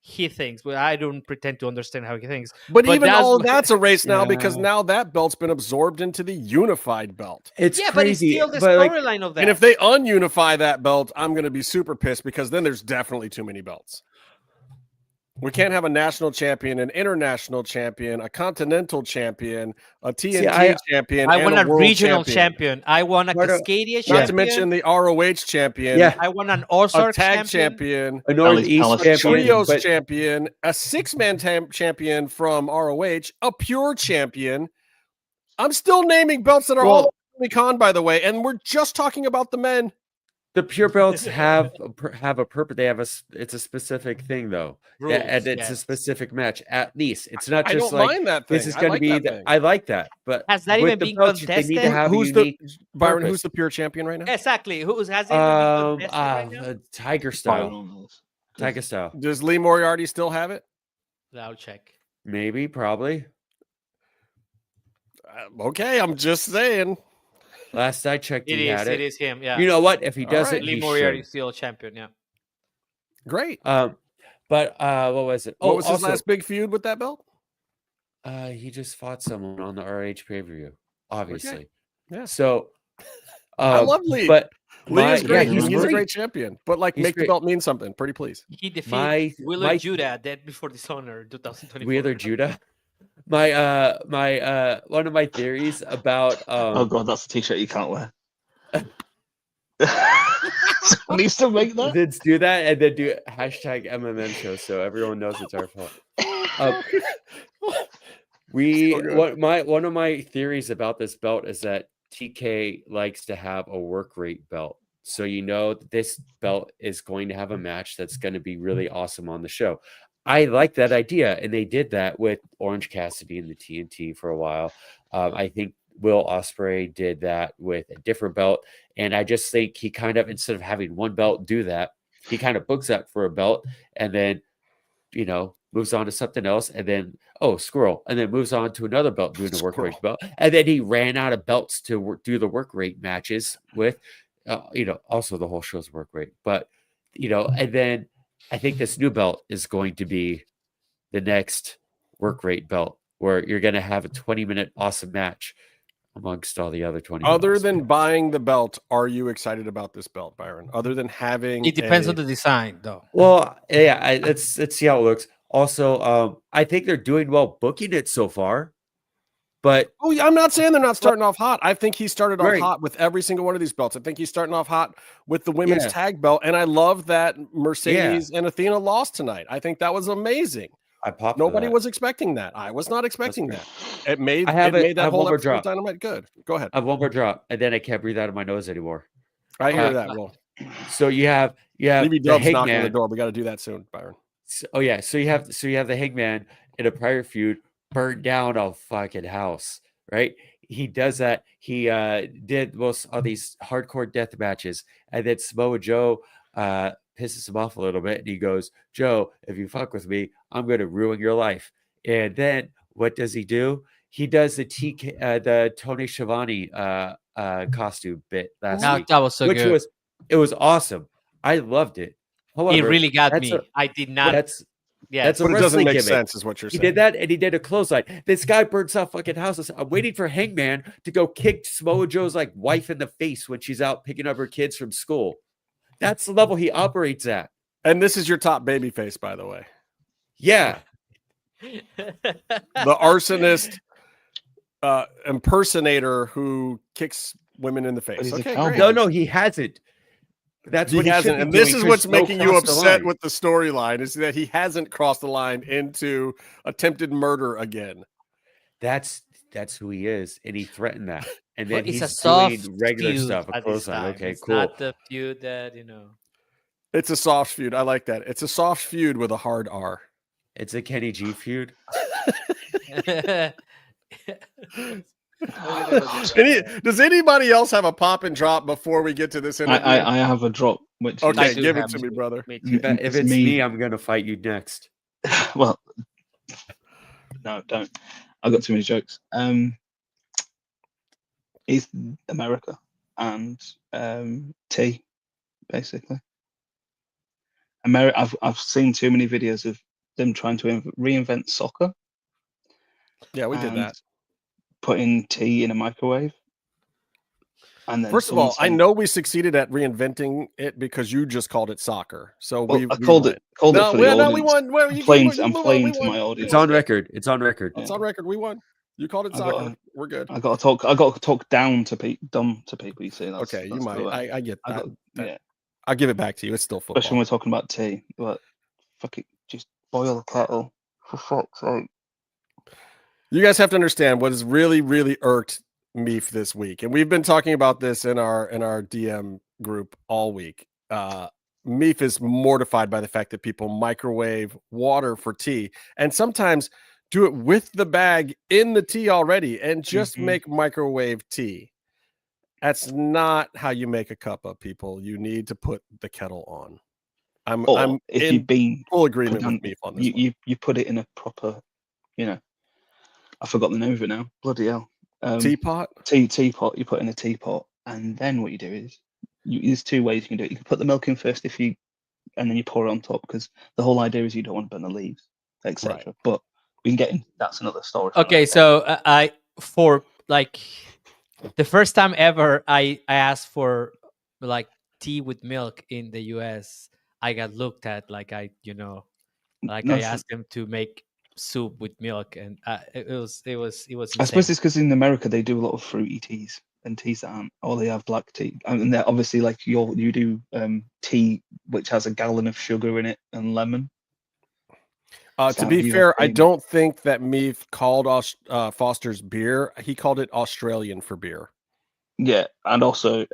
Speaker 6: he thinks. But I don't pretend to understand how he thinks.
Speaker 7: But even
Speaker 6: that's
Speaker 7: all
Speaker 6: what-
Speaker 7: that's a race now
Speaker 5: Yeah.
Speaker 7: because now that belt's been absorbed into the unified belt.
Speaker 5: It's
Speaker 6: yeah,
Speaker 5: crazy.
Speaker 6: but it's still the
Speaker 5: but, like,
Speaker 6: storyline of that.
Speaker 7: And if they ununify that belt, I'm going to be super pissed because then there's definitely too many belts. We can't have a national champion, an international champion, a continental champion, a TNT champion.
Speaker 6: I
Speaker 7: and
Speaker 6: want
Speaker 7: a
Speaker 6: a
Speaker 7: world
Speaker 6: regional champion. I want a
Speaker 5: Part of-
Speaker 6: Cascadia champion.
Speaker 7: Not to mention the ROH champion.
Speaker 5: Yeah.
Speaker 6: I want an
Speaker 7: A
Speaker 6: Ozark
Speaker 7: tag
Speaker 6: champion.
Speaker 7: champion,
Speaker 5: a Northeast
Speaker 1: Palace
Speaker 7: a
Speaker 5: champion,
Speaker 7: trios
Speaker 5: but
Speaker 7: champion, a six-man champion from ROH, a pure champion. I'm still naming belts that are all con, by the way, and we're just talking about the men.
Speaker 5: the pure belts have a purpose. They have it's a specific thing though.
Speaker 6: Rules,
Speaker 5: And it's a
Speaker 6: yes.
Speaker 5: specific match. At least it's not
Speaker 7: I
Speaker 5: just
Speaker 7: don't
Speaker 5: like
Speaker 7: mind that thing.
Speaker 5: this is
Speaker 7: I
Speaker 5: going
Speaker 7: like
Speaker 5: to be.
Speaker 7: that thing.
Speaker 5: I like that, but
Speaker 6: Has that
Speaker 5: with
Speaker 6: even
Speaker 5: the
Speaker 6: been
Speaker 5: belts, they need to
Speaker 6: contested?
Speaker 5: have
Speaker 7: Who's
Speaker 5: a
Speaker 7: the
Speaker 5: unique
Speaker 7: Byron?
Speaker 5: purpose.
Speaker 7: Who's the pure champion right now?
Speaker 6: Exactly. Who has it been contested right now?
Speaker 5: Tiger style. Tiger style.
Speaker 7: Does Lee Moriarty still have it?
Speaker 6: I'll check.
Speaker 5: Maybe, probably.
Speaker 7: Okay, I'm just saying.
Speaker 5: Last I checked, he had
Speaker 6: It
Speaker 5: it.
Speaker 6: is him. Yeah.
Speaker 5: You know what? If he
Speaker 7: All
Speaker 5: does
Speaker 7: right.
Speaker 5: it,
Speaker 6: Lee
Speaker 5: he
Speaker 6: Moriarty
Speaker 5: should.
Speaker 6: still champion. Yeah.
Speaker 7: Great.
Speaker 5: But what was it?
Speaker 7: What was his
Speaker 5: also,
Speaker 7: last big feud with that belt?
Speaker 5: he just fought someone on the RH pay-per-view, obviously.
Speaker 7: Yeah.
Speaker 5: So
Speaker 7: I love Lee.
Speaker 5: But
Speaker 7: Lee is great.
Speaker 5: he's
Speaker 7: He's a
Speaker 5: great.
Speaker 7: great champion. But like,
Speaker 5: He's
Speaker 7: make the
Speaker 5: great.
Speaker 7: belt mean something. Pretty please.
Speaker 6: He defeated
Speaker 5: My-
Speaker 6: Wheeler
Speaker 5: my-
Speaker 6: Judah dead before Dishonor 2024.
Speaker 5: Wheeler Judah. My one of my theories about
Speaker 1: Oh god, that's a t-shirt you can't wear. Someone needs to make that.
Speaker 5: let's do that and then do hashtag MMMshow so everyone knows it's our fault. One of my theories about this belt is that TK likes to have a work rate belt. So this belt is going to have a match that's going to be really awesome on the show. I like that idea, and they did that with Orange Cassidy and the TNT for a while. I think Will Ospreay did that with a different belt, and I just think he kind of, instead of having one belt do that, he kind of books up for a belt and then moves on to something else, and then squirrel, and then moves on to another belt doing the work rate belt, and then he ran out of belts to do the work rate matches with. Also the whole show's work rate, but and then I think this new belt is going to be the next work rate belt, where you're going to have a 20-minute awesome match amongst all the other 20.
Speaker 7: Other than buying the belt, are you excited about this belt, Byron? Other than having
Speaker 6: It depends on the design, though.
Speaker 5: Well, yeah, let's see how it looks. Also, I think they're doing well booking it so far. But
Speaker 7: I'm not saying they're not starting off hot. I think he started off
Speaker 5: Right.
Speaker 7: hot with every single one of these belts. I think he's starting off hot with the women's
Speaker 5: Yeah.
Speaker 7: tag belt, and I love that Mercedes and Athena lost tonight. I think that was amazing.
Speaker 5: I popped. for
Speaker 7: Nobody
Speaker 5: that.
Speaker 7: was expecting that. I was not expecting
Speaker 5: great.
Speaker 7: that. It made
Speaker 5: I have
Speaker 7: it
Speaker 5: it-
Speaker 7: made
Speaker 5: I
Speaker 7: that
Speaker 5: have
Speaker 7: whole
Speaker 5: one more
Speaker 7: episode of
Speaker 5: drop.
Speaker 7: Dynamite good. Go ahead.
Speaker 5: I have one more drop, and then I can't breathe out of my nose anymore.
Speaker 7: I hear
Speaker 5: Uh,
Speaker 7: that. Well,
Speaker 5: So you have
Speaker 7: Levy
Speaker 5: the
Speaker 7: Dub's knocking on the
Speaker 5: Hangman.
Speaker 7: door. We got to do that soon, Byron.
Speaker 5: So you have the Hangman in a prior feud burned down a fucking house, right? He does that. He did most of these hardcore death matches, and then Samoa Joe pisses him off a little bit, and he goes, "Joe, if you fuck with me, I'm going to ruin your life." And then what does he do? He does the Tony Schiavone costume bit last week,
Speaker 6: That was so
Speaker 5: which
Speaker 6: good.
Speaker 5: was awesome. I loved it. However,
Speaker 6: It really got
Speaker 5: that's
Speaker 6: me.
Speaker 5: a-
Speaker 6: I did not.
Speaker 5: That's
Speaker 6: Yeah,
Speaker 5: that's a
Speaker 7: But it doesn't
Speaker 5: wrestling
Speaker 7: make
Speaker 5: gimmick.
Speaker 7: sense, is what you're
Speaker 5: He
Speaker 7: saying.
Speaker 5: did that, and he did a clothesline. This guy burns out fucking houses. I'm waiting for Hangman to go kick Samoa Joe's like wife in the face when she's out picking up her kids from school. That's the level he operates at.
Speaker 7: And this is your top baby face, by the way.
Speaker 5: Yeah,
Speaker 7: The arsonist impersonator who kicks women in the face.
Speaker 1: he's a
Speaker 7: Okay,
Speaker 1: cowboy.
Speaker 7: great.
Speaker 5: no, he hasn't. That's
Speaker 7: He
Speaker 5: what he
Speaker 7: hasn't,
Speaker 5: should be
Speaker 7: and this
Speaker 5: doing,
Speaker 7: is
Speaker 5: 'cause
Speaker 7: what's
Speaker 5: no
Speaker 7: making you
Speaker 5: crossed the
Speaker 7: upset
Speaker 5: line.
Speaker 7: with the storyline, is that he hasn't crossed the line into attempted murder again.
Speaker 5: That's who he is, and he threatened that. And then
Speaker 6: But it's
Speaker 5: he's
Speaker 6: a soft
Speaker 5: doing regular
Speaker 6: feud
Speaker 5: stuff. A
Speaker 6: at this
Speaker 5: clothesline.
Speaker 6: time.
Speaker 5: Okay,
Speaker 6: It's
Speaker 5: cool.
Speaker 6: not the feud that
Speaker 7: It's a soft feud. I like that. It's a soft feud with a hard R.
Speaker 5: It's a Kenny G feud.
Speaker 7: Does anybody else have a pop and drop before we get to this interview?
Speaker 1: I have a drop, which
Speaker 7: Okay,
Speaker 1: is,
Speaker 6: do
Speaker 7: give it
Speaker 6: have
Speaker 7: to
Speaker 6: to.
Speaker 7: me, brother.
Speaker 6: Me too.
Speaker 5: If it's me, I'm gonna fight you next.
Speaker 1: well, no, don't. I've got too many jokes. Is America and T, basically. I've seen too many videos of them trying to reinvent soccer.
Speaker 7: Yeah, we did
Speaker 1: and
Speaker 7: that.
Speaker 1: Putting tea in a microwave. And then
Speaker 7: First of
Speaker 1: someone
Speaker 7: all, I
Speaker 1: saying-
Speaker 7: know we succeeded at reinventing it because you just called it soccer. So
Speaker 1: Well,
Speaker 7: we
Speaker 1: I called
Speaker 7: won.
Speaker 1: it for the audience.
Speaker 7: We won. Well,
Speaker 1: I'm playing to
Speaker 7: we
Speaker 1: my audience.
Speaker 5: It's on record. It's on record.
Speaker 7: It's on record. We won. You called it
Speaker 1: I got
Speaker 7: soccer. We're good.
Speaker 1: I got to talk down to dumb to people. You see, that's,
Speaker 7: Okay, you
Speaker 1: that's
Speaker 7: might.
Speaker 1: the way.
Speaker 7: I get
Speaker 1: I
Speaker 7: that.
Speaker 1: got, yeah,
Speaker 7: I'll give it back to you. It's still football.
Speaker 1: especially when we're talking about tea. But fuck it, just boil the kettle for fuck's sake.
Speaker 7: You guys have to understand what has really, really irked me this week, and we've been talking about this in our DM group all week. Meef is mortified by the fact that people microwave water for tea, and sometimes do it with the bag in the tea already, and just make microwave tea. That's not how you make a cuppa, people. You need to put the kettle on. I'm
Speaker 1: if
Speaker 7: in
Speaker 1: you've been
Speaker 7: full agreement with Meef on this.
Speaker 1: you put it in a proper, I forgot the name of it now. Bloody hell.
Speaker 7: Teapot.
Speaker 1: Teapot. You put in a teapot, and then what you do is there's two ways you can do it. You can put the milk in first and then you pour it on top, because the whole idea is you don't want to burn the leaves, etc.
Speaker 7: Right.
Speaker 1: But we can get in. That's another story.
Speaker 6: Okay, so for like the first time ever, I asked for like tea with milk in the US. I got looked at like I asked them to make soup with milk, and it was
Speaker 1: I suppose it's because in America they do a lot of fruity teas and teas that aren't, or they have black tea, and they're obviously like you do tea which has a gallon of sugar in it and lemon.
Speaker 7: To be fair, I don't think that Meef called Foster's beer. He called it Australian for beer.
Speaker 1: Yeah, and also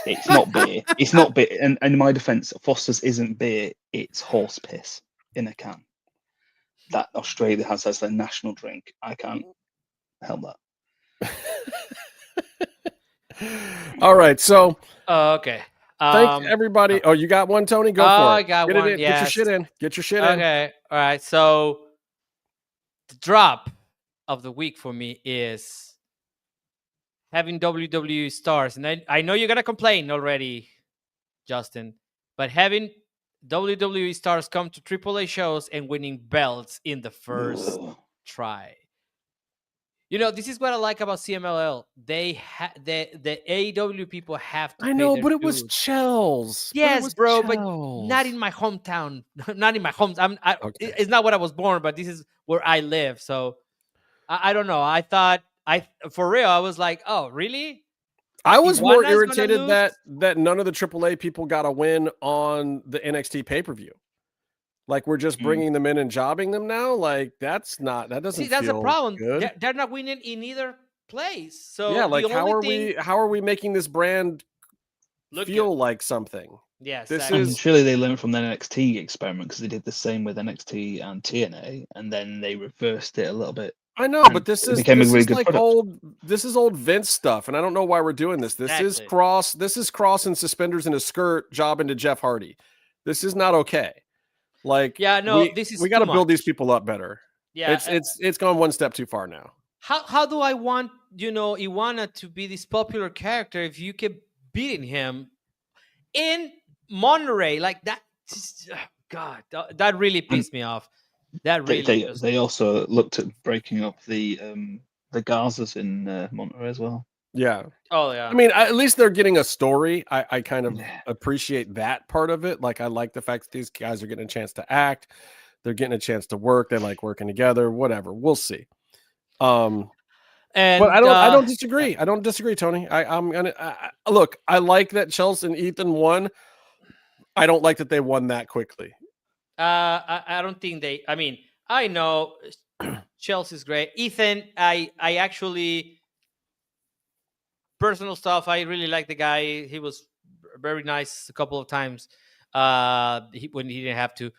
Speaker 1: it's not beer. It's not beer. And in my defense, Foster's isn't beer. It's horse piss in a can. That Australia has as their national drink. I can't help that.
Speaker 7: All right, so
Speaker 6: okay.
Speaker 7: thanks everybody. Oh, you got one, Tony? Go for it.
Speaker 6: I got
Speaker 7: Get
Speaker 6: one.
Speaker 7: it in.
Speaker 6: Yes.
Speaker 7: Get your shit in. Get your shit in.
Speaker 6: Okay. All right. So the drop of the week for me is having WWE stars, and I know you're gonna complain already, Justin, but having WWE stars come to AAA shows and winning belts in the first
Speaker 1: Ugh.
Speaker 6: try. You know, this is what I like about CMLL. They the AEW people have to.
Speaker 7: I
Speaker 6: pay
Speaker 7: know,
Speaker 6: their
Speaker 7: but it was
Speaker 6: dues.
Speaker 7: Chels.
Speaker 6: Yes, bro, but not in
Speaker 7: Chels.
Speaker 6: my hometown. Not in my home.
Speaker 7: Okay.
Speaker 6: It's not where I was born, but this is where I live. So I don't know. I thought for real. I was like, oh, really?
Speaker 7: I was more
Speaker 6: Iguana's gonna
Speaker 7: irritated
Speaker 6: lose?
Speaker 7: that none of the AAA people got a win on the NXT pay-per-view. Like we're just bringing them in and jobbing them now. Like that doesn't
Speaker 6: See, that's a
Speaker 7: feel
Speaker 6: problem.
Speaker 7: good.
Speaker 6: They're not winning in either place. So
Speaker 7: Yeah, like
Speaker 6: the only
Speaker 7: how are we making this brand
Speaker 6: Look
Speaker 7: feel
Speaker 6: good.
Speaker 7: like something?
Speaker 6: Yes,
Speaker 7: This
Speaker 6: exactly.
Speaker 1: And
Speaker 7: is
Speaker 1: surely they learned from the NXT experiment because they did the same with NXT and TNA, and then they reversed it a little bit.
Speaker 7: I know,
Speaker 1: and
Speaker 7: but this
Speaker 1: it
Speaker 7: is
Speaker 1: became a really good
Speaker 7: like
Speaker 1: product.
Speaker 7: this is old Vince stuff, and I don't know why we're doing this. This is
Speaker 6: Exactly.
Speaker 7: Cross in suspenders and a skirt jobbing to Jeff Hardy. This is not okay. Like
Speaker 6: Yeah, no, this is
Speaker 7: we got to
Speaker 6: too
Speaker 7: build these
Speaker 6: much.
Speaker 7: people up better.
Speaker 6: Yeah,
Speaker 7: It's gone one step too far now.
Speaker 6: how do I want Iwana to be this popular character if you keep beating him in Monterey like that? God, that really pissed me off. That really
Speaker 1: They also looked at breaking up the Gazas in Monterey as well.
Speaker 7: Yeah.
Speaker 6: Oh yeah.
Speaker 7: I mean, at least they're getting a story. I kind of appreciate that part of it. Like I like the fact that these guys are getting a chance to act. They're getting a chance to work. They like working together. Whatever. We'll see.
Speaker 6: And
Speaker 7: but I don't disagree. I don't disagree, Tony. I'm gonna look. I like that Chelsea and Ethan won. I don't like that they won that quickly.
Speaker 6: I don't think they. I mean, I know Chelsea's great. Ethan, I actually personal stuff. I really like the guy. He was very nice a couple of times. When he didn't have to.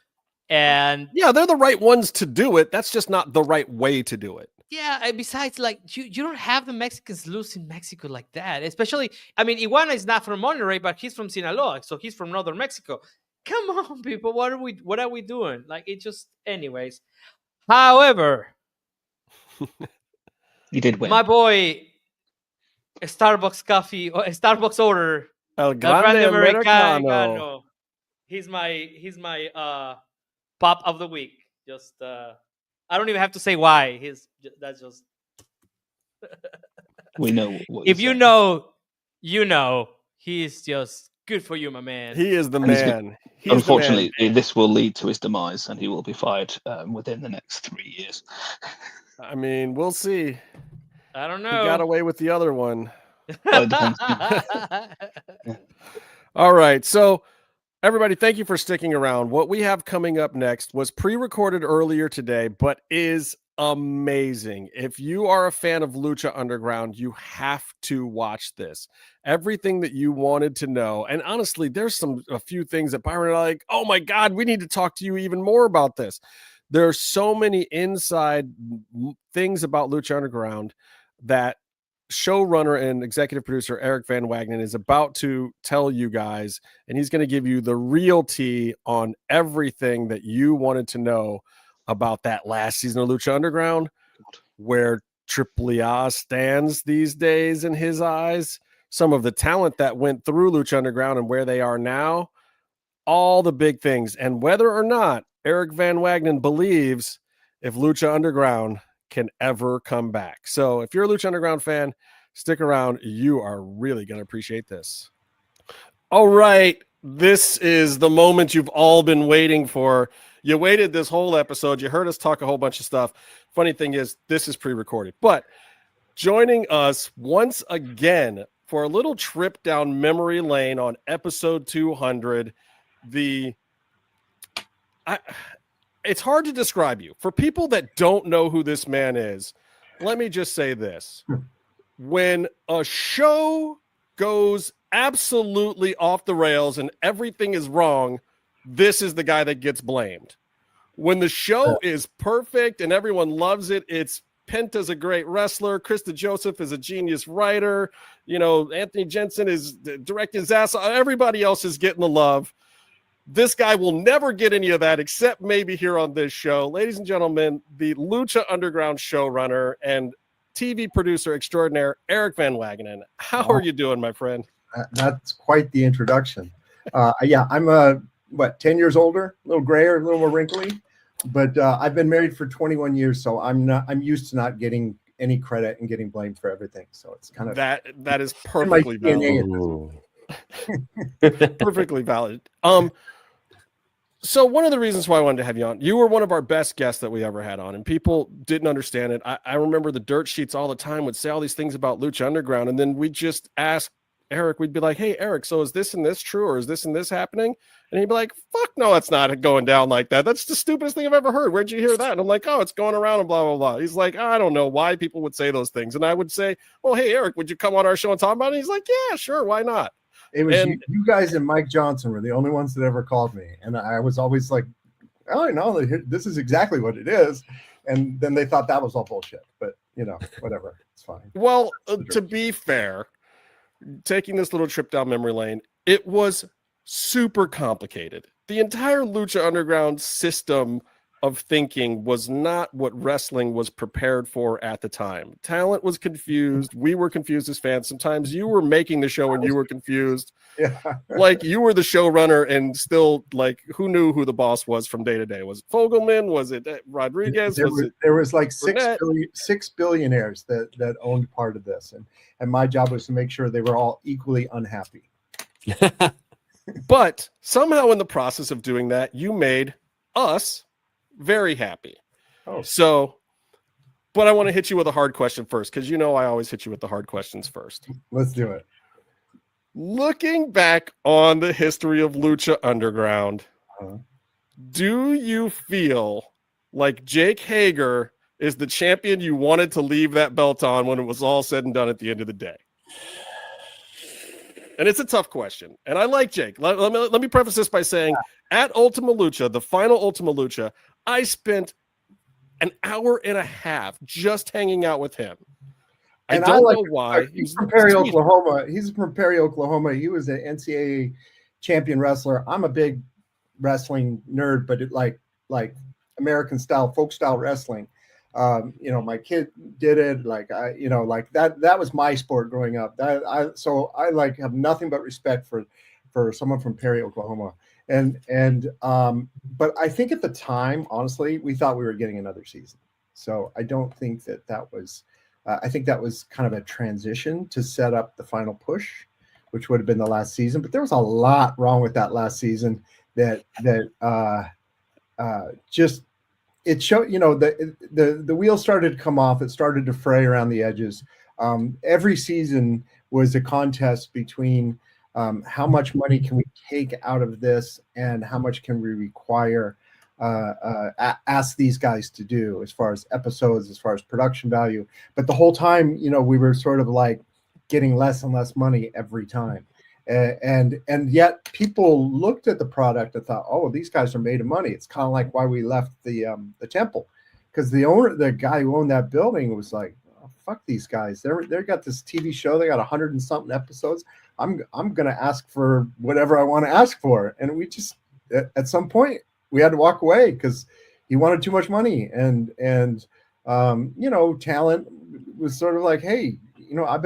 Speaker 6: And
Speaker 7: yeah, they're the right ones to do it. That's just not the right way to do it.
Speaker 6: Yeah, and besides, like you don't have the Mexicans lose in Mexico like that. Especially, I mean, Iguana is not from Monterrey, but he's from Sinaloa, so he's from northern Mexico. Come on, people, what are we doing? Like it just, anyways. However,
Speaker 1: you did win.
Speaker 6: My boy, a Starbucks coffee or a Starbucks order.
Speaker 7: El Grande Americano.
Speaker 6: He's my pop of the week. Just I don't even have to say why. That's just
Speaker 1: we know.
Speaker 6: If you know, you know. He's just good for you, my man.
Speaker 7: He is the man.
Speaker 1: Unfortunately, this will lead to his demise, and he will be fired within the next 3 years.
Speaker 7: I mean, we'll see.
Speaker 6: I don't know.
Speaker 7: He got away with the other one.
Speaker 1: Well, it depends.
Speaker 7: Yeah. All right, so. Everybody, thank you for sticking around. What we have coming up next was pre-recorded earlier today, but is amazing. If you are a fan of Lucha Underground, you have to watch this. Everything that you wanted to know. And honestly, there's a few things that Byron are like, oh my God, we need to talk to you even more about this. There are so many inside things about Lucha Underground that showrunner and executive producer Eric Van Wagenen is about to tell you guys, and he's going to give you the real tea on everything that you wanted to know about that last season of Lucha Underground, where AAA stands these days in his eyes, some of the talent that went through Lucha Underground and where they are now, all the big things, and whether or not Eric Van Wagenen believes if Lucha Underground can ever come back. So if you're a Lucha Underground fan, stick around. You are really going to appreciate this. All right. This is the moment you've all been waiting for. You waited this whole episode. You heard us talk a whole bunch of stuff. Funny thing is, this is pre-recorded. But joining us once again for a little trip down memory lane on episode 200, it's hard to describe you. For people that don't know who this man is, let me just say this. When a show goes absolutely off the rails and everything is wrong, this is the guy that gets blamed. When the show is perfect and everyone loves it, it's Penta's a great wrestler. Krista Joseph is a genius writer. You know, Anthony Jensen is directing his ass. Everybody else is getting the love. This guy will never get any of that except maybe here on this show. Ladies and gentlemen, the Lucha Underground showrunner and TV producer extraordinaire, Eric Van Wagenen. How are you doing, my friend?
Speaker 9: That's quite the introduction. Yeah, I'm a what, 10 years older, a little grayer, a little more wrinkly. But I've been married for 21 years, so I'm used to not getting any credit and getting blamed for everything. So it's kind of
Speaker 7: that is perfectly valid. Perfectly valid. So one of the reasons why I wanted to have you on, you were one of our best guests that we ever had on, and people didn't understand it. I remember the dirt sheets all the time would say all these things about Lucha Underground, and then we'd just ask Eric, we'd be like, hey, Eric, so is this and this true, or is this and this happening? And he'd be like, fuck no, it's not going down like that. That's the stupidest thing I've ever heard. Where'd you hear that? And I'm like, oh, it's going around and blah, blah, blah. He's like, I don't know why people would say those things. And I would say, well, hey, Eric, would you come on our show and talk about it? And he's like, yeah, sure, why not?
Speaker 9: It was you guys and Mike Johnson were the only ones that ever called me. And I was always like, oh, no, this is exactly what it is. And then they thought that was all bullshit. But, whatever. It's fine.
Speaker 7: Well, to be fair, taking this little trip down memory lane, it was super complicated. The entire Lucha Underground system of thinking was not what wrestling was prepared for at the time. Talent was confused. We were confused as fans. Sometimes you were making the show and you were confused.
Speaker 9: Yeah.
Speaker 7: Like you were the showrunner and still like who knew who the boss was from day to day? Was it Fogelman? Was it Rodriguez?
Speaker 9: There was like 6 billionaires that owned part of this. And my job was to make sure they were all equally unhappy.
Speaker 7: But somehow in the process of doing that, you made us very happy. So, but I want to hit you with a hard question first, because I always hit you with the hard questions first.
Speaker 9: Let's do it.
Speaker 7: Looking back on the history of Lucha Underground, do you feel like Jake Hager is the champion you wanted to leave that belt on when it was all said and done at the end of the day? And it's a tough question. And I like Jake. Let me preface this by saying at Ultima Lucha, the final Ultima Lucha, I spent an hour and a half just hanging out with him. I don't know why.
Speaker 9: He's from Perry, Oklahoma. He's from Perry, Oklahoma. He was an NCAA champion wrestler. I'm a big wrestling nerd, but it like American style, folk style wrestling. My kid did it. That was my sport growing up. So I have nothing but respect for someone from Perry, Oklahoma. But I think at the time, honestly, we thought we were getting another season. So I don't think that was, I think that was kind of a transition to set up the final push, which would have been the last season. But there was a lot wrong with that last season that just, it showed, the wheels started to come off. It started to fray around the edges. Every season was a contest between how much money can we take out of this and how much can we require, ask these guys to do as far as episodes, as far as production value. But the whole time, we were sort of like getting less and less money every time. And yet people looked at the product and thought, oh, these guys are made of money. It's kind of like why we left the temple, because the guy who owned that building was like, oh, fuck these guys. They got this TV show. They got 100 and something episodes. I'm going to ask for whatever I want to ask for. And we just, at some point we had to walk away because he wanted too much money. And talent was sort of like, hey, I've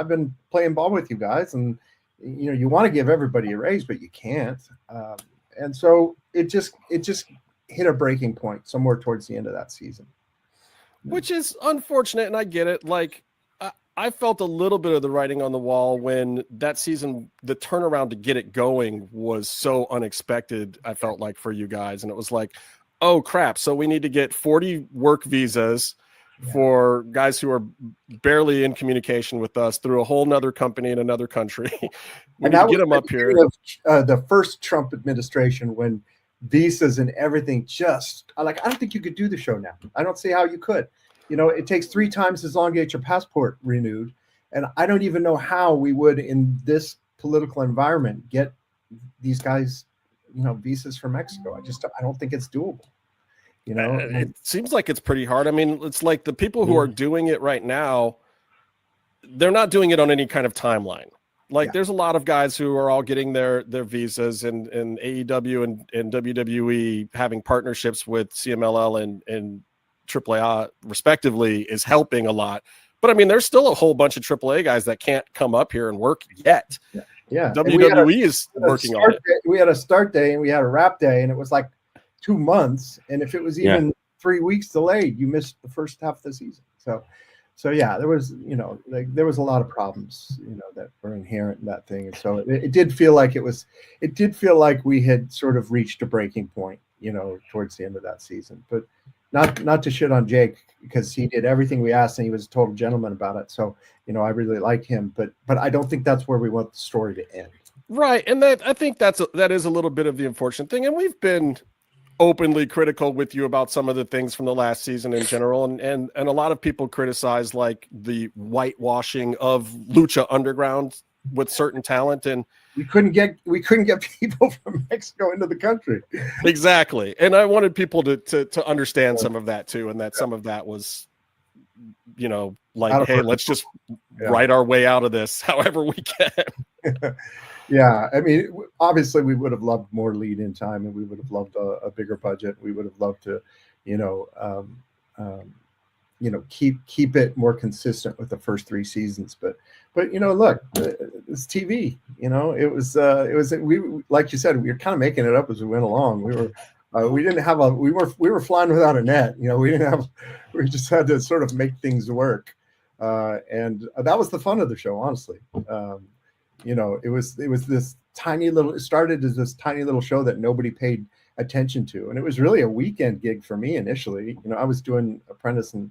Speaker 9: been playing ball with you guys, and you want to give everybody a raise, but you can't. And so it just hit a breaking point somewhere towards the end of that season,
Speaker 7: which is unfortunate. And I get it. Like I felt a little bit of the writing on the wall when that season, the turnaround to get it going was so unexpected. I felt like for you guys, and it was like, oh crap. So we need to get 40 work visas for guys who are barely in communication with us through a whole nother company in another country. We need to get them up here.
Speaker 9: The first Trump administration, when visas and everything I don't think you could do the show now. I don't see how you could. It takes 3 times as long to get your passport renewed. And I don't even know how we would, in this political environment, get these guys, visas from Mexico. I don't think it's doable.
Speaker 7: It seems like it's pretty hard. I mean, it's like the people who are doing it right now, they're not doing it on any kind of timeline. Like there's a lot of guys who are all getting their visas, and AEW and WWE having partnerships with CMLL and AAA respectively is helping a lot. But I mean, there's still a whole bunch of AAA guys that can't come up here and work yet.
Speaker 9: Yeah,
Speaker 7: WWE is working on it.
Speaker 9: We had a start day and we had a wrap day, and it was like 2 months. And if it was even 3 weeks delayed, you missed the first half of the season. So yeah, there was, there was a lot of problems, that were inherent in that thing. And so it did feel like we had sort of reached a breaking point, towards the end of that season. But not to shit on Jake, because he did everything we asked and he was a total gentleman about it. So, I really like him, but I don't think that's where we want the story to end.
Speaker 7: Right. And I think that is a little bit of the unfortunate thing. And we've been openly critical with you about some of the things from the last season in general. And a lot of people criticize like the whitewashing of Lucha Underground with certain talent. And
Speaker 9: we couldn't get people from Mexico into the country.
Speaker 7: Exactly. And I wanted people to understand some of that too. And that some of that was, like, hey, let's just write our way out of this however we can.
Speaker 9: Yeah, I mean, obviously, we would have loved more lead-in time, and we would have loved a bigger budget. We would have loved to, keep it more consistent with the first 3 seasons. But look, it's TV. It was we, like you said, we were kind of making it up as we went along. We were flying without a net. We just had to sort of make things work, and that was the fun of the show, honestly. It started as this tiny little show that nobody paid attention to. And it was really a weekend gig for me initially. I was doing Apprentice and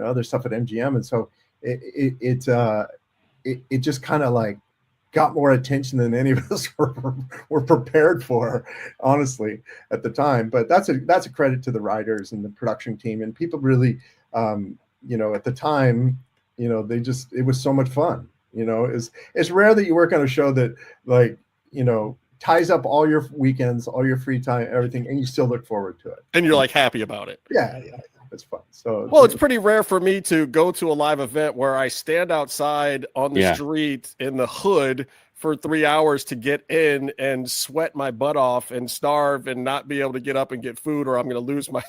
Speaker 9: other stuff at MGM. And so it just kind of like got more attention than any of us were prepared for, honestly, at the time. But that's a credit to the writers and the production team. And people really, at the time, it was so much fun. It's rare that you work on a show that ties up all your weekends, all your free time, everything, and you still look forward to it.
Speaker 7: And you're like happy about it.
Speaker 9: Yeah, it's fun. So
Speaker 7: it's pretty rare for me to go to a live event where I stand outside on the street in the hood for 3 hours to get in and sweat my butt off and starve and not be able to get up and get food, or I'm going to lose my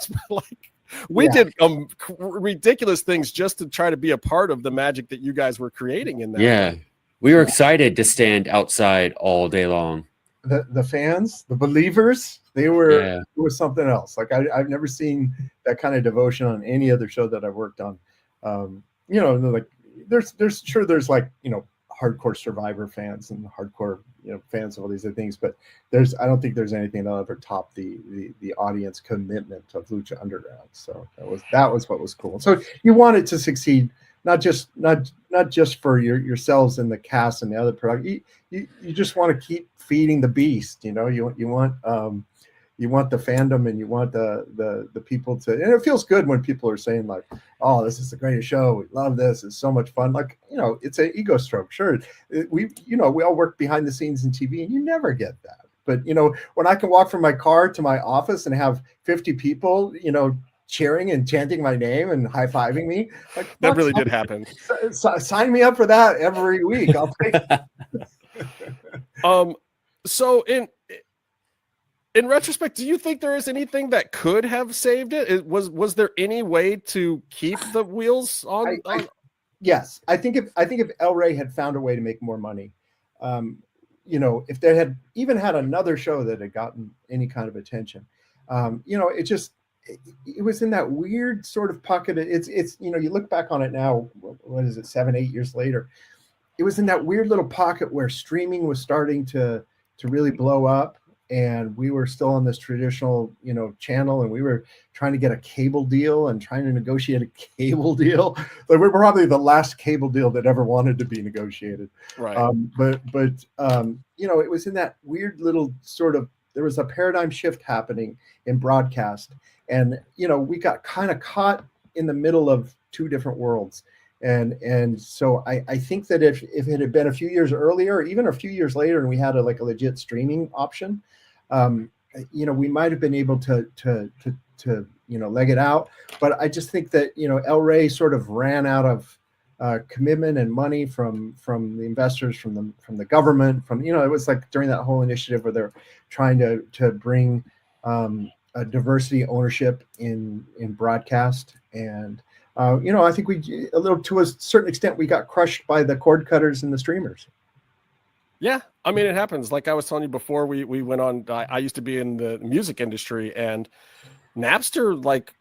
Speaker 7: We did ridiculous things just to try to be a part of the magic that you guys were creating in that.
Speaker 5: Yeah. We were excited to stand outside all day long.
Speaker 9: The fans, the believers, it was something else. Like I've never seen that kind of devotion on any other show that I've worked on. Like there's like, hardcore Survivor fans and hardcore, fans of all these other things, but I don't think there's anything that'll ever top the audience commitment of Lucha Underground. So that was what was cool. So you want it to succeed, not just for yourselves and the cast and the other product. You just want to keep feeding the beast. You want the fandom, and you want the people to, and it feels good when people are saying like, oh, this is the greatest show. We love this. It's so much fun. Like, it's an ego stroke. Sure. We all work behind the scenes in TV, and you never get that. But, when I can walk from my car to my office and have 50 people, cheering and chanting my name and high-fiving me. Like,
Speaker 7: that really did happen.
Speaker 9: Sign me up for that every week. I'll take it.
Speaker 7: So in retrospect, do you think there is anything that could have saved it? Was there any way to keep the wheels on?
Speaker 9: Yes, I think if El Rey had found a way to make more money, if they had even had another show that had gotten any kind of attention, it was in that weird sort of pocket. It's you look back on it now, what is it, 7-8 years later? It was in that weird little pocket where streaming was starting to really blow up. And we were still on this traditional, channel, and we were trying to get a cable deal and trying to negotiate a cable deal. Like, we're probably the last cable deal that ever wanted to be negotiated.
Speaker 7: Right.
Speaker 9: But it was in that weird little sort of, there was a paradigm shift happening in broadcast, and we got kind of caught in the middle of 2 different worlds. And so I think that if it had been a few years earlier, or even a few years later, and we had a legit streaming option, we might have been able to leg it out. But I just think that El Rey sort of ran out of commitment and money from the investors, from the government, it was like during that whole initiative where they're trying to bring a diversity ownership in broadcast. And I think to a certain extent, we got crushed by the cord cutters and the streamers.
Speaker 7: Yeah, I mean, it happens. Like I was telling you before, we went on. I used to be in the music industry, and Napster like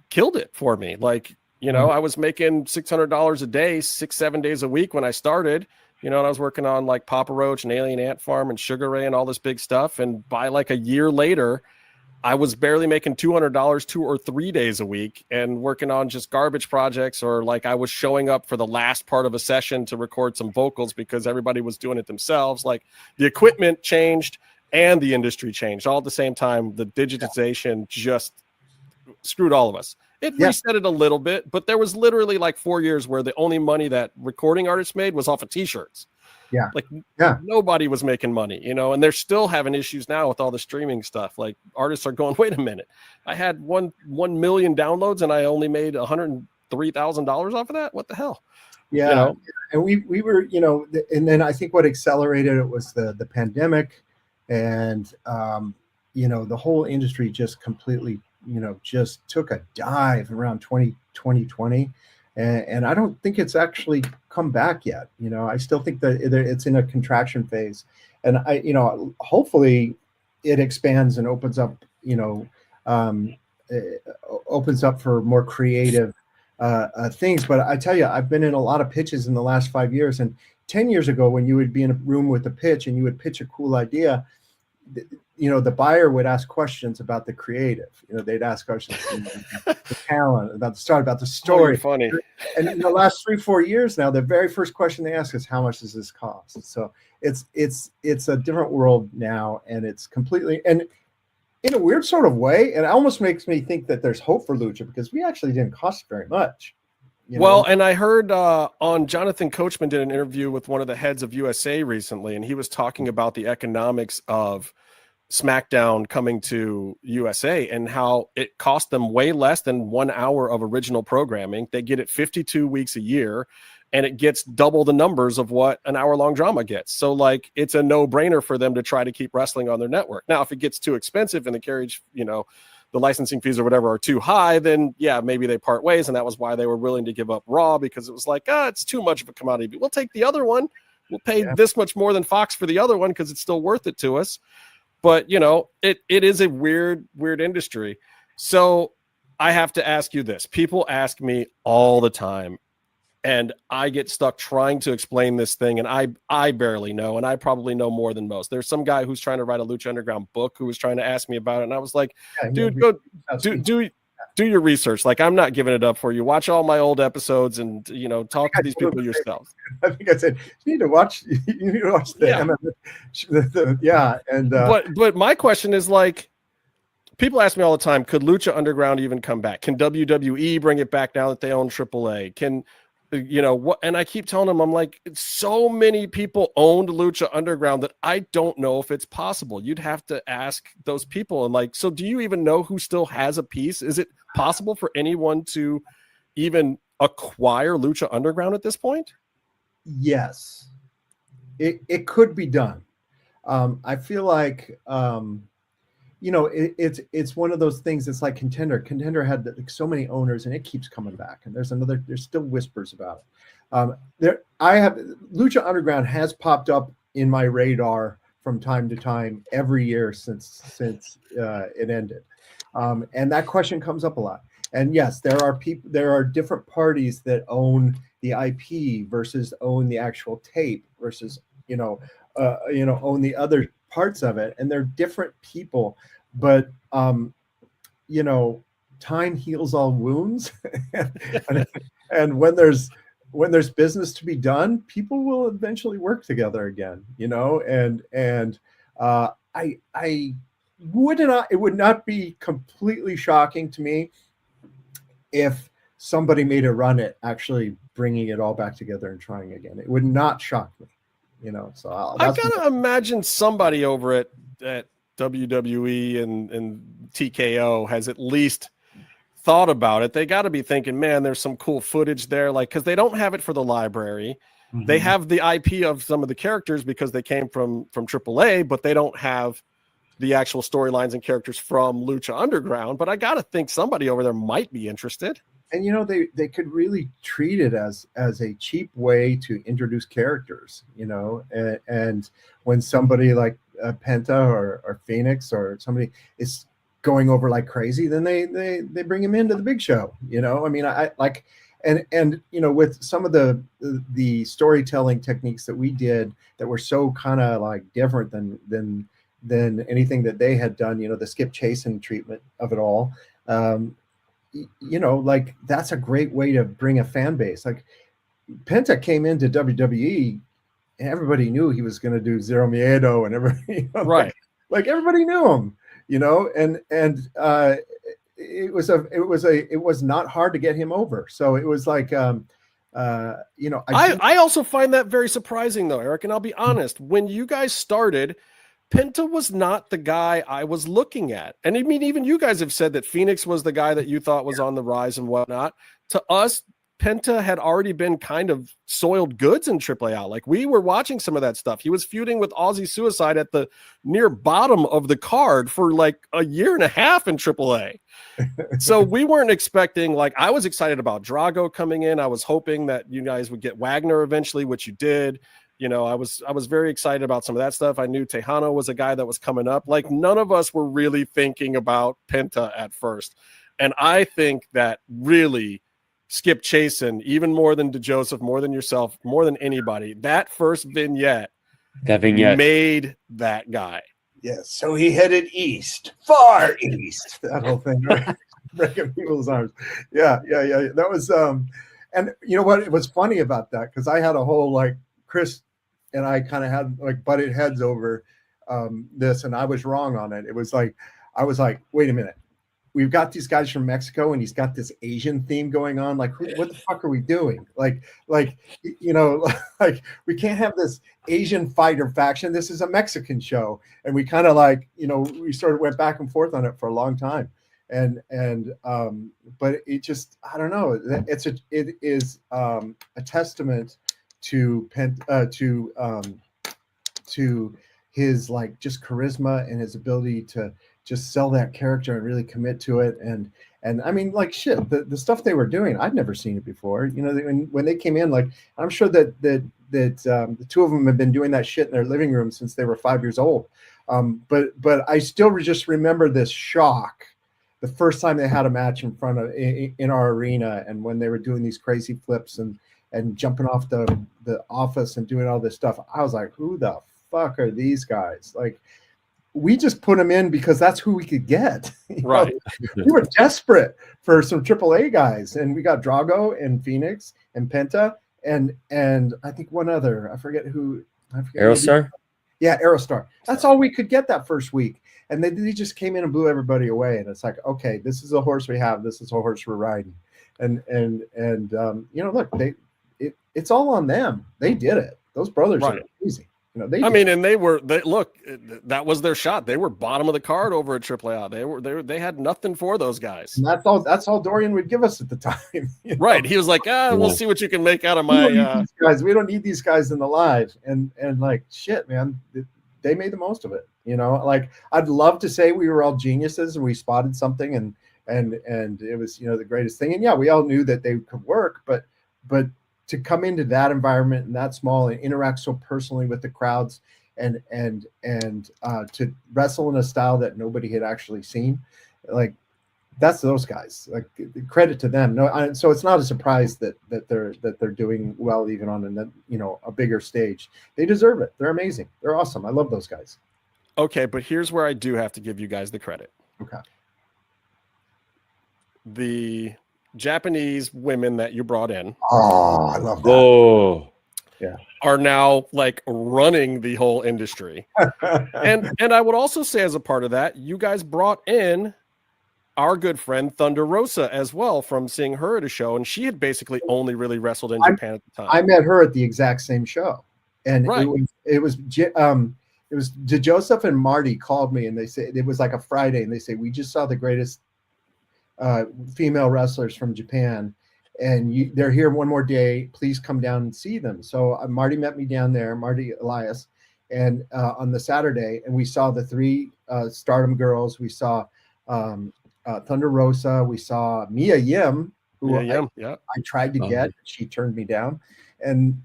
Speaker 7: killed it for me. Like, you know, I was making $600 a day, 6-7 days a week when I started. You know, and I was working on like Papa Roach and Alien Ant Farm and Sugar Ray and all this big stuff. And by like a year later, I was barely making $200 2 or 3 days a week and working on just garbage projects, or like I was showing up for the last part of a session to record some vocals because everybody was doing it themselves. Like the equipment changed and the industry changed all at the same time. The digitization just screwed all of us. It reset it a little bit, but there was literally like 4 years where the only money that recording artists made was off of t-shirts. Nobody was making money, you know, and they're still having issues now with all the streaming stuff. Like artists are going, wait a minute, I had 1 million downloads and I only made $103,000 off of that. What the hell?
Speaker 9: Yeah.
Speaker 7: You know?
Speaker 9: And we were, you know, and then I think what accelerated it was the pandemic, and you know, the whole industry just completely, you know, just took a dive around 2020. And I don't think it's actually come back yet. You know, I still think that it's in a contraction phase. And you know, hopefully it expands and opens up, you know, opens up for more creative things. But I tell you, I've been in a lot of pitches in the last 5 years. And 10 years ago, when you would be in a room with a pitch and you would pitch a cool idea, you know, the buyer would ask questions about the creative. You know, they'd ask questions about the talent, about the start, about the story.
Speaker 7: Funny.
Speaker 9: And in the last 3-4 years now, the very first question they ask is, how much does this cost? So it's a different world now, and it's completely, and in a weird sort of way, it almost makes me think that there's hope for Lucha, because we actually didn't cost very much.
Speaker 7: Well, and I heard on Jonathan Coachman did an interview with one of the heads of USA recently, and he was talking about the economics of SmackDown coming to USA and how it cost them way less than 1 hour of original programming. They get it 52 weeks a year, and it gets double the numbers of what an hour-long drama gets. So, like, it's a no-brainer for them to try to keep wrestling on their network. Now, if it gets too expensive and the carriage, you know, the licensing fees or whatever are too high, then yeah, maybe they part ways. And that was why they were willing to give up Raw, because it was like, it's too much of a commodity, but we'll take the other one. We'll pay this much more than Fox for the other one because it's still worth it to us. But, you know, it is a weird industry. So I have to ask you this. People ask me all the time, and I get stuck trying to explain this thing, and I barely know, and I probably know more than most. There's some guy who's trying to write a Lucha Underground book who was trying to ask me about it, and I was like, dude, go do your research. Like, I'm not giving it up for you. Watch all my old episodes and, you know, talk to these people yourself.
Speaker 9: I think I said, you need to watch the MMA.
Speaker 7: But my question is, like, people ask me all the time, could Lucha Underground even come back? Can WWE bring it back now that they own AAA? Can, you know what? And I keep telling them, I'm like, so many people owned Lucha Underground that I don't know if it's possible. You'd have to ask those people. And like, so do you even know who still has a piece? Is it possible for anyone to even acquire Lucha Underground at this point?
Speaker 9: Yes, it could be done. I feel like, you know, it's one of those things. It's like Contender. Contender had like so many owners, and it keeps coming back. And there's still whispers about it. Lucha Underground has popped up in my radar from time to time every year since it ended, and that question comes up a lot. And yes, there are different parties that own the IP versus own the actual tape versus own the other parts of it, and they're different people, but you know, time heals all wounds. and when there's business to be done, people will eventually work together again, you know. And it would not be completely shocking to me if somebody made a run at actually bringing it all back together and trying again. It would not shock me. You know, so
Speaker 7: I gotta imagine somebody over at WWE and TKO has at least thought about it. They got to be thinking, man, there's some cool footage there, like, because they don't have it for the library. Mm-hmm. They have the IP of some of the characters because they came from AAA, but they don't have the actual storylines and characters from Lucha Underground. But I gotta think somebody over there might be interested.
Speaker 9: And they could really treat it as a cheap way to introduce characters, and when somebody like Penta or Phoenix or somebody is going over like crazy, then they bring him into the big show. I mean, I like, and with some of the storytelling techniques that we did that were so kind of like different than anything that they had done, the Skip Chasen treatment of it all. Like that's a great way to bring a fan base. Like Penta came into WWE and everybody knew he was going to do Zero Miedo and everybody,
Speaker 7: right.
Speaker 9: Like everybody knew him, and it was not hard to get him over. So it was like,
Speaker 7: I also find that very surprising though, Eric. And I'll be honest, when you guys started, Penta was not the guy I was looking at. And I mean, even you guys have said that Phoenix was the guy that you thought was on the rise and whatnot. To us, Penta had already been kind of soiled goods in AAA. Like we were watching some of that stuff. He was feuding with Aussie Suicide at the near bottom of the card for like a year and a half in AAA. So we weren't expecting, like, I was excited about Drago coming in. I was hoping that you guys would get Wagner eventually, which you did. I was very excited about some of that stuff. I knew Tejano was a guy that was coming up. Like none of us were really thinking about Penta at first. And I think that really Skip Chasen, even more than DeJoseph, more than yourself, more than anybody, that first vignette made that guy.
Speaker 9: Yes. So he headed east, far east. That whole thing, right? Breaking people's arms. Yeah. That was, and you know what? It was funny about that because I had a whole like Chris and I kind of had like butted heads over this, and I was wrong on it. It was like I was like, wait a minute, we've got these guys from Mexico, and he's got this Asian theme going on. Like, what the fuck are we doing? Like like we can't have this Asian fighter faction. This is a Mexican show, and we kind of like we sort of went back and forth on it for a long time, and but it just I don't know. It is a testament to his like just charisma and his ability to just sell that character and really commit to it. And I mean, like shit, the stuff they were doing, I'd never seen it before. When they came in, like I'm sure that the two of them have been doing that shit in their living room since they were 5 years old. But I still just remember this shock the first time they had a match in our arena, and when they were doing these crazy flips and jumping off the office and doing all this stuff, I was like, who the fuck are these guys? Like, we just put them in because that's who we could get.
Speaker 7: Right.
Speaker 9: We were desperate for some AAA guys, and we got Drago and Phoenix and Penta and I think one other. I forget who.
Speaker 5: Aerostar?
Speaker 9: Yeah, Aerostar. That's all we could get that first week. And they just came in and blew everybody away. And it's like, okay, this is a horse we have. This is a horse we're riding. And look, it's all on them. They did it. Those brothers are crazy.
Speaker 7: That was their shot. They were bottom of the card over at AAA. They had nothing for those guys.
Speaker 9: And that's all Dorian would give us at the time.
Speaker 7: Right. He was like, we'll see what you can make out of my
Speaker 9: guys. We don't need these guys in the live. And like shit, man, they made the most of it. Like I'd love to say we were all geniuses and we spotted something and it was the greatest thing. And yeah, we all knew that they could work, but to come into that environment and that small and interact so personally with the crowds and to wrestle in a style that nobody had actually seen, like that's those guys. Like credit to them. So it's not a surprise that they're doing well even on a bigger stage. They deserve it. They're amazing. They're awesome. I love those guys.
Speaker 7: Okay, but here's where I do have to give you guys the credit.
Speaker 9: Okay.
Speaker 7: The Japanese women that you brought in.
Speaker 9: Oh, I love that.
Speaker 5: Oh,
Speaker 9: yeah.
Speaker 7: Are now like running the whole industry. and I would also say as a part of that, you guys brought in our good friend Thunder Rosa as well from seeing her at a show. And she had basically only really wrestled in Japan at the time.
Speaker 9: I met her at the exact same show. And it was DeJoseph and Marty called me and they said it was like a Friday and they say, we just saw the greatest female wrestlers from Japan and they're here one more day, please come down and see them. So Marty met me down there, Marty Elias, and on the Saturday, and we saw the three Stardom girls. We saw Thunder Rosa, we saw Mia Yim, who
Speaker 7: Yeah.
Speaker 9: I tried to get. She turned me down, and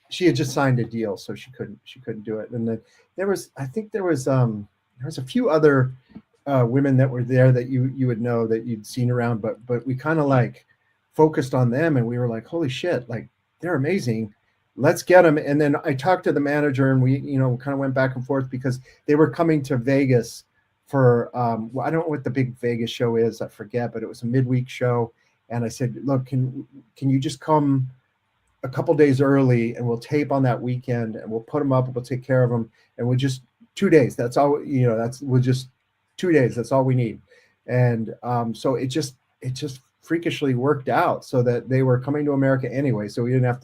Speaker 9: she had just signed a deal, so she couldn't do it. And then there was a few other women that were there that you would know that you'd seen around, but we kind of like focused on them, and we were like, holy shit, like they're amazing. Let's get them. And then I talked to the manager, and we, kind of went back and forth because they were coming to Vegas for, I don't know what the big Vegas show is. I forget, but it was a midweek show. And I said, look, can you just come a couple days early, and we'll tape on that weekend, and we'll put them up, and we'll take care of them. And we'll just 2 days. That's all, we'll just 2 days. That's all we need. And so it just freakishly worked out so that they were coming to America anyway, so we didn't have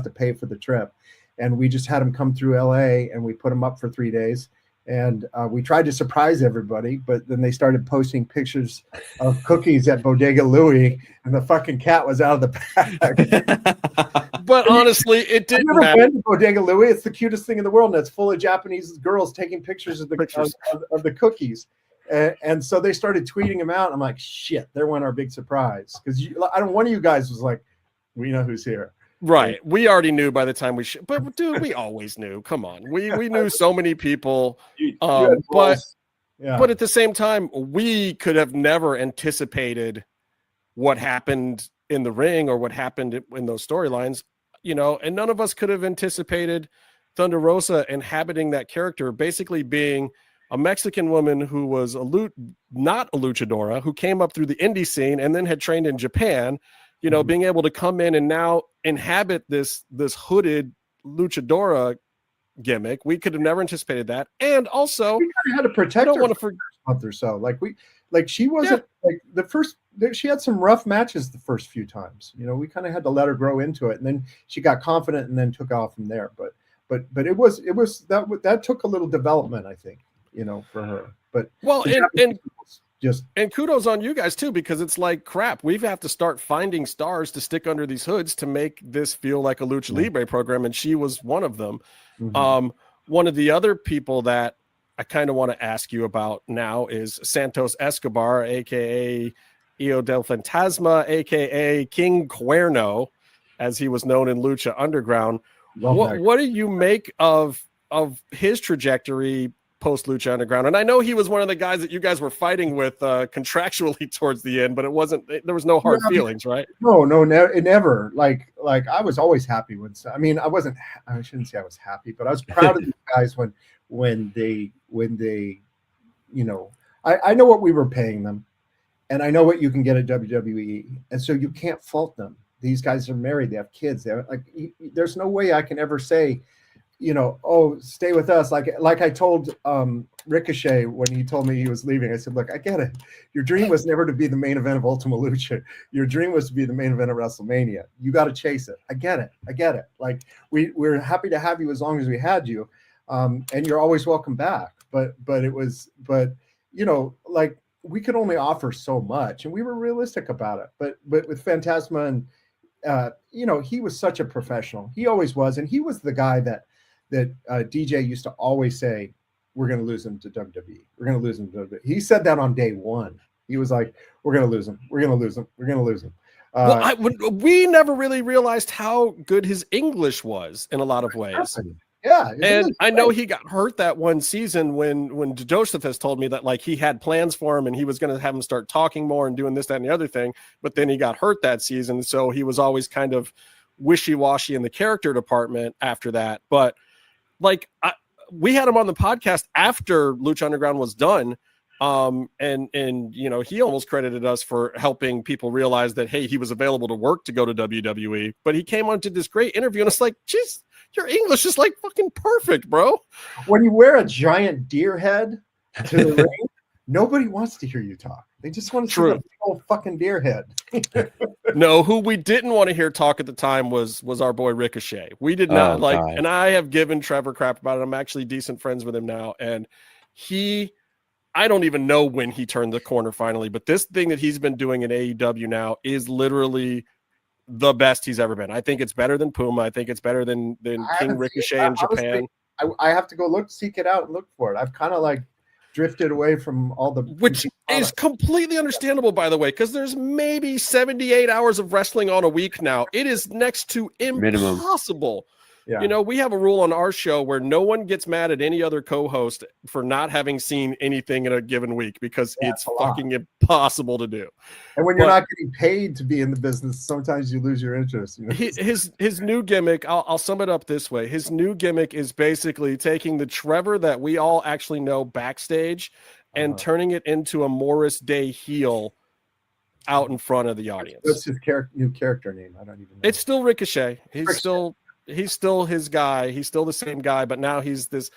Speaker 9: to pay for the trip, and we just had them come through LA, and we put them up for 3 days, and we tried to surprise everybody, but then they started posting pictures of cookies at Bodega Louie, and the fucking cat was out of the bag.
Speaker 7: But honestly, it didn't
Speaker 9: I've never
Speaker 7: matter.
Speaker 9: been to Bodega Louie. It's the cutest thing in the world, and it's full of Japanese girls taking pictures of the cookies. And so they started tweeting them out. I'm like, shit, there went our big surprise. Because one of you guys was like, we know who's here.
Speaker 7: Right. We already knew by the time but dude, we always knew. Come on. We knew so many people. But at the same time, we could have never anticipated what happened in the ring or what happened in those storylines, and none of us could have anticipated Thunder Rosa inhabiting that character, basically being a Mexican woman who was not a luchadora, who came up through the indie scene and then had trained in Japan, being able to come in and now inhabit this hooded luchadora gimmick. We could have never anticipated that. And also,
Speaker 9: we had to protect her for a month or so. She wasn't she had some rough matches the first few times. We kind of had to let her grow into it, and then she got confident and then took off from there. But it was that took a little development, I think. For her. But and kudos on you guys too, because it's like, crap, we have to start finding stars to stick under these hoods to make this feel like a Lucha Libre program, and she was one of them. One of the other people that I kind of want to ask you about now is Santos Escobar, aka Io del Fantasma, aka King Cuerno, as he was known in Lucha Underground. What do you make of his trajectory post Lucha Underground? And I know he was one of the guys that you guys were fighting with contractually towards the end, but there was no hard feelings, right? No, never. Like I was always happy when, I shouldn't say I was happy, but I was proud of these guys when they, I know what we were paying them, and I know what you can get at WWE. And so you can't fault them. These guys are married, they have kids. There's no way I can ever say, stay with us. Like I told Ricochet when he told me he was leaving, I said, look, I get it. Your dream was never to be the main event of Ultima Lucha. Your dream was to be the main event of WrestleMania. You got to chase it. I get it. Like we're happy to have you as long as we had you. And you're always welcome back. But we could only offer so much, and we were realistic about it. But with Fantasma and he was such a professional. He always was. And he was the guy that DJ used to always say, we're going to lose him to WWE. We're going to lose him to WWE. He said that on day one. He was like, we're going to lose him. We're going to lose him. We're going to lose him.
Speaker 7: We never really realized how good his English was in a lot of ways.
Speaker 9: Yeah.
Speaker 7: And I know he got hurt that one season when Joseph has told me that he had plans for him and he was going to have him start talking more and doing this, that, and the other thing. But then he got hurt that season. So he was always kind of wishy-washy in the character department after that. But we had him on the podcast after Lucha Underground was done. And he almost credited us for helping people realize that, hey, he was available to work to go to WWE, but he came on to this great interview and it's like, geez, your English is fucking perfect, bro.
Speaker 9: When you wear a giant deer head to the ring, nobody wants to hear you talk. They just want to see the whole fucking deer head.
Speaker 7: No, who we didn't want to hear talk at the time was our boy Ricochet. We did not and I have given Trevor crap about it. I'm actually decent friends with him now. And I don't even know when he turned the corner finally, but this thing that he's been doing in AEW now is literally the best he's ever been. I think it's better than Puma. I think it's better than King Ricochet in Japan.
Speaker 9: I have to go seek it out and look for it. I've kind of drifted away from all the
Speaker 7: which is completely understandable, by the way, because there's maybe 78 hours of wrestling on a week now. It is next to impossible.
Speaker 9: Yeah.
Speaker 7: You know, we have a rule on our show where no one gets mad at any other co-host for not having seen anything in a given week because it's fucking impossible to do.
Speaker 9: And when you're not getting paid to be in the business, sometimes you lose your interest. You know?
Speaker 7: His new gimmick, I'll sum it up this way. His new gimmick is basically taking the Trevor that we all actually know backstage and turning it into a Morris Day heel out in front of the audience.
Speaker 9: What's his new character name? I don't even know.
Speaker 7: It's still Ricochet. He's still his guy. He's still the same guy, but now he's this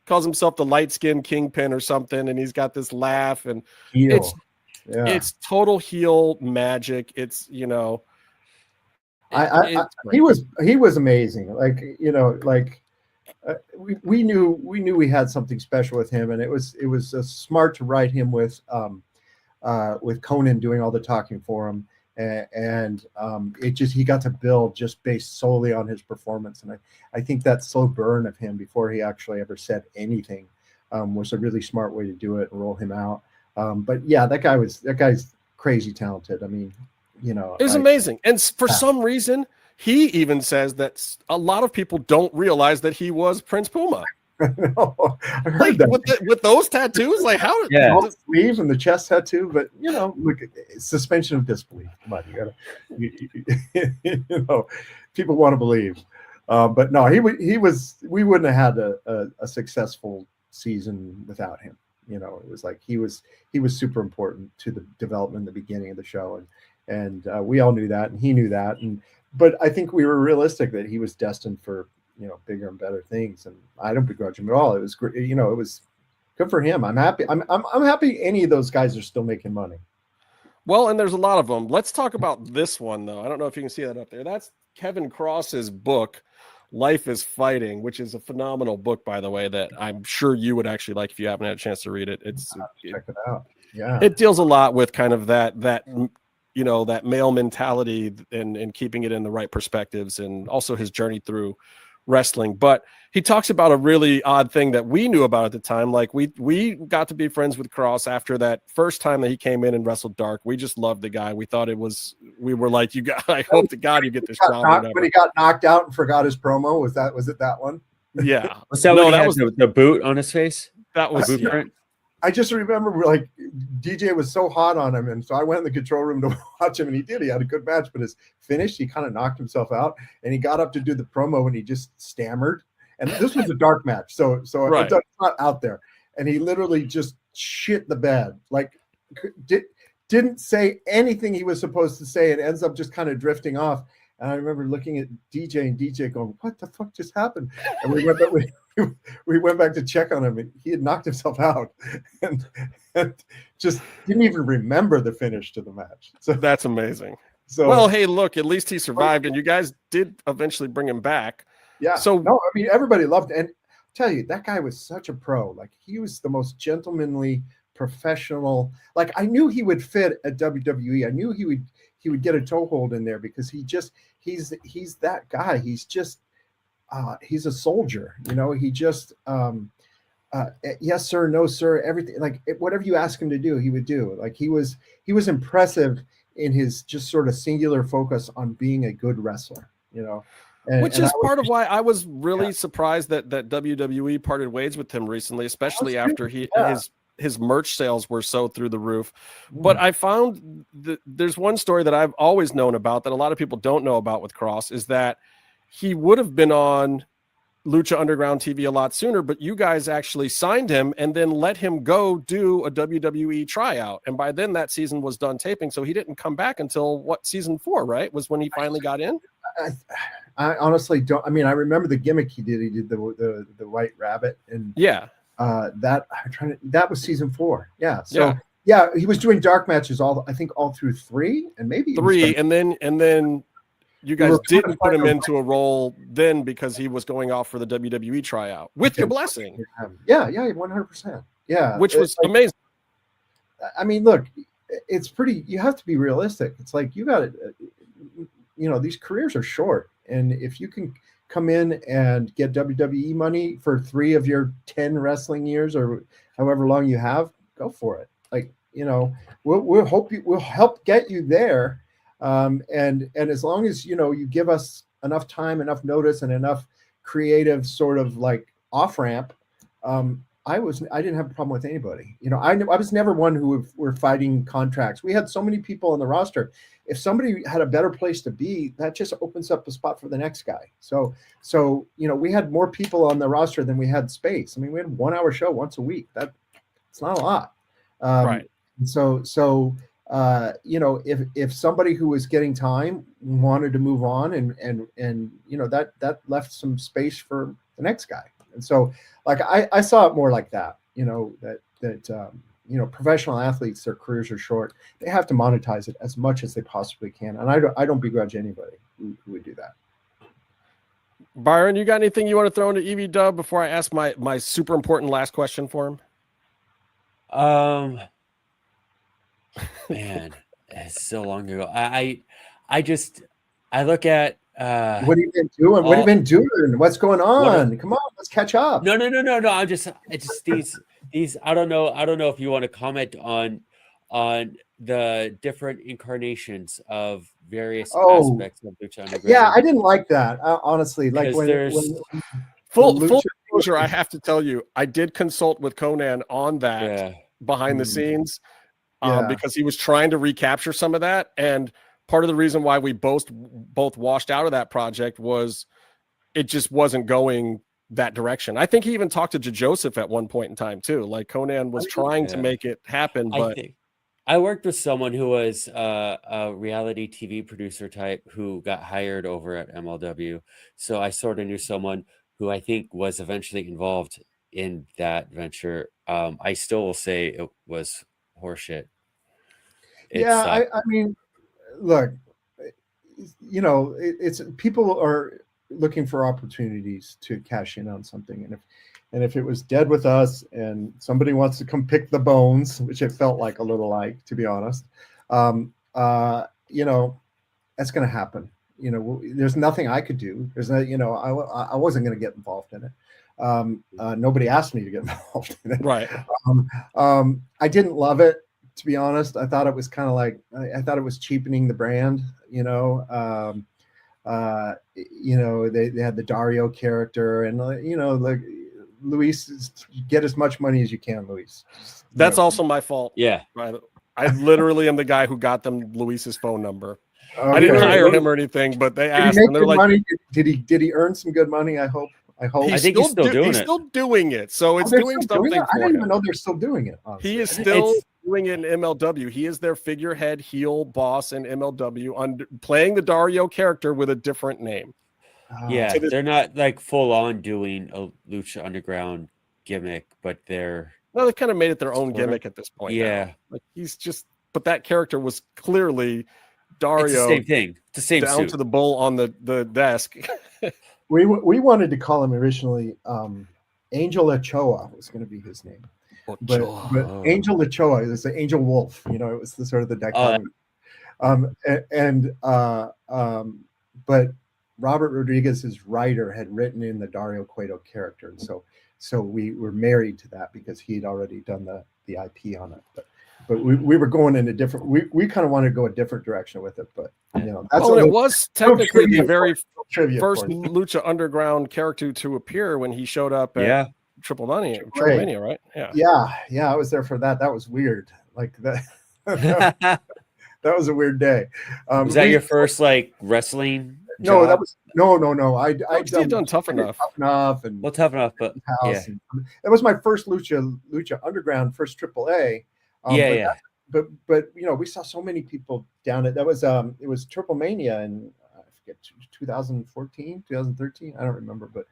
Speaker 7: calls himself the light-skinned kingpin or something, and he's got this laugh, and it's total heel magic. It's, you know,
Speaker 9: he was amazing. Like, you know, like we knew we had something special with him, and it was smart to write him with Conan doing all the talking for him. And he got to build just based solely on his performance. And I think that slow burn of him before he actually ever said anything was a really smart way to do it and roll him out. But yeah, that guy's crazy talented. I mean, you know,
Speaker 7: it was amazing. And for some reason, he even says that a lot of people don't realize that he was Prince Puma.
Speaker 9: No, I heard that.
Speaker 7: With those tattoos, like how?
Speaker 9: Yeah, the sleeve and the chest tattoo, but you know, look, suspension of disbelief. Come on, you know, people want to believe, but no, he was. We wouldn't have had a successful season without him. You know, it was like he was super important to the development in the beginning of the show, and we all knew that, and he knew that, but I think we were realistic that he was destined for, you know, bigger and better things, and I don't begrudge him at all. It was great, you know, it was good for him. I'm happy. I'm happy any of those guys are still making money.
Speaker 7: Well, and there's a lot of them. Let's talk about this one though. I don't know if you can see that up there. That's Kevin Cross's book, Life is Fighting, which is a phenomenal book, by the way, that I'm sure you would actually like if you haven't had a chance to read it.
Speaker 9: Check it out. Yeah,
Speaker 7: it deals a lot with kind of that you know, that male mentality and keeping it in the right perspectives, and also his journey through wrestling. But he talks about a really odd thing that we knew about at the time. Like we got to be friends with Cross after that first time that he came in and wrestled Dark. We just loved the guy. We thought we were like, I hope to God you get this job.
Speaker 9: When he got knocked out and forgot his promo, was it that one?
Speaker 7: Yeah.
Speaker 5: Was that when he had the boot on his face?
Speaker 7: That was
Speaker 9: I just remember, like, DJ was so hot on him, and so I went in the control room to watch him, and he did. He had a good match, but his finish, he kind of knocked himself out, and he got up to do the promo, and he just stammered. And this was a dark match, so it's not out there. And he literally just shit the bed, like didn't say anything he was supposed to say, and ends up just kind of drifting off. And I remember looking at DJ and DJ going, "What the fuck just happened?" And we went back to check on him, and he had knocked himself out and just didn't even remember the finish to the match. So
Speaker 7: that's amazing.
Speaker 9: So,
Speaker 7: well, hey, look, at least he survived, and you guys did eventually bring him back.
Speaker 9: Yeah.
Speaker 7: So
Speaker 9: no, I mean, everybody loved it. And I'll tell you, that guy was such a pro. Like, he was the most gentlemanly, professional. Like, I knew he would fit at WWE. I knew he would get a toehold in there, because he's that guy. He's just he's a soldier, you know. He just yes sir, no sir, everything. Like, whatever you ask him to do, he would do. Like, he was impressive in his just sort of singular focus on being a good wrestler, you know.
Speaker 7: Which is part of why I was really surprised that WWE parted ways with him recently, especially after his merch sales were so through the roof. But I found that there's one story that I've always known about that a lot of people don't know about with Cross, is that he would have been on Lucha Underground TV a lot sooner, but you guys actually signed him and then let him go do a WWE tryout. And by then that season was done taping. So he didn't come back until season 4, right? Was when he finally got in.
Speaker 9: I honestly don't. I mean, I remember the gimmick he did. He did the White Rabbit, and that was season 4. Yeah. So yeah, he was doing dark matches all through 3, and maybe
Speaker 7: 3, and then you guys didn't put him into a role then because he was going off for the WWE tryout with your blessing.
Speaker 9: Yeah, 100%. Yeah,
Speaker 7: which was amazing.
Speaker 9: I mean, look, it's pretty. You have to be realistic. It's like, you got it. You know, these careers are short, and if you can come in and get WWE money for 3 of your 10 wrestling years, or however long you have, go for it. Like, you know, we'll help get you there. And as long as, you know, you give us enough time, enough notice, and enough creative sort of like off ramp, I didn't have a problem with anybody. You know, I was never one who were fighting contracts. We had so many people on the roster. If somebody had a better place to be, that just opens up a spot for the next guy. So you know, we had more people on the roster than we had space. I mean, we had a 1 hour show once a week. It's not a lot.
Speaker 7: Right.
Speaker 9: So you know, if somebody who was getting time wanted to move on, and you know, that left some space for the next guy. And so, like, I saw it more like that. You know, that you know, professional athletes, their careers are short. They have to monetize it as much as they possibly can. And I don't begrudge anybody who would do that.
Speaker 7: Byron, you got anything you want to throw into EV Dub before I ask my super important last question for him?
Speaker 5: Man, it's so long ago. I look at
Speaker 9: what have you been doing? What have you been doing? What's going on? Come on, let's catch up.
Speaker 5: No. I'm just these. I don't know if you want to comment on the different incarnations of various aspects of Lucha Underground.
Speaker 9: Yeah, I didn't like that, honestly. Like when
Speaker 7: full disclosure, I have to tell you, I did consult with Conan on that behind the scenes, because he was trying to recapture some of that, and part of the reason why we both washed out of that project was it just wasn't going that direction. I think he even talked to Joseph at one point in time too. Like Conan was trying to make it happen, but
Speaker 5: I worked with someone who was a reality TV producer type who got hired over at MLW. So I sort of knew someone who I think was eventually involved in that venture. I still will say it was horseshit.
Speaker 9: I mean, look, you know, it's people are looking for opportunities to cash in on something, and if it was dead with us and somebody wants to come pick the bones, which it felt like a little like, to be honest, you know, that's going to happen. You know, there's nothing I could do. There's no, you know, I wasn't going to get involved in it. Nobody asked me to get involved in it.
Speaker 7: Right.
Speaker 9: I didn't love it, to be honest. I thought it was kind of like, I thought it was cheapening the brand, you know. You know, they had the Dario character, and you know, like, Luis, get as much money as you can, Luis.
Speaker 7: That's also my fault.
Speaker 5: Yeah.
Speaker 7: I literally am the guy who got them Luis's phone number. Okay. I didn't hire him or anything, but they asked, and they're like,
Speaker 9: money? Did he earn some good money? I hope.
Speaker 5: I think he's still doing it.
Speaker 7: He's still doing it. So it's doing something.
Speaker 9: I didn't even know they're still doing it. Honestly.
Speaker 7: He is still doing it in MLW. He is their figurehead heel boss in MLW, playing the Dario character with a different name.
Speaker 5: Yeah, they're not like full on doing a Lucha Underground gimmick, but they've
Speaker 7: kind of made it their own gimmick at this point.
Speaker 5: Yeah,
Speaker 7: now. Like he's just, but that character was clearly Dario.
Speaker 5: It's the same thing. It's the same
Speaker 7: down
Speaker 5: suit.
Speaker 7: To the bull on the desk.
Speaker 9: We wanted to call him originally Angel Ochoa was going to be his name, but Angel Ochoa is the Angel Wolf. You know, it was the sort of the dichotomy. But Robert Rodriguez's writer had written in the Dario Cueto character, and so we were married to that because he had already done the IP on it. But we were going in a different. We kind of wanted to go a different direction with it, but you know, that's
Speaker 7: it was technically the very first Lucha Underground character to appear when he showed up at Triple Mania, right? Yeah,
Speaker 9: I was there for that. That was weird. Like that. That was a weird day.
Speaker 5: Was that your first like wrestling?
Speaker 9: No,
Speaker 5: job?
Speaker 9: that was no. I'd
Speaker 7: done Tough Enough.
Speaker 9: And
Speaker 5: Tough enough, but
Speaker 9: that was my first Lucha Underground, first AAA. But you know, we saw so many people down it. That was it was Triple Mania in I forget 2014, 2013. I don't remember, but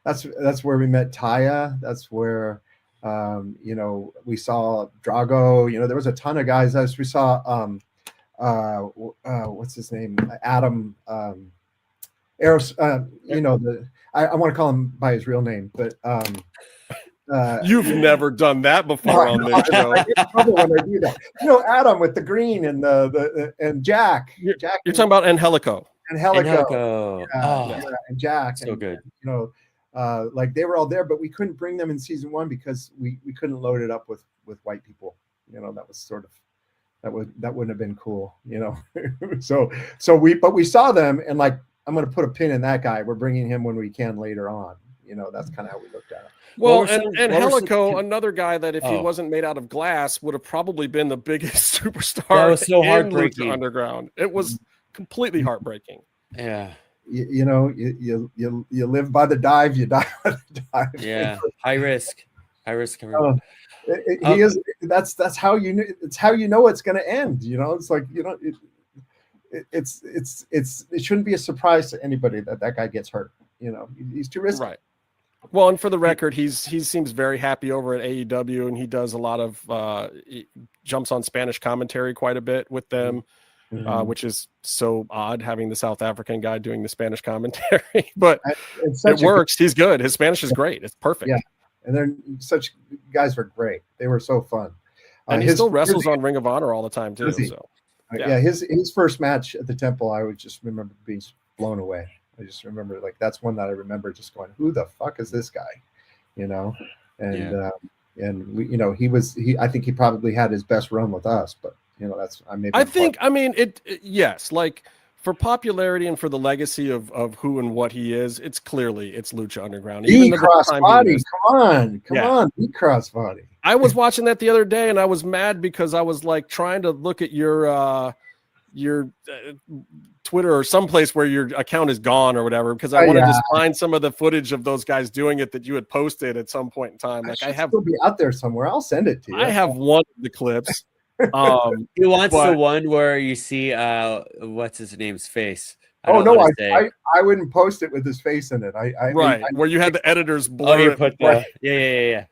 Speaker 9: that's where we met Taya. That's where you know, we saw Drago. You know, there was a ton of guys. We saw what's his name? Adam Eros. You know, I want to call him by his real name, but
Speaker 7: you've never done that before on this show.
Speaker 9: I get in trouble when I do that. You know, Adam with the green and and Jack.
Speaker 7: You're talking about Angelico.
Speaker 9: Angelico.
Speaker 5: Yeah,
Speaker 9: and Jack.
Speaker 5: So good.
Speaker 9: You know, like they were all there, but we couldn't bring them in season 1 because we couldn't load it up with white people. You know, that was sort of that wouldn't have been cool. You know, so we saw them and like, I'm going to put a pin in that guy. We're bringing him when we can later on. You know, that's kind of how we looked at it.
Speaker 7: Well, and Helico, another guy that if he wasn't made out of glass would have probably been the biggest superstar.
Speaker 5: That was so
Speaker 7: in
Speaker 5: heartbreaking.
Speaker 7: Lucha Underground. It was completely heartbreaking.
Speaker 5: Yeah.
Speaker 9: You know, you live by the dive, you die by the dive.
Speaker 5: Yeah, high risk.
Speaker 9: He is. That's how you know. It's how you know it's going to end. You know, it's like, you know, it shouldn't be a surprise to anybody that guy gets hurt. You know, he's too risky.
Speaker 7: Right. Well, and for the record, he seems very happy over at AEW, and he does a lot of he jumps on Spanish commentary quite a bit with them. Which is so odd having the South African guy doing the Spanish commentary, but it works. He's good. His Spanish is great. It's perfect.
Speaker 9: Yeah, and they're such guys were great. They were so fun.
Speaker 7: And he still wrestles on Ring of Honor all the time too. So
Speaker 9: yeah, his first match at the Temple, I would just remember being blown away. I just remember like that's one that I remember just going, "Who the fuck is this guy?" You know, and we, you know, I think he probably had his best run with us, but. You know, that's yes, like for popularity and for the legacy of who and what he is, it's Lucha Underground. Even the crossbody, come on, the crossbody.
Speaker 7: I was watching that the other day and I was mad because I was like trying to look at your Twitter or someplace where your account is gone or whatever, because I wanted to find some of the footage of those guys doing it that you had posted at some point in time. Like I have
Speaker 9: still be out there somewhere. I'll send it to you.
Speaker 7: I have one of the clips.
Speaker 5: He wants the one where you see what's his name's face.
Speaker 9: I wouldn't post it with his face in it.
Speaker 7: Where you had the editors blur it.
Speaker 5: Yeah.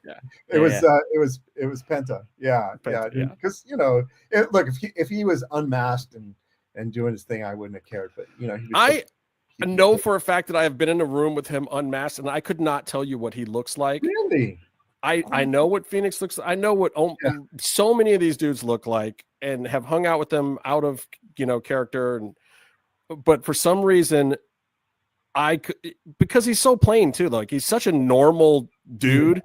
Speaker 9: It was Penta. Yeah. Because you know, look, if he was unmasked and doing his thing, I wouldn't have cared. But you know,
Speaker 7: I know for a fact that I have been in a room with him unmasked, and I could not tell you what he looks like.
Speaker 9: Really?
Speaker 7: I know what Phoenix looks like. I know what so many of these dudes look like and have hung out with them out of, you know, character. But for some reason, because he's so plain too, like he's such a normal dude.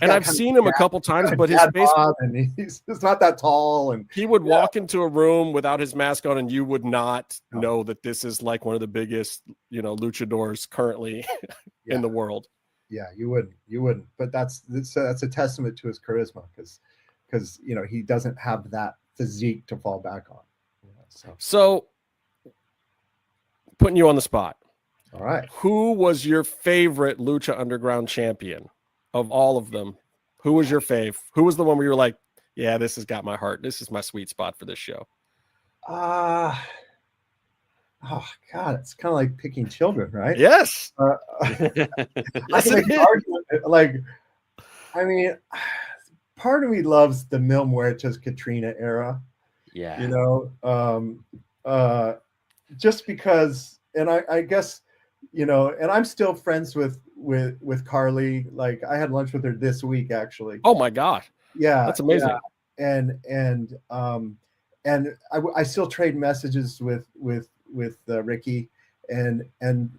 Speaker 7: And I've seen him a couple times, but his face,
Speaker 9: and he's not that tall. And
Speaker 7: he would walk into a room without his mask on and you would not know that this is like one of the biggest, you know, luchadors currently in the world.
Speaker 9: Yeah, you wouldn't. But that's a testament to his charisma because you know he doesn't have that physique to fall back on. You know,
Speaker 7: so putting you on the spot.
Speaker 9: All right.
Speaker 7: Who was your favorite Lucha Underground champion of all of them? Who was your fave? Who was the one where you were like, yeah, this has got my heart. This is my sweet spot for this show.
Speaker 9: Oh God, it's kind of like picking children, right?
Speaker 7: Yes.
Speaker 9: Yes, like, I mean, part of me loves the Mil Muertes Katrina era.
Speaker 5: Yeah.
Speaker 9: You know, just because, and I guess, you know, and I'm still friends with Carly. Like I had lunch with her this week, actually.
Speaker 7: Oh my God.
Speaker 9: Yeah.
Speaker 7: That's amazing.
Speaker 9: Yeah. And I still trade messages with Ricky and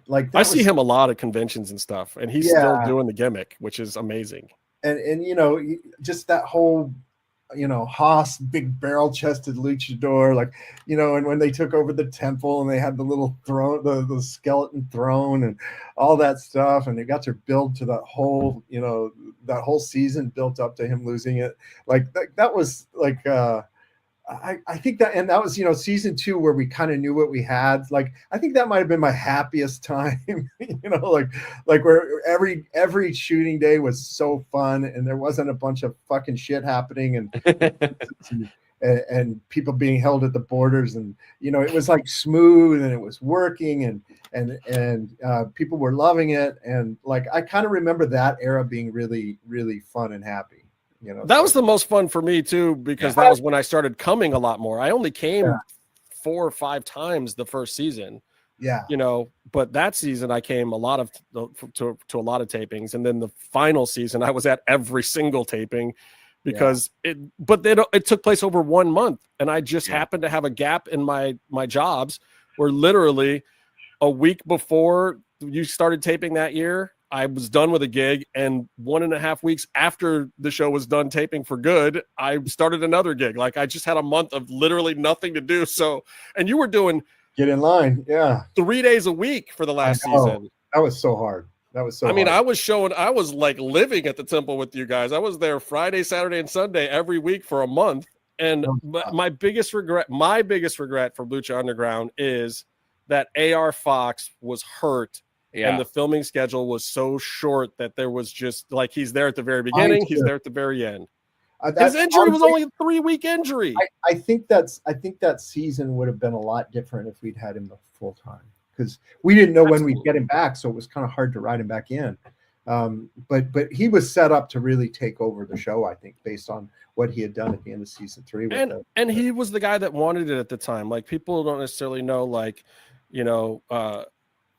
Speaker 9: like
Speaker 7: I see him a lot at conventions and stuff, and he's still doing the gimmick, which is amazing.
Speaker 9: And you know, just that whole, you know, Haas big barrel chested luchador, like, you know, and when they took over the temple and they had the little throne, the skeleton throne and all that stuff, and they got to build to that whole, you know, that whole season built up to him losing it. Like that was like I think that, and that was, you know, season 2 where we kind of knew what we had. Like, I think that might've been my happiest time, you know, like where every shooting day was so fun and there wasn't a bunch of fucking shit happening and people being held at the borders. And, you know, it was like smooth and it was working and people were loving it. And like, I kind of remember that era being really, really fun and happy. You know,
Speaker 7: that was the most fun for me too, because that was when I started coming a lot more. I only came 4 or 5 times the first season.
Speaker 9: Yeah.
Speaker 7: You know, but that season I came a lot of to a lot of tapings. And then the final season I was at every single taping because it took place over 1 month. And I just happened to have a gap in my jobs where literally a week before you started taping that year, I was done with a gig, and 1.5 weeks after the show was done taping for good, I started another gig. Like I just had a month of literally nothing to do. So, and you were doing
Speaker 9: Get in line. Yeah.
Speaker 7: 3 days a week for the last season.
Speaker 9: That was so hard. That was so
Speaker 7: I mean,
Speaker 9: hard.
Speaker 7: I was like living at the temple with you guys. I was there Friday, Saturday, and Sunday every week for a month. And my biggest regret for Lucha Underground is that AR Fox was hurt.
Speaker 5: Yeah.
Speaker 7: And the filming schedule was so short that there was just like he's there at the very beginning, he's there at the very end. His injury was only a 3-week injury.
Speaker 9: I think that season would have been a lot different if we'd had him the full time, because we didn't know when we'd get him back, so it was kind of hard to ride him back in. But he was set up to really take over the show, I think, based on what he had done at the end of season 3.
Speaker 7: And he was the guy that wanted it at the time. Like people don't necessarily know, like, you know,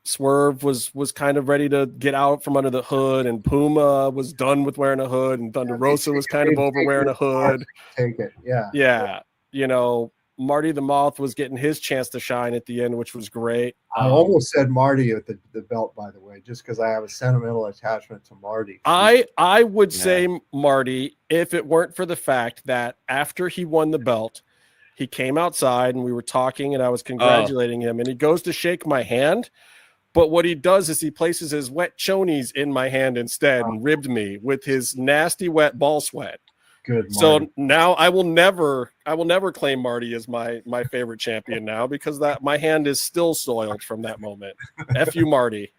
Speaker 7: Swerve was kind of ready to get out from under the hood, and Puma was done with wearing a hood, and Thunder Rosa was kind of over wearing a hood.
Speaker 9: Take it, yeah.
Speaker 7: Yeah, you know, Marty the Moth was getting his chance to shine at the end, which was great.
Speaker 9: I almost said Marty at the belt, by the way, just because I have a sentimental attachment to Marty.
Speaker 7: I would say Marty, if it weren't for the fact that after he won the belt, he came outside and we were talking and I was congratulating him, and he goes to shake my hand. But what he does is he places his wet chonies in my hand instead and ribbed me with his nasty wet ball sweat.
Speaker 9: Good.
Speaker 7: So now I will never claim Marty as my favorite champion now, because that my hand is still soiled from that moment. F you, Marty.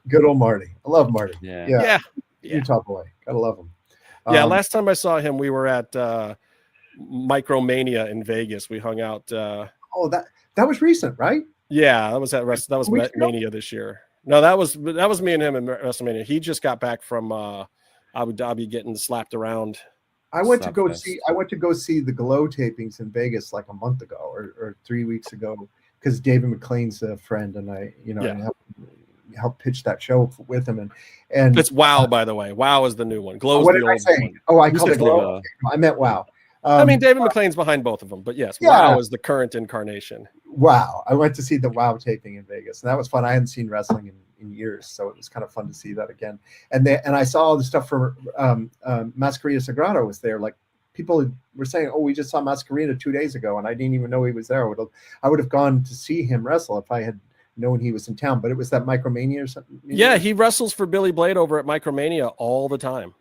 Speaker 9: Good old Marty. I love Marty.
Speaker 7: Yeah.
Speaker 9: Utah boy. Gotta love him.
Speaker 7: Yeah. Last time I saw him, we were at Micromania in Vegas. We hung out.
Speaker 9: That was recent, right?
Speaker 7: Yeah, that was Mania this year. No, that was me and him in WrestleMania. He just got back from Abu Dhabi getting slapped around.
Speaker 9: I went to go see the Glow tapings in Vegas like a month ago or 3 weeks ago, because David McLean's a friend, and I helped pitch that show with him. And
Speaker 7: it's WoW, by the way. WoW is the new one. Glow's
Speaker 9: what
Speaker 7: the
Speaker 9: did
Speaker 7: old
Speaker 9: I say?
Speaker 7: one.
Speaker 9: Oh, I called it Glow. I meant WoW.
Speaker 7: I mean, David McLean's behind both of them, but yes, WoW is the current incarnation.
Speaker 9: WoW. I went to see the WoW taping in Vegas, and that was fun. I hadn't seen wrestling in years, so it was kind of fun to see that again. And I saw all the stuff for Mascarita Sagrado was there. Like people were saying, "Oh, we just saw Mascarita 2 days ago," and I didn't even know he was there. I would have gone to see him wrestle if I had known he was in town. But it was that Micromania or something.
Speaker 7: Yeah, he wrestles for Billy Blade over at Micromania all the time.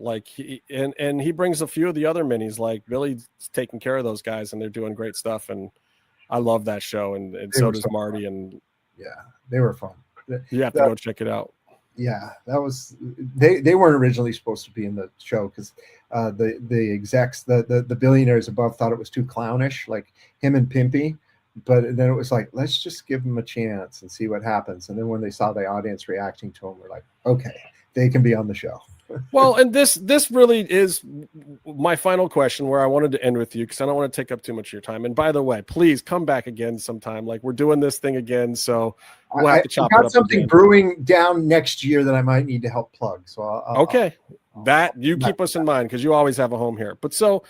Speaker 7: Like he brings a few of the other minis. Like Billy's taking care of those guys, and they're doing great stuff. And I love that show, and so does Marty. And
Speaker 9: yeah, they were fun.
Speaker 7: You have to go check it out.
Speaker 9: Yeah, that was they weren't originally supposed to be in the show, because the execs, the billionaires above, thought it was too clownish, like him and Pimpy. But then it was like, let's just give them a chance and see what happens. And then when they saw the audience reacting to them, we're like, okay, they can be on the show.
Speaker 7: Well, and this really is my final question, where I wanted to end with you, because I don't want to take up too much of your time. And by the way, please come back again sometime. Like, we're doing this thing again, so we'll have to chop it up.
Speaker 9: I've got something brewing down next year that I might need to help plug. So
Speaker 7: keep us in mind, because you always have a home here. But so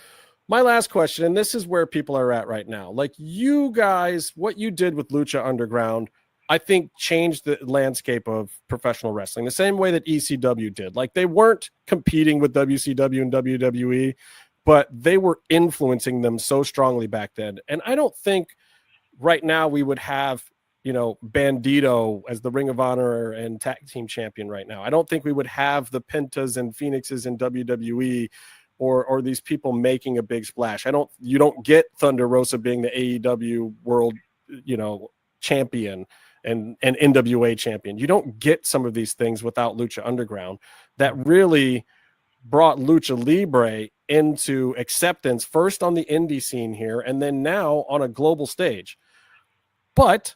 Speaker 7: my last question, and this is where people are at right now. Like, you guys, what you did with Lucha Underground, I think changed the landscape of professional wrestling the same way that ECW did. Like, they weren't competing with WCW and WWE, but they were influencing them so strongly back then. And I don't think right now we would have, Bandito as the Ring of Honor and tag team champion right now. I don't think we would have the Pentas and Phoenixes in WWE or these people making a big splash. You don't get Thunder Rosa being the AEW world, champion and NWA champion. You don't get some of these things without Lucha Underground. That really brought Lucha Libre into acceptance, first on the indie scene here, and then now on a global stage. But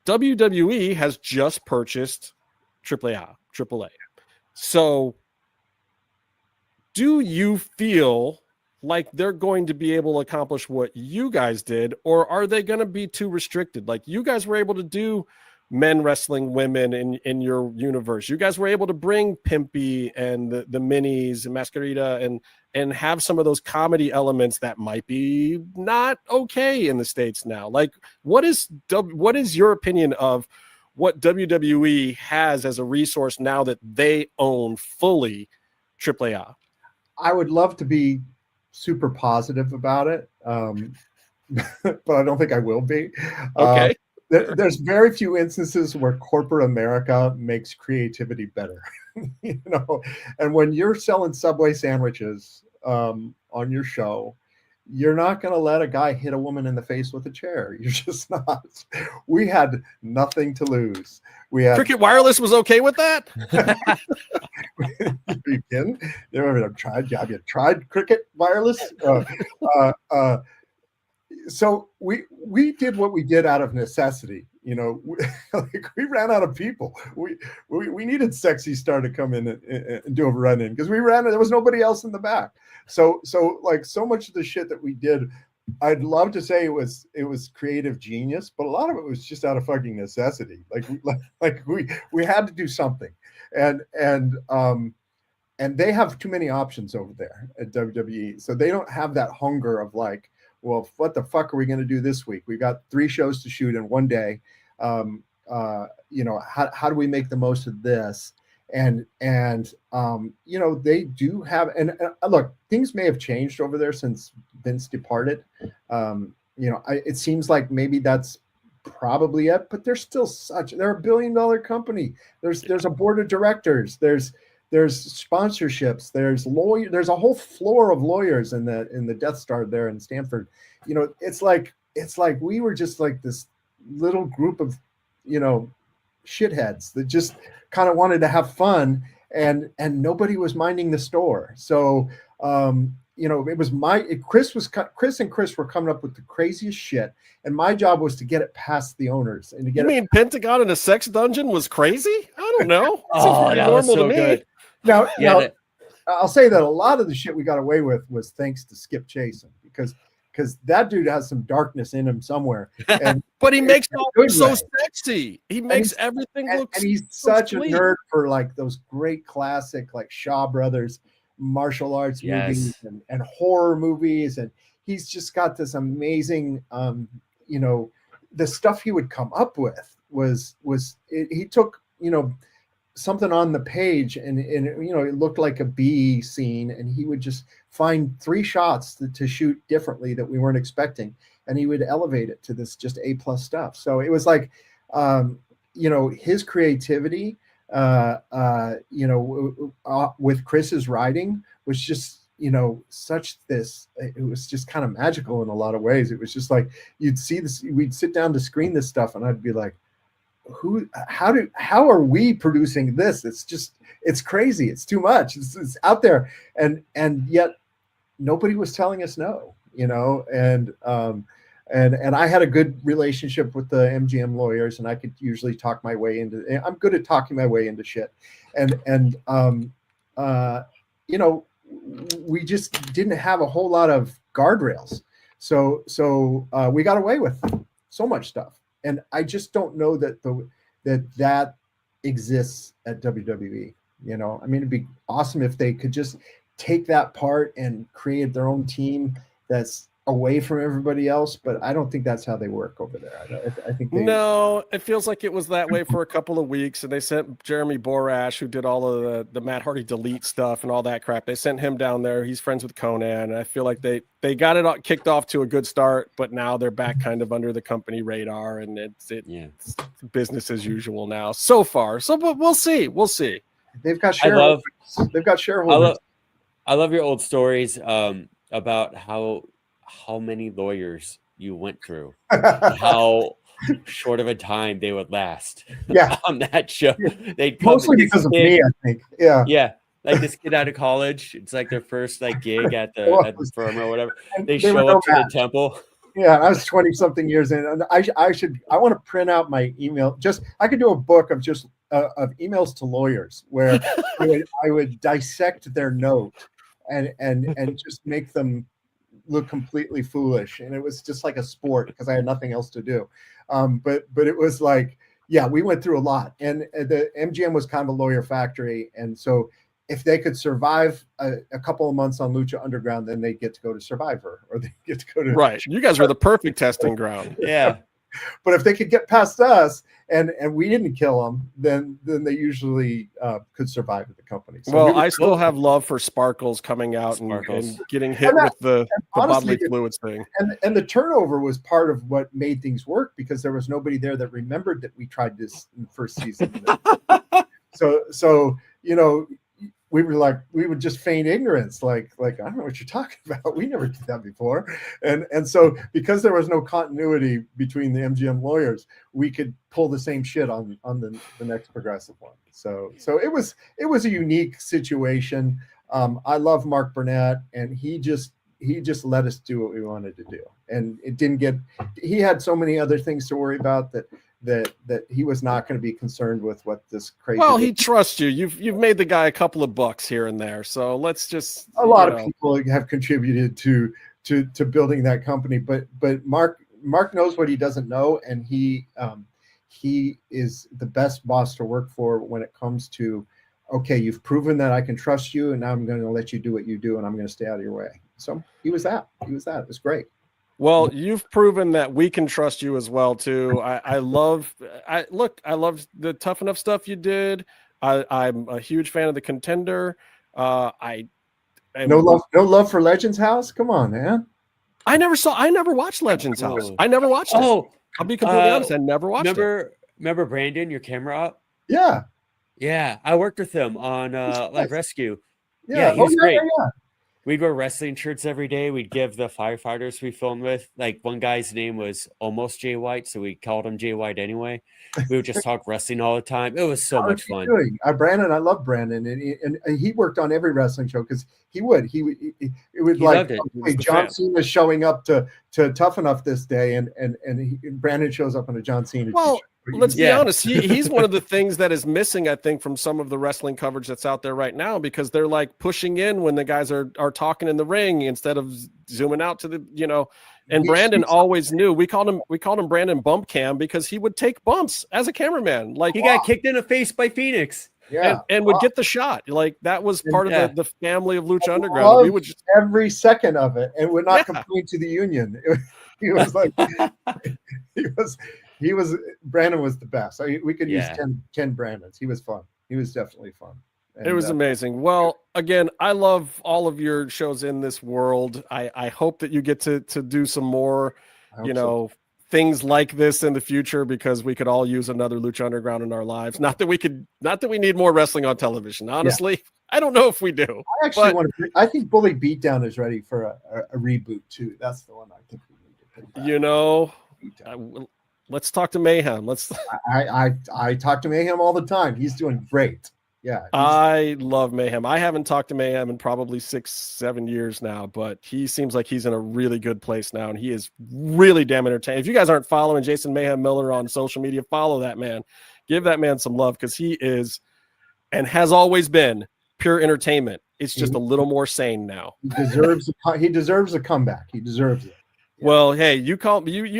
Speaker 7: WWE has just purchased AAA. So do you feel like they're going to be able to accomplish what you guys did, or are they going to be too restricted? Like, you guys were able to do men wrestling women in your universe. You guys were able to bring Pimpy and the minis and Mascarita and have some of those comedy elements that might be not okay in the States now. Like, what is your opinion of what WWE has as a resource now that they own fully AAA.
Speaker 9: I would love to be super positive about it, but I don't think I will be.
Speaker 7: Okay.
Speaker 9: There's very few instances where corporate America makes creativity better, you know. And when you're selling Subway sandwiches on your show, you're not going to let a guy hit a woman in the face with a chair. You're just not. We had nothing to lose. We had
Speaker 7: Cricket Wireless was okay with that.
Speaker 9: you kidding? Have you tried Cricket Wireless? So we did what we did out of necessity. You know, we ran out of people. We needed Sexy Star to come in and do a run in because there was nobody else in the back. So like so much of the shit that we did, I'd love to say it was creative genius, but a lot of it was just out of fucking necessity. Like we had to do something, and they have too many options over there at WWE, so they don't have that hunger of like, well, what the fuck are we going to do this week? We've got 3 shows to shoot in one day. You know, how do we make the most of this? And you know, they do have, and look, things may have changed over there since Vince departed. You know, it seems like maybe that's probably it, but they're a $1 billion company. There's a board of directors. There's sponsorships. There's a whole floor of lawyers in the Death Star there in Stanford. You know, it's like we were just like this little group of, you know, shitheads that just kind of wanted to have fun, and nobody was minding the store. So you know, it was Chris and Chris were coming up with the craziest shit, and my job was to get it past the owners and to get.
Speaker 7: You mean Pentagon in a sex dungeon was crazy? I don't know.
Speaker 5: Oh, that was so good.
Speaker 9: Now, I'll say that a lot of the shit we got away with was thanks to Skip Chasen, because that dude has some darkness in him somewhere. And
Speaker 7: but he makes it look so sexy. He makes everything look.
Speaker 9: And he's
Speaker 7: so
Speaker 9: such
Speaker 7: sweet.
Speaker 9: a nerd for like those great classic like Shaw Brothers martial arts movies and horror movies, and he's just got this amazing you know, the stuff he would come up with was he took, you know, something on the page and you know, it looked like a B scene, and he would just find 3 shots to shoot differently that we weren't expecting, and he would elevate it to this just A+ stuff. So it was like you know, his creativity you know, with Chris's writing was just, you know, it was just kind of magical in a lot of ways. It was just like, you'd see this, we'd sit down to screen this stuff, and I'd be like, how are we producing this? It's crazy. It's too much. It's out there. And yet nobody was telling us no, you know, and I had a good relationship with the MGM lawyers, and I could usually talk my way into, I'm good at talking my way into shit. And you know, we just didn't have a whole lot of guardrails. So we got away with so much stuff. And I just don't know that exists at WWE. You know, I mean, it'd be awesome if they could just take that part and create their own team that's away from everybody else, but I don't think that's how they work over there. I think
Speaker 7: no, it feels like it was that way for a couple of weeks, and they sent Jeremy Borash, who did all of the Matt Hardy delete stuff and all that crap. They sent him down there. He's friends with Conan, and I feel like they got it kicked off to a good start, but now they're back kind of under the company radar, and it's business as usual now so far. So, but we'll see.
Speaker 9: They've got shareholders. They've got shareholders.
Speaker 5: I love your old stories about how many lawyers you went through, how short of a time they would last. On that show. They'd come
Speaker 9: mostly because of me, I think. Yeah.
Speaker 5: Like this kid out of college, it's like their first like gig at the firm or whatever. They show up to the temple.
Speaker 9: Yeah, I was 20 something years in, and I want to print out my email. I could do a book of just of emails to lawyers where I would dissect their note and just make them look completely foolish, and it was just like a sport because I had nothing else to do. But it was like, yeah, we went through a lot, and the MGM was kind of a lawyer factory, and so if they could survive a couple of months on Lucha Underground, then they get to go to Survivor, or they get to go to
Speaker 7: right. You guys were the perfect testing ground.
Speaker 5: Yeah.
Speaker 9: But if they could get past us and we didn't kill them, then they usually could survive at the company. So
Speaker 7: well, I still have love for Sparkles coming out and getting hit with the bodily fluids thing.
Speaker 9: And the turnover was part of what made things work, because there was nobody there that remembered that we tried this in the first season. So we would just feign ignorance, like I don't know what you're talking about. We never did that before. And so because there was no continuity between the MGM lawyers, we could pull the same shit on the next progressive one. So it was a unique situation. I love Mark Burnett, and he just let us do what we wanted to do. And it didn't get, he had so many other things to worry about that he was not going to be concerned with what this crazy.
Speaker 7: Well, he trusts you. You've made the guy a couple of bucks here and there. So let's just,
Speaker 9: a lot of people have contributed to building that company, but Mark knows what he doesn't know. And he is the best boss to work for when it comes to, okay, you've proven that I can trust you, and now I'm going to let you do what you do, and I'm going to stay out of your way. So he was that. It was great.
Speaker 7: Well, you've proven that we can trust you as well too. I love the Tough Enough stuff you did. I'm a huge fan of the Contender. No
Speaker 9: love for Legends House. Come on, man.
Speaker 7: I never watched Legends House. I never watched it.
Speaker 5: Oh,
Speaker 7: I'll be completely honest. I never watched it.
Speaker 5: Remember Brandon, your camera up?
Speaker 9: Yeah.
Speaker 5: I worked with him on Live Rescue.
Speaker 9: Yeah,
Speaker 5: he was great.
Speaker 9: Yeah.
Speaker 5: We'd wear wrestling shirts every day. We'd give the firefighters we filmed with, like, one guy's name was almost Jay White, so we called him Jay White anyway. We would just talk wrestling all the time. It was so much fun.
Speaker 9: Brandon, I love Brandon, and he worked on every wrestling show, because he would like, okay, John Cena showing up to Tough Enough this day, and Brandon shows up on a John Cena.
Speaker 7: Well, let's be honest. He's one of the things that is missing, I think, from some of the wrestling coverage that's out there right now, because they're like pushing in when the guys are talking in the ring instead of zooming out to the, and Brandon always knew. We called him Brandon Bump Cam, because he would take bumps as a cameraman. Like,
Speaker 5: he got kicked in the face by Phoenix.
Speaker 9: Yeah,
Speaker 7: and would get the shot. Like, that was part of the family of Lucha Underground. We would just
Speaker 9: every second of it, and would not complain to the union. He was like, Brandon was the best. We could use 10 Brandons. He was fun. He was definitely fun. And,
Speaker 7: it was amazing. Well, again, I love all of your shows in this world. I hope that you get to do some more, things like this in the future, because we could all use another Lucha Underground in our lives. Not that we need more wrestling on television. Honestly, I don't know if we do.
Speaker 9: I think Bully Beatdown is ready for a reboot too. That's the one I think we need to put back.
Speaker 7: Let's talk to Mayhem.
Speaker 9: I talk to Mayhem all the time. He's doing great. Yeah.
Speaker 7: I love Mayhem. I haven't talked to Mayhem in probably 6-7 years now, but he seems like he's in a really good place now, and he is really damn entertaining. If you guys aren't following Jason Mayhem Miller on social media, follow that man. Give that man some love, because he is, and has always been, pure entertainment. It's just a little more sane now.
Speaker 9: He deserves a comeback. He deserves it.
Speaker 7: Yeah. Well, hey, you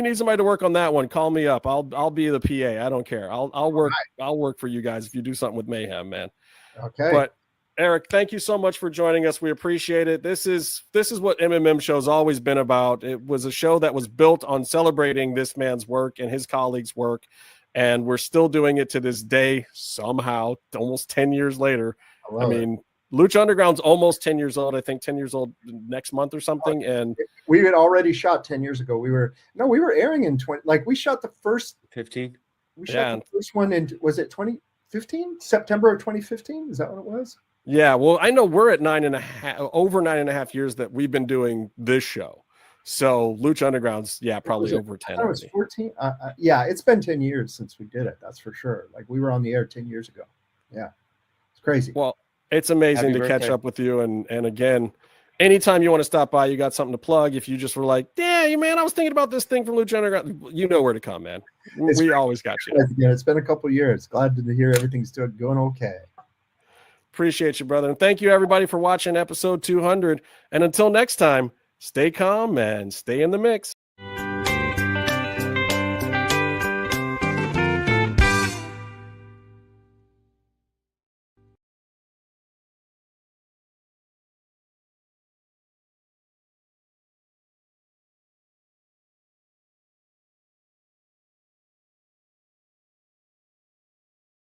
Speaker 7: need somebody to work on that one. Call me up. I'll be the PA. I don't care. I'll work. Right. I'll work for you guys if you do something with Mayhem, man.
Speaker 9: Okay.
Speaker 7: But Eric, thank you so much for joining us. We appreciate it. This is what MMM Show's always been about. It was a show that was built on celebrating this man's work and his colleagues' work, and we're still doing it to this day somehow, almost 10 years later. I mean, Lucha Underground's almost 10 years old. I think 10 years old next month or something. And
Speaker 9: we had already shot 10 years ago. We were airing in 20, like we shot the first
Speaker 5: 15.
Speaker 9: We shot the first one in, was it 2015? September of 2015? Is that what it was?
Speaker 7: Yeah. Well, I know we're at over 9.5 years that we've been doing this show. So Lucha Underground's, probably over 10.
Speaker 9: I was 14. Yeah, it's been 10 years since we did it. That's for sure. Like, we were on the air 10 years ago. Yeah. It's crazy.
Speaker 7: Well, it's amazing to catch up with you. And again, anytime you want to stop by, you got something to plug. If you just were like, yeah, man, I was thinking about this thing from Lucha Underground, you know where to come, man. We always got you.
Speaker 9: Yeah, it's been a couple of years. Glad to hear everything's going okay.
Speaker 7: Appreciate you, brother. And thank you, everybody, for watching episode 200. And until next time, stay calm and stay in the mix.